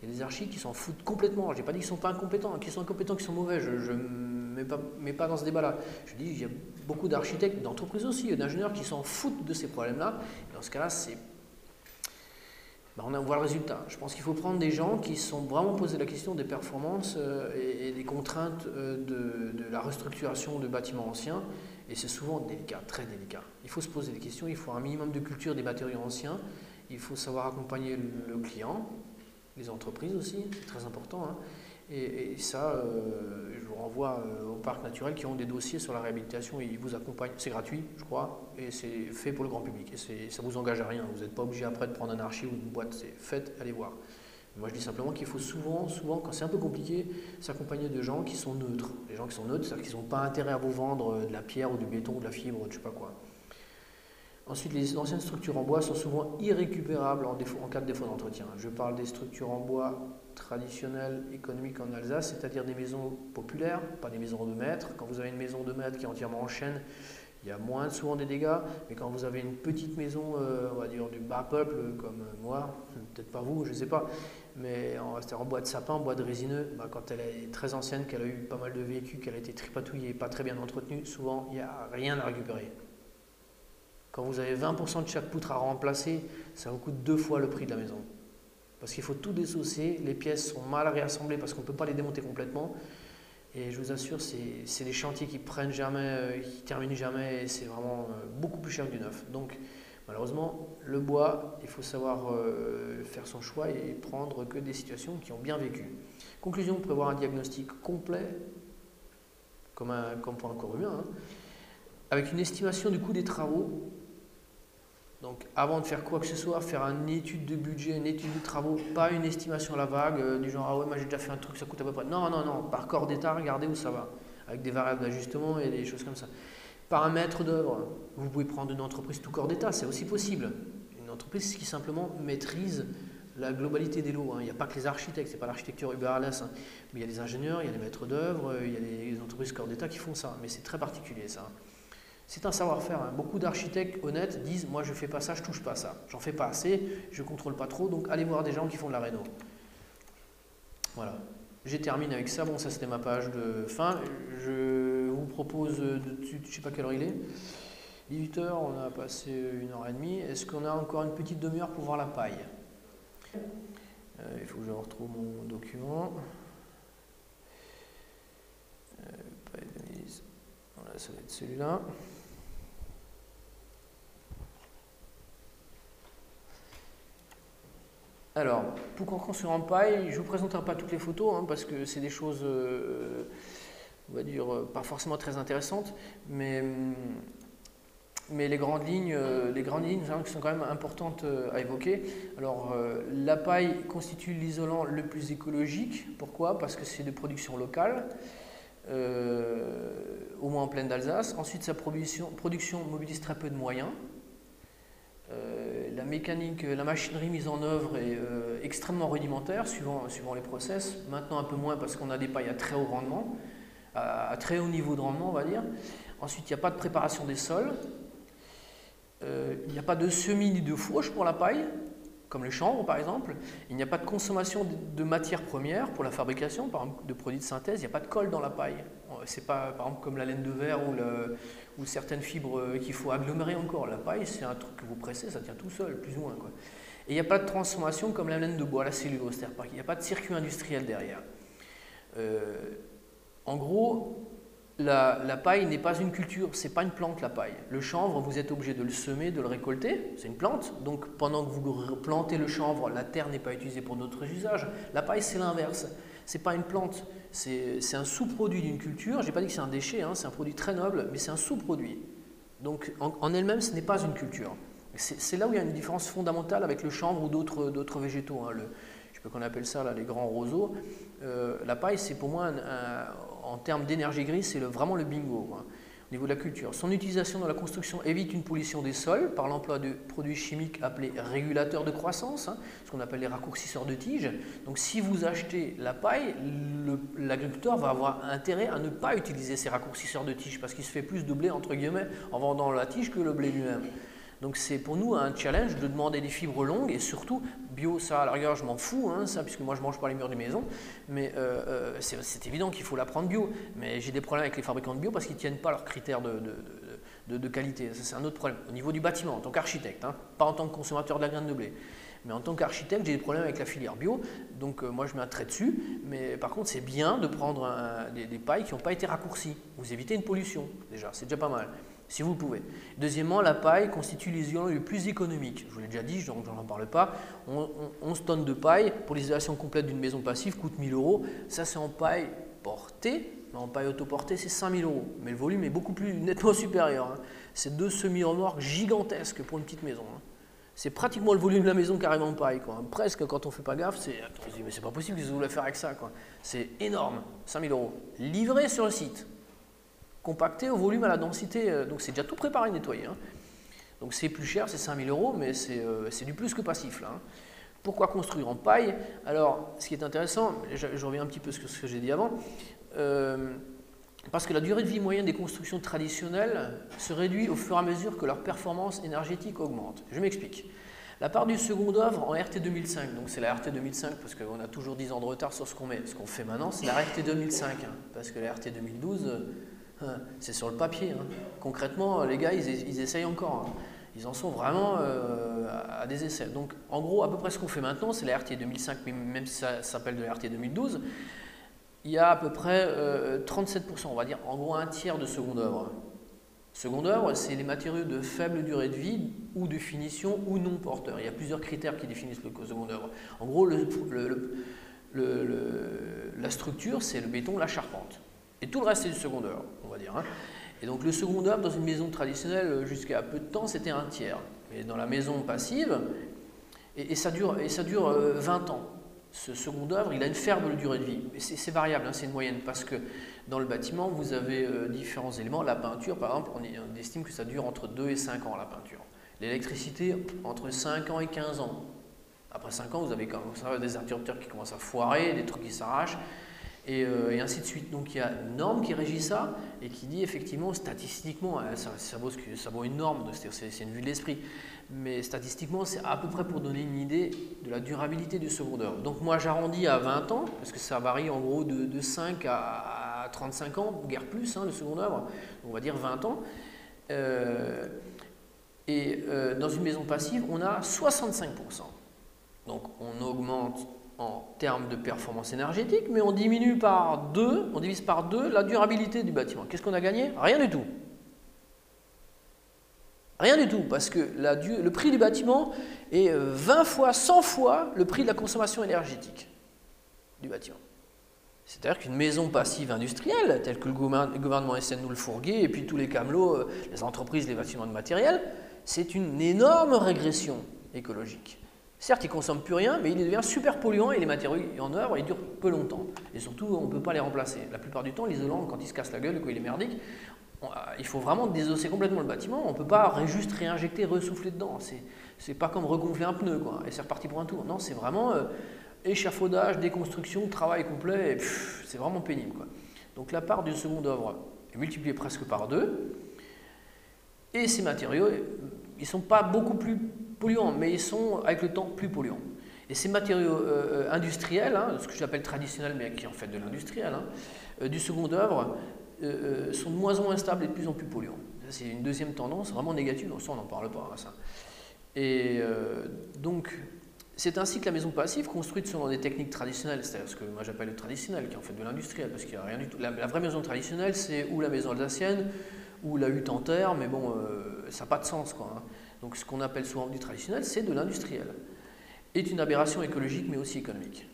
Il y a des archis qui s'en foutent complètement. Je n'ai pas dit qu'ils ne sont pas incompétents, qu'ils sont incompétents, qu'ils sont mauvais. Je ne mets pas dans ce débat-là. Je dis qu'il y a beaucoup d'architectes, d'entreprises aussi, d'ingénieurs qui s'en foutent de ces problèmes-là. Dans ce cas-là, on voit le résultat. Je pense qu'il faut prendre des gens qui se sont vraiment posé la question des performances et des contraintes de la restructuration de bâtiments anciens. Et c'est souvent délicat, très délicat. Il faut se poser des questions, il faut un minimum de culture des matériaux anciens, il faut savoir accompagner le client, les entreprises aussi, c'est très important. Hein. Et ça, je vous renvoie au parc naturel qui ont des dossiers sur la réhabilitation et ils vous accompagnent. C'est gratuit, je crois, et c'est fait pour le grand public. Et ça ne vous engage à rien. Vous n'êtes pas obligé après de prendre un archi ou une boîte. C'est fait, allez voir. Moi, je dis simplement qu'il faut souvent, quand c'est un peu compliqué, s'accompagner de gens qui sont neutres. Les gens qui sont neutres, c'est-à-dire qu'ils n'ont pas intérêt à vous vendre de la pierre ou du béton ou de la fibre, je ne sais pas quoi. Ensuite, les anciennes structures en bois sont souvent irrécupérables en cas de défaut d'entretien. Je parle des structures en bois traditionnelles, économiques en Alsace, c'est-à-dire des maisons populaires, pas des maisons de maître. Quand vous avez une maison de maître qui est entièrement en chêne, il y a moins souvent des dégâts. Mais quand vous avez une petite maison, on va dire du bas peuple, comme moi, peut-être pas vous, je ne sais pas, mais en bois de sapin, en bois de résineux, quand elle est très ancienne, qu'elle a eu pas mal de vécu, qu'elle a été tripatouillée et pas très bien entretenue, souvent il n'y a rien à récupérer. Quand vous avez 20% de chaque poutre à remplacer, ça vous coûte 2 fois le prix de la maison. Parce qu'il faut tout désosser, les pièces sont mal réassemblées parce qu'on ne peut pas les démonter complètement. Et je vous assure, c'est des chantiers qui prennent jamais, qui terminent jamais, et c'est vraiment beaucoup plus cher que du neuf. Donc malheureusement, le bois, il faut savoir faire son choix et prendre que des situations qui ont bien vécu. Conclusion, prévoir un diagnostic complet, comme pour un corps humain, hein, avec une estimation du coût des travaux. Donc avant de faire quoi que ce soit, faire une étude de budget, une étude de travaux, pas une estimation à la vague, du genre « ah ouais, moi j'ai déjà fait un truc, ça coûte à peu près ». Non, par corps d'état, regardez où ça va, avec des variables d'ajustement et des choses comme ça. Par un maître d'œuvre, vous pouvez prendre une entreprise tout corps d'état, c'est aussi possible. Une entreprise qui simplement maîtrise la globalité des lots. Hein. Il n'y a pas que les architectes, c'est pas l'architecture Uber Alles, hein. Mais il y a des ingénieurs, il y a des maîtres d'œuvre, il y a des entreprises corps d'état qui font ça, mais c'est très particulier ça. C'est un savoir-faire. Hein. Beaucoup d'architectes honnêtes disent « moi je ne fais pas ça, je ne touche pas ça. J'en fais pas assez, je ne contrôle pas trop, donc allez voir des gens qui font de la réno. » Voilà. J'ai terminé avec ça. Bon, ça c'était ma page de fin. Je vous propose, je ne sais pas quelle heure il est, 18h, on a passé 1h30. Est-ce qu'on a encore une petite demi-heure pour voir la paille? Il faut que je retrouve mon document. Paille de mise. Voilà, ça va être celui-là. Alors, pour qu'on construise en paille, je ne vous présenterai pas toutes les photos, hein, parce que c'est des choses, on va dire, pas forcément très intéressantes, mais les grandes lignes sont quand même importantes à évoquer. Alors, la paille constitue l'isolant le plus écologique. Pourquoi? Parce que c'est de production locale, au moins en plaine d'Alsace. Ensuite, sa production mobilise très peu de moyens. La mécanique, la machinerie mise en œuvre est extrêmement rudimentaire suivant les process. Maintenant un peu moins parce qu'on a des pailles à très haut rendement, à très haut niveau de rendement on va dire. Ensuite il n'y a pas de préparation des sols, il n'y a pas de semis ni de fauche pour la paille, comme les chanvres par exemple. Il n'y a pas de consommation de matières premières pour la fabrication, par exemple de produits de synthèse, il n'y a pas de colle dans la paille. C'est pas par exemple comme la laine de verre ou certaines fibres qu'il faut agglomérer encore. La paille, c'est un truc que vous pressez, ça tient tout seul, plus ou moins, quoi. Et il n'y a pas de transformation comme la laine de bois, la cellulose, c'est-à-dire qu'il n'y a pas de circuit industriel derrière. En gros, la paille n'est pas une culture, c'est pas une plante la paille. Le chanvre, vous êtes obligé de le semer, de le récolter, c'est une plante. Donc pendant que vous plantez le chanvre, la terre n'est pas utilisée pour d'autres usages. La paille, c'est l'inverse. C'est pas une plante, c'est un sous-produit d'une culture. Je n'ai pas dit que c'est un déchet, hein, c'est un produit très noble, mais c'est un sous-produit. Donc en elle-même, ce n'est pas une culture. C'est là où il y a une différence fondamentale avec le chanvre ou d'autres végétaux. Hein. Je sais pas qu'on appelle ça là, les grands roseaux. La paille, c'est pour moi, en termes d'énergie grise, c'est vraiment le bingo. Quoi. au niveau de la culture. Son utilisation dans la construction évite une pollution des sols par l'emploi de produits chimiques appelés régulateurs de croissance, ce qu'on appelle les raccourcisseurs de tiges. Donc si vous achetez la paille, l'agriculteur va avoir intérêt à ne pas utiliser ces raccourcisseurs de tiges parce qu'il se fait plus de blé entre guillemets en vendant la tige que le blé lui-même. Donc c'est pour nous un challenge de demander des fibres longues et surtout bio, ça à la rigueur je m'en fous, ça, puisque moi je mange pas les murs de maison, mais c'est évident qu'il faut la prendre bio. Mais j'ai des problèmes avec les fabricants de bio parce qu'ils ne tiennent pas leurs critères de qualité. Ça c'est un autre problème. Au niveau du bâtiment, en tant qu'architecte, pas en tant que consommateur de la graine de blé. Mais en tant qu'architecte, j'ai des problèmes avec la filière bio, donc moi je mets un trait dessus. Mais par contre, c'est bien de prendre des pailles qui n'ont pas été raccourcies. Vous évitez une pollution, déjà, c'est déjà pas mal. Si vous le pouvez. Deuxièmement, la paille constitue l'isolant le plus économique. Je vous l'ai déjà dit, donc je n'en parle pas. 11 tonnes de paille pour l'isolation complète d'une maison passive coûte 1 000 €. Ça, c'est en paille portée. Mais en paille autoportée, c'est 5 000 €. Mais le volume est beaucoup plus nettement supérieur. C'est 2 semi-remorques gigantesques pour une petite maison. C'est pratiquement le volume de la maison carrément en paille. Presque, quand on ne fait pas gaffe, on se dit, mais c'est pas possible que vous voulez faire avec ça. C'est énorme, 5 000 €. Livré sur le site. Compacté au volume à la densité, donc c'est déjà tout préparé, nettoyé. Donc c'est plus cher, c'est 5 000 €, mais c'est du plus que passif là. Pourquoi construire en paille? Alors, ce qui est intéressant, je reviens un petit peu sur ce que j'ai dit avant, parce que la durée de vie moyenne des constructions traditionnelles se réduit au fur et à mesure que leur performance énergétique augmente. Je m'explique. La part du second œuvre en RT 2005, donc c'est la RT 2005 parce qu'on a toujours 10 ans de retard sur ce qu'on met. Ce qu'on fait maintenant, c'est la RT 2005, parce que la RT 2012... c'est sur le papier. Concrètement, les gars, ils essayent encore. Ils en sont vraiment à des essais. Donc, en gros, à peu près ce qu'on fait maintenant, c'est la RT 2005, même si ça s'appelle de la RT 2012. Il y a à peu près 37%, on va dire, en gros un tiers de seconde œuvre. Seconde œuvre, c'est les matériaux de faible durée de vie ou de finition ou non porteurs. Il y a plusieurs critères qui définissent le seconde œuvre. En gros, la structure, c'est le béton, la charpente. Et tout le reste, c'est du second œuvre, on va dire. Et donc le second œuvre, dans une maison traditionnelle, jusqu'à peu de temps, c'était un tiers. Mais dans la maison passive, et ça dure 20 ans. Ce second œuvre, il a une faible durée de vie. C'est variable, c'est une moyenne, parce que dans le bâtiment, vous avez différents éléments. La peinture, par exemple, on estime que ça dure entre 2 et 5 ans, la peinture. L'électricité, entre 5 ans et 15 ans. Après 5 ans, vous avez des interrupteurs qui commencent à foirer, des trucs qui s'arrachent. Et ainsi de suite. Donc il y a une norme qui régit ça et qui dit effectivement statistiquement, ça vaut une norme, c'est une vue de l'esprit, mais statistiquement c'est à peu près pour donner une idée de la durabilité du second œuvre. Donc moi j'arrondis à 20 ans, parce que ça varie en gros de 5 à 35 ans, guère plus le second œuvre, on va dire 20 ans. Dans une maison passive, on a 65%. Donc on augmente en termes de performance énergétique, mais on divise par deux la durabilité du bâtiment. Qu'est-ce qu'on a gagné? Rien du tout. Rien du tout, parce que le prix du bâtiment est 20 fois, 100 fois le prix de la consommation énergétique du bâtiment. C'est-à-dire qu'une maison passive industrielle, telle que le gouvernement essaie de nous le fourguer, et puis tous les camelots, les entreprises, les bâtiments de matériel, c'est une énorme régression écologique. Certes, il ne consomme plus rien, mais il devient super polluant et les matériaux en œuvre, ils durent peu longtemps. Et surtout, on ne peut pas les remplacer. La plupart du temps, l'isolant, quand il se casse la gueule, quand il est merdique, il faut vraiment désosser complètement le bâtiment. On ne peut pas juste réinjecter, ressouffler dedans. C'est pas comme regonfler un pneu, et c'est reparti pour un tour. Non, c'est vraiment échafaudage, déconstruction, travail complet, et c'est vraiment pénible. Donc la part du second œuvre est multipliée presque par 2. Et ces matériaux, ils ne sont pas beaucoup plus polluants, mais ils sont avec le temps plus polluants. Et ces matériaux industriels, ce que j'appelle traditionnels, mais qui est en fait de l'industriel, du second œuvre, sont de moins en moins stables et de plus en plus polluants. C'est une deuxième tendance vraiment négative, ça on n'en parle pas. Ça. Et donc, c'est ainsi que la maison passive, construite selon des techniques traditionnelles, c'est-à-dire ce que moi j'appelle le traditionnel, qui est en fait de l'industriel, parce qu'il n'y a rien du tout. La vraie maison traditionnelle, c'est ou la maison alsacienne, ou la hutte en terre, mais bon, ça n'a pas de sens. Donc ce qu'on appelle souvent du traditionnel, c'est de l'industriel. Est une aberration écologique, mais aussi économique.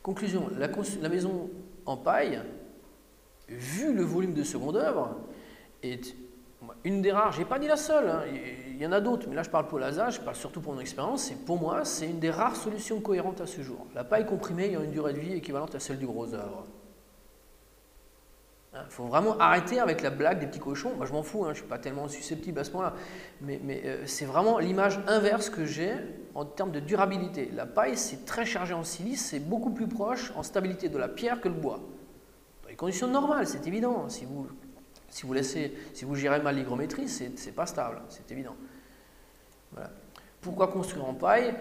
Conclusion, la maison en paille, vu le volume de seconde œuvre, est une des rares, je n'ai pas dit la seule, il y en a d'autres, mais là je parle pour l'ASA, je parle surtout pour mon expérience, et pour moi, c'est une des rares solutions cohérentes à ce jour. La paille comprimée ayant une durée de vie équivalente à celle du gros œuvre. Il faut vraiment arrêter avec la blague des petits cochons. Moi, je m'en fous, hein, je ne suis pas tellement susceptible à ce point-là. Mais c'est vraiment l'image inverse que j'ai en termes de durabilité. La paille, c'est très chargé en silice, c'est beaucoup plus proche en stabilité de la pierre que le bois. Dans les conditions normales, c'est évident. Si vous gérez mal l'hygrométrie, ce n'est pas stable, c'est évident. Voilà. Pourquoi construire en paille?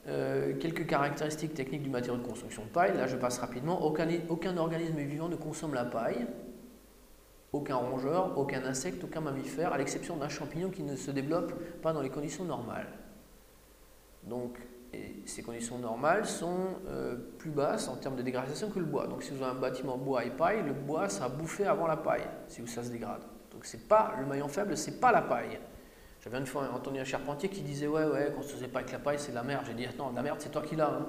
Quelques caractéristiques techniques du matériau de construction de paille. Là, je passe rapidement. Aucun organisme vivant ne consomme la paille. Aucun rongeur, aucun insecte, aucun mammifère, à l'exception d'un champignon qui ne se développe pas dans les conditions normales. Donc, ces conditions normales sont plus basses en termes de dégradation que le bois. Donc, si vous avez un bâtiment bois et paille, le bois, ça a bouffé avant la paille, si ça se dégrade. Donc, c'est pas le maillon faible, c'est pas la paille. J'avais une fois entendu un charpentier qui disait ouais, qu'on se faisait pas avec la paille, c'est de la merde. J'ai dit non, la merde, c'est toi qui l'as. Hein.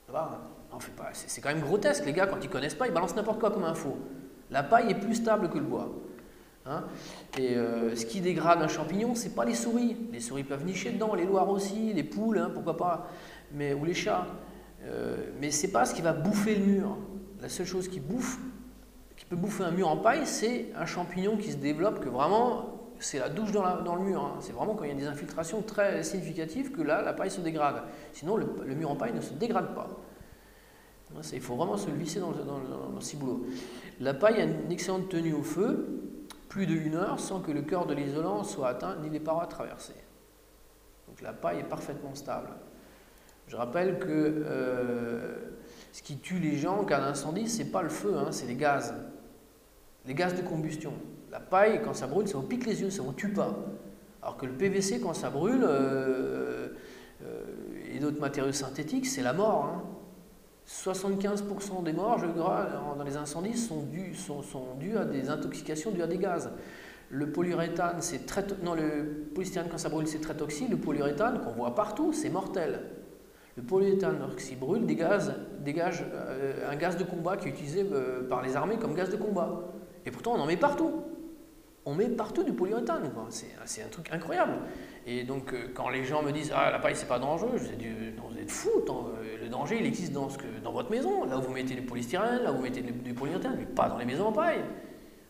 Ça va, hein. Non, fait pas. C'est quand même grotesque, les gars, quand ils connaissent pas, ils balancent n'importe quoi comme info. La paille est plus stable que le bois. Hein. Et ce qui dégrade un champignon, c'est pas les souris. Les souris peuvent nicher dedans, les loirs aussi, les poules, hein, pourquoi pas, ou les chats. Mais c'est pas ce qui va bouffer le mur. La seule chose qui peut bouffer un mur en paille, c'est un champignon qui se développe, que vraiment, c'est la douche dans le mur. Hein. C'est vraiment quand il y a des infiltrations très significatives que là, la paille se dégrade. Sinon, le mur en paille ne se dégrade pas. Il faut vraiment se le visser dans le ciboulot. La paille a une excellente tenue au feu, plus de 1 heure, sans que le cœur de l'isolant soit atteint ni les parois traversées. Donc la paille est parfaitement stable. Je rappelle que ce qui tue les gens en cas d'incendie, ce n'est pas le feu, hein, c'est les gaz de combustion. La paille, quand ça brûle, ça vous pique les yeux, ça ne vous tue pas. Alors que le PVC, quand ça brûle, et d'autres matériaux synthétiques, c'est la mort. Hein. 75% des morts, je crois, dans les incendies sont dus à des intoxications dues à des gaz. Le polyuréthane, le polystyrène, quand ça brûle, c'est très toxique. Le polyuréthane, qu'on voit partout, c'est mortel. Le polyuréthane, lorsqu'il brûle, dégage un gaz de combat qui est utilisé par les armées comme gaz de combat. Et pourtant, on en met partout. On met partout du polyuréthane. C'est un truc incroyable. Et donc, quand les gens me disent « Ah, la paille, c'est pas dangereux », je dis « Non, vous êtes fous. Le danger, il existe dans votre maison. Là où vous mettez du polystyrène, là où vous mettez du polyuréthane, mais pas dans les maisons en paille.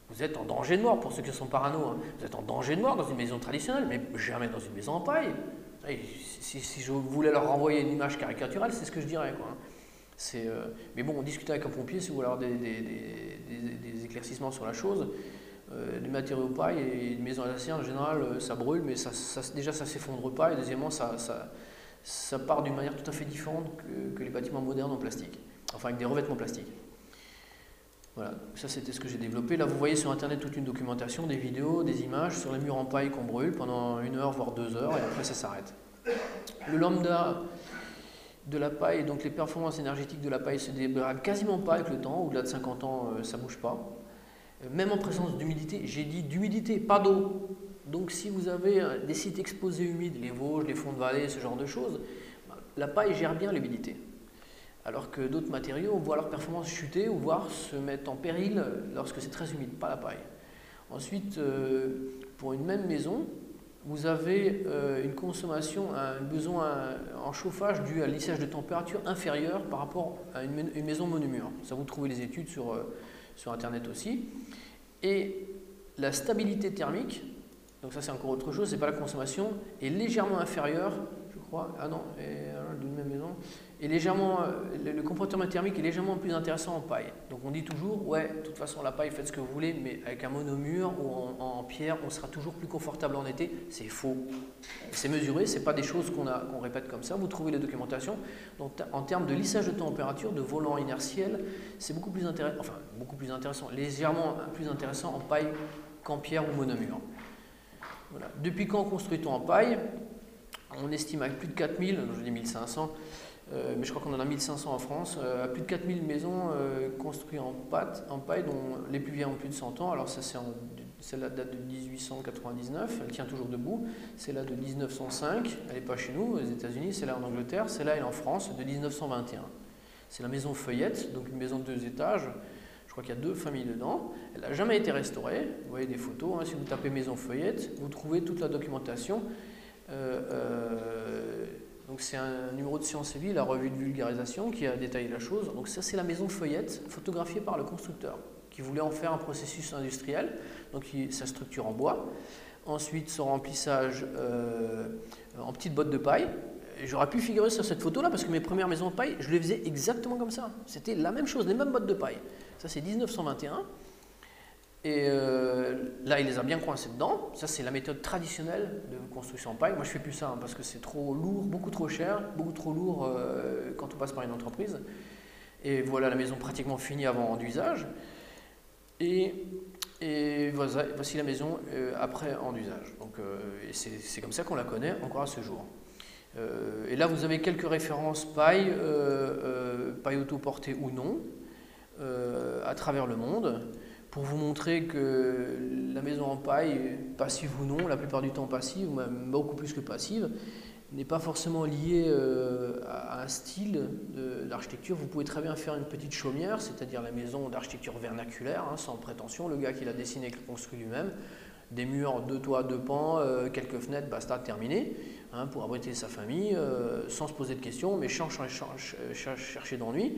Vous êtes en danger de mort, pour ceux qui sont parano. Hein. Vous êtes en danger de mort dans une maison traditionnelle, mais jamais dans une maison en paille. Et si je voulais leur renvoyer une image caricaturale, c'est ce que je dirais. Quoi. Mais bon, on discutait avec un pompier si vous voulez avoir des éclaircissements sur la chose. Les matériaux paille et une maison à acier en général, ça brûle, mais déjà ça s'effondre pas. Et deuxièmement, ça part d'une manière tout à fait différente que les bâtiments modernes en plastique, enfin avec des revêtements plastiques. Voilà, ça c'était ce que j'ai développé. Là vous voyez sur internet toute une documentation, des vidéos, des images sur les murs en paille qu'on brûle pendant 1 heure voire 2 heures et après ça s'arrête. Le lambda de la paille, donc les performances énergétiques de la paille se dégradent quasiment pas avec le temps, au-delà de 50 ans ça bouge pas. Même en présence d'humidité, j'ai dit d'humidité, pas d'eau. Donc si vous avez des sites exposés humides, les Vosges, les fonds de vallée, ce genre de choses, la paille gère bien l'humidité. Alors que d'autres matériaux, on voit leur performance chuter ou voire se mettre en péril lorsque c'est très humide, pas la paille. Ensuite, pour une même maison, vous avez une consommation, un besoin en chauffage dû à un lissage de température inférieur par rapport à une maison monomure. Ça, vous trouvez les études sur internet aussi. Et la stabilité thermique, donc ça c'est encore autre chose, c'est pas la consommation, est légèrement inférieure, je crois, d'une même maison, et légèrement, le comportement thermique est légèrement plus intéressant en paille. Donc on dit toujours, ouais, de toute façon la paille, faites ce que vous voulez, mais avec un monomure ou en pierre, on sera toujours plus confortable en été. C'est faux. C'est mesuré, c'est pas des choses qu'on répète comme ça. Vous trouvez les documentations. Donc en termes de lissage de température, de volant inertiel, c'est beaucoup plus intéressant, légèrement plus intéressant en paille qu'en pierre ou monomure. Voilà. Depuis quand construit-on en paille? On estime avec plus de 4000, je dis 1500, mais je crois qu'on en a 1500 en France, à plus de 4000 maisons construites en paille, dont les plus vieilles ont plus de 100 ans. Alors ça, celle-là date de 1899, elle tient toujours debout. Celle-là de 1905, elle n'est pas chez nous, aux États-Unis, celle-là en Angleterre, celle-là elle est en France, de 1921. C'est la maison Feuillette, donc une maison de 2 étages. Je crois qu'il y a 2 familles dedans. Elle n'a jamais été restaurée. Vous voyez des photos, hein. Si vous tapez maison Feuillette, vous trouvez toute la documentation. Donc c'est un numéro de Sciences et Vie, la revue de vulgarisation, qui a détaillé la chose. Donc ça c'est la maison Feuillette, photographiée par le constructeur, qui voulait en faire un processus industriel, donc sa structure en bois. Ensuite, son remplissage en petites bottes de paille. J'aurais pu figurer sur cette photo-là parce que mes premières maisons de paille, je les faisais exactement comme ça. C'était la même chose, les mêmes bottes de paille. Ça, c'est 1921. Et là, il les a bien coincés dedans. Ça, c'est la méthode traditionnelle de construction en paille. Moi, je ne fais plus ça parce que c'est trop lourd, beaucoup trop cher, beaucoup trop lourd quand on passe par une entreprise. Et voilà la maison pratiquement finie avant d'usage. Et voici la maison après en usage. Donc, c'est comme ça qu'on la connaît encore à ce jour. Et là, vous avez quelques références paille, paille autoportée ou non, à travers le monde, pour vous montrer que la maison en paille, passive ou non, la plupart du temps passive, ou même beaucoup plus que passive, n'est pas forcément liée à un style d'architecture. Vous pouvez très bien faire une petite chaumière, c'est-à-dire la maison d'architecture vernaculaire, sans prétention, le gars qui l'a dessiné et qui l'a construit lui-même, des murs, 2 toits, 2 pans, quelques fenêtres, basta, terminé, pour abriter sa famille, sans se poser de questions, mais sans chercher d'ennui,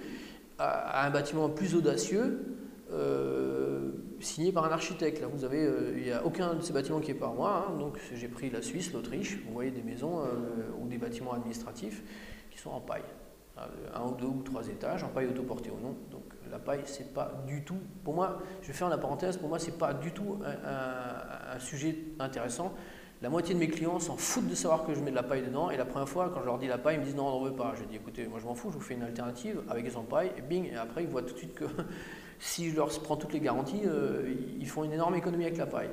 à un bâtiment plus audacieux, signé par un architecte. Là, vous avez, il n'y a aucun de ces bâtiments qui est par moi, donc j'ai pris la Suisse, l'Autriche, vous voyez des maisons ou des bâtiments administratifs qui sont en paille, 1 ou 2 ou 3 étages, en paille autoportée ou non. Donc la paille, c'est pas du tout, pour moi, je vais faire la parenthèse, pour moi, c'est pas du tout un sujet intéressant. La moitié de mes clients s'en foutent de savoir que je mets de la paille dedans, et la première fois, quand je leur dis la paille, ils me disent non, on n'en veut pas. Je dis écoutez, moi je m'en fous, je vous fais une alternative avec des en paille, et bing, et après ils voient tout de suite que si je leur prends toutes les garanties, ils font une énorme économie avec la paille.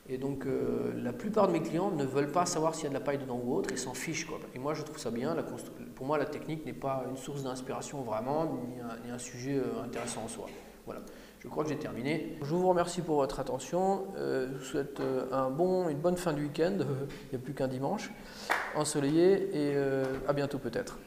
Et donc la plupart de mes clients ne veulent pas savoir s'il y a de la paille dedans ou autre, ils s'en fichent, quoi. Et moi je trouve ça bien, pour moi la technique n'est pas une source d'inspiration vraiment, ni un sujet intéressant en soi. Voilà. Je crois que j'ai terminé. Je vous remercie pour votre attention. Je vous souhaite une bonne fin de week-end. Il n'y a plus qu'un dimanche ensoleillé et à bientôt peut-être.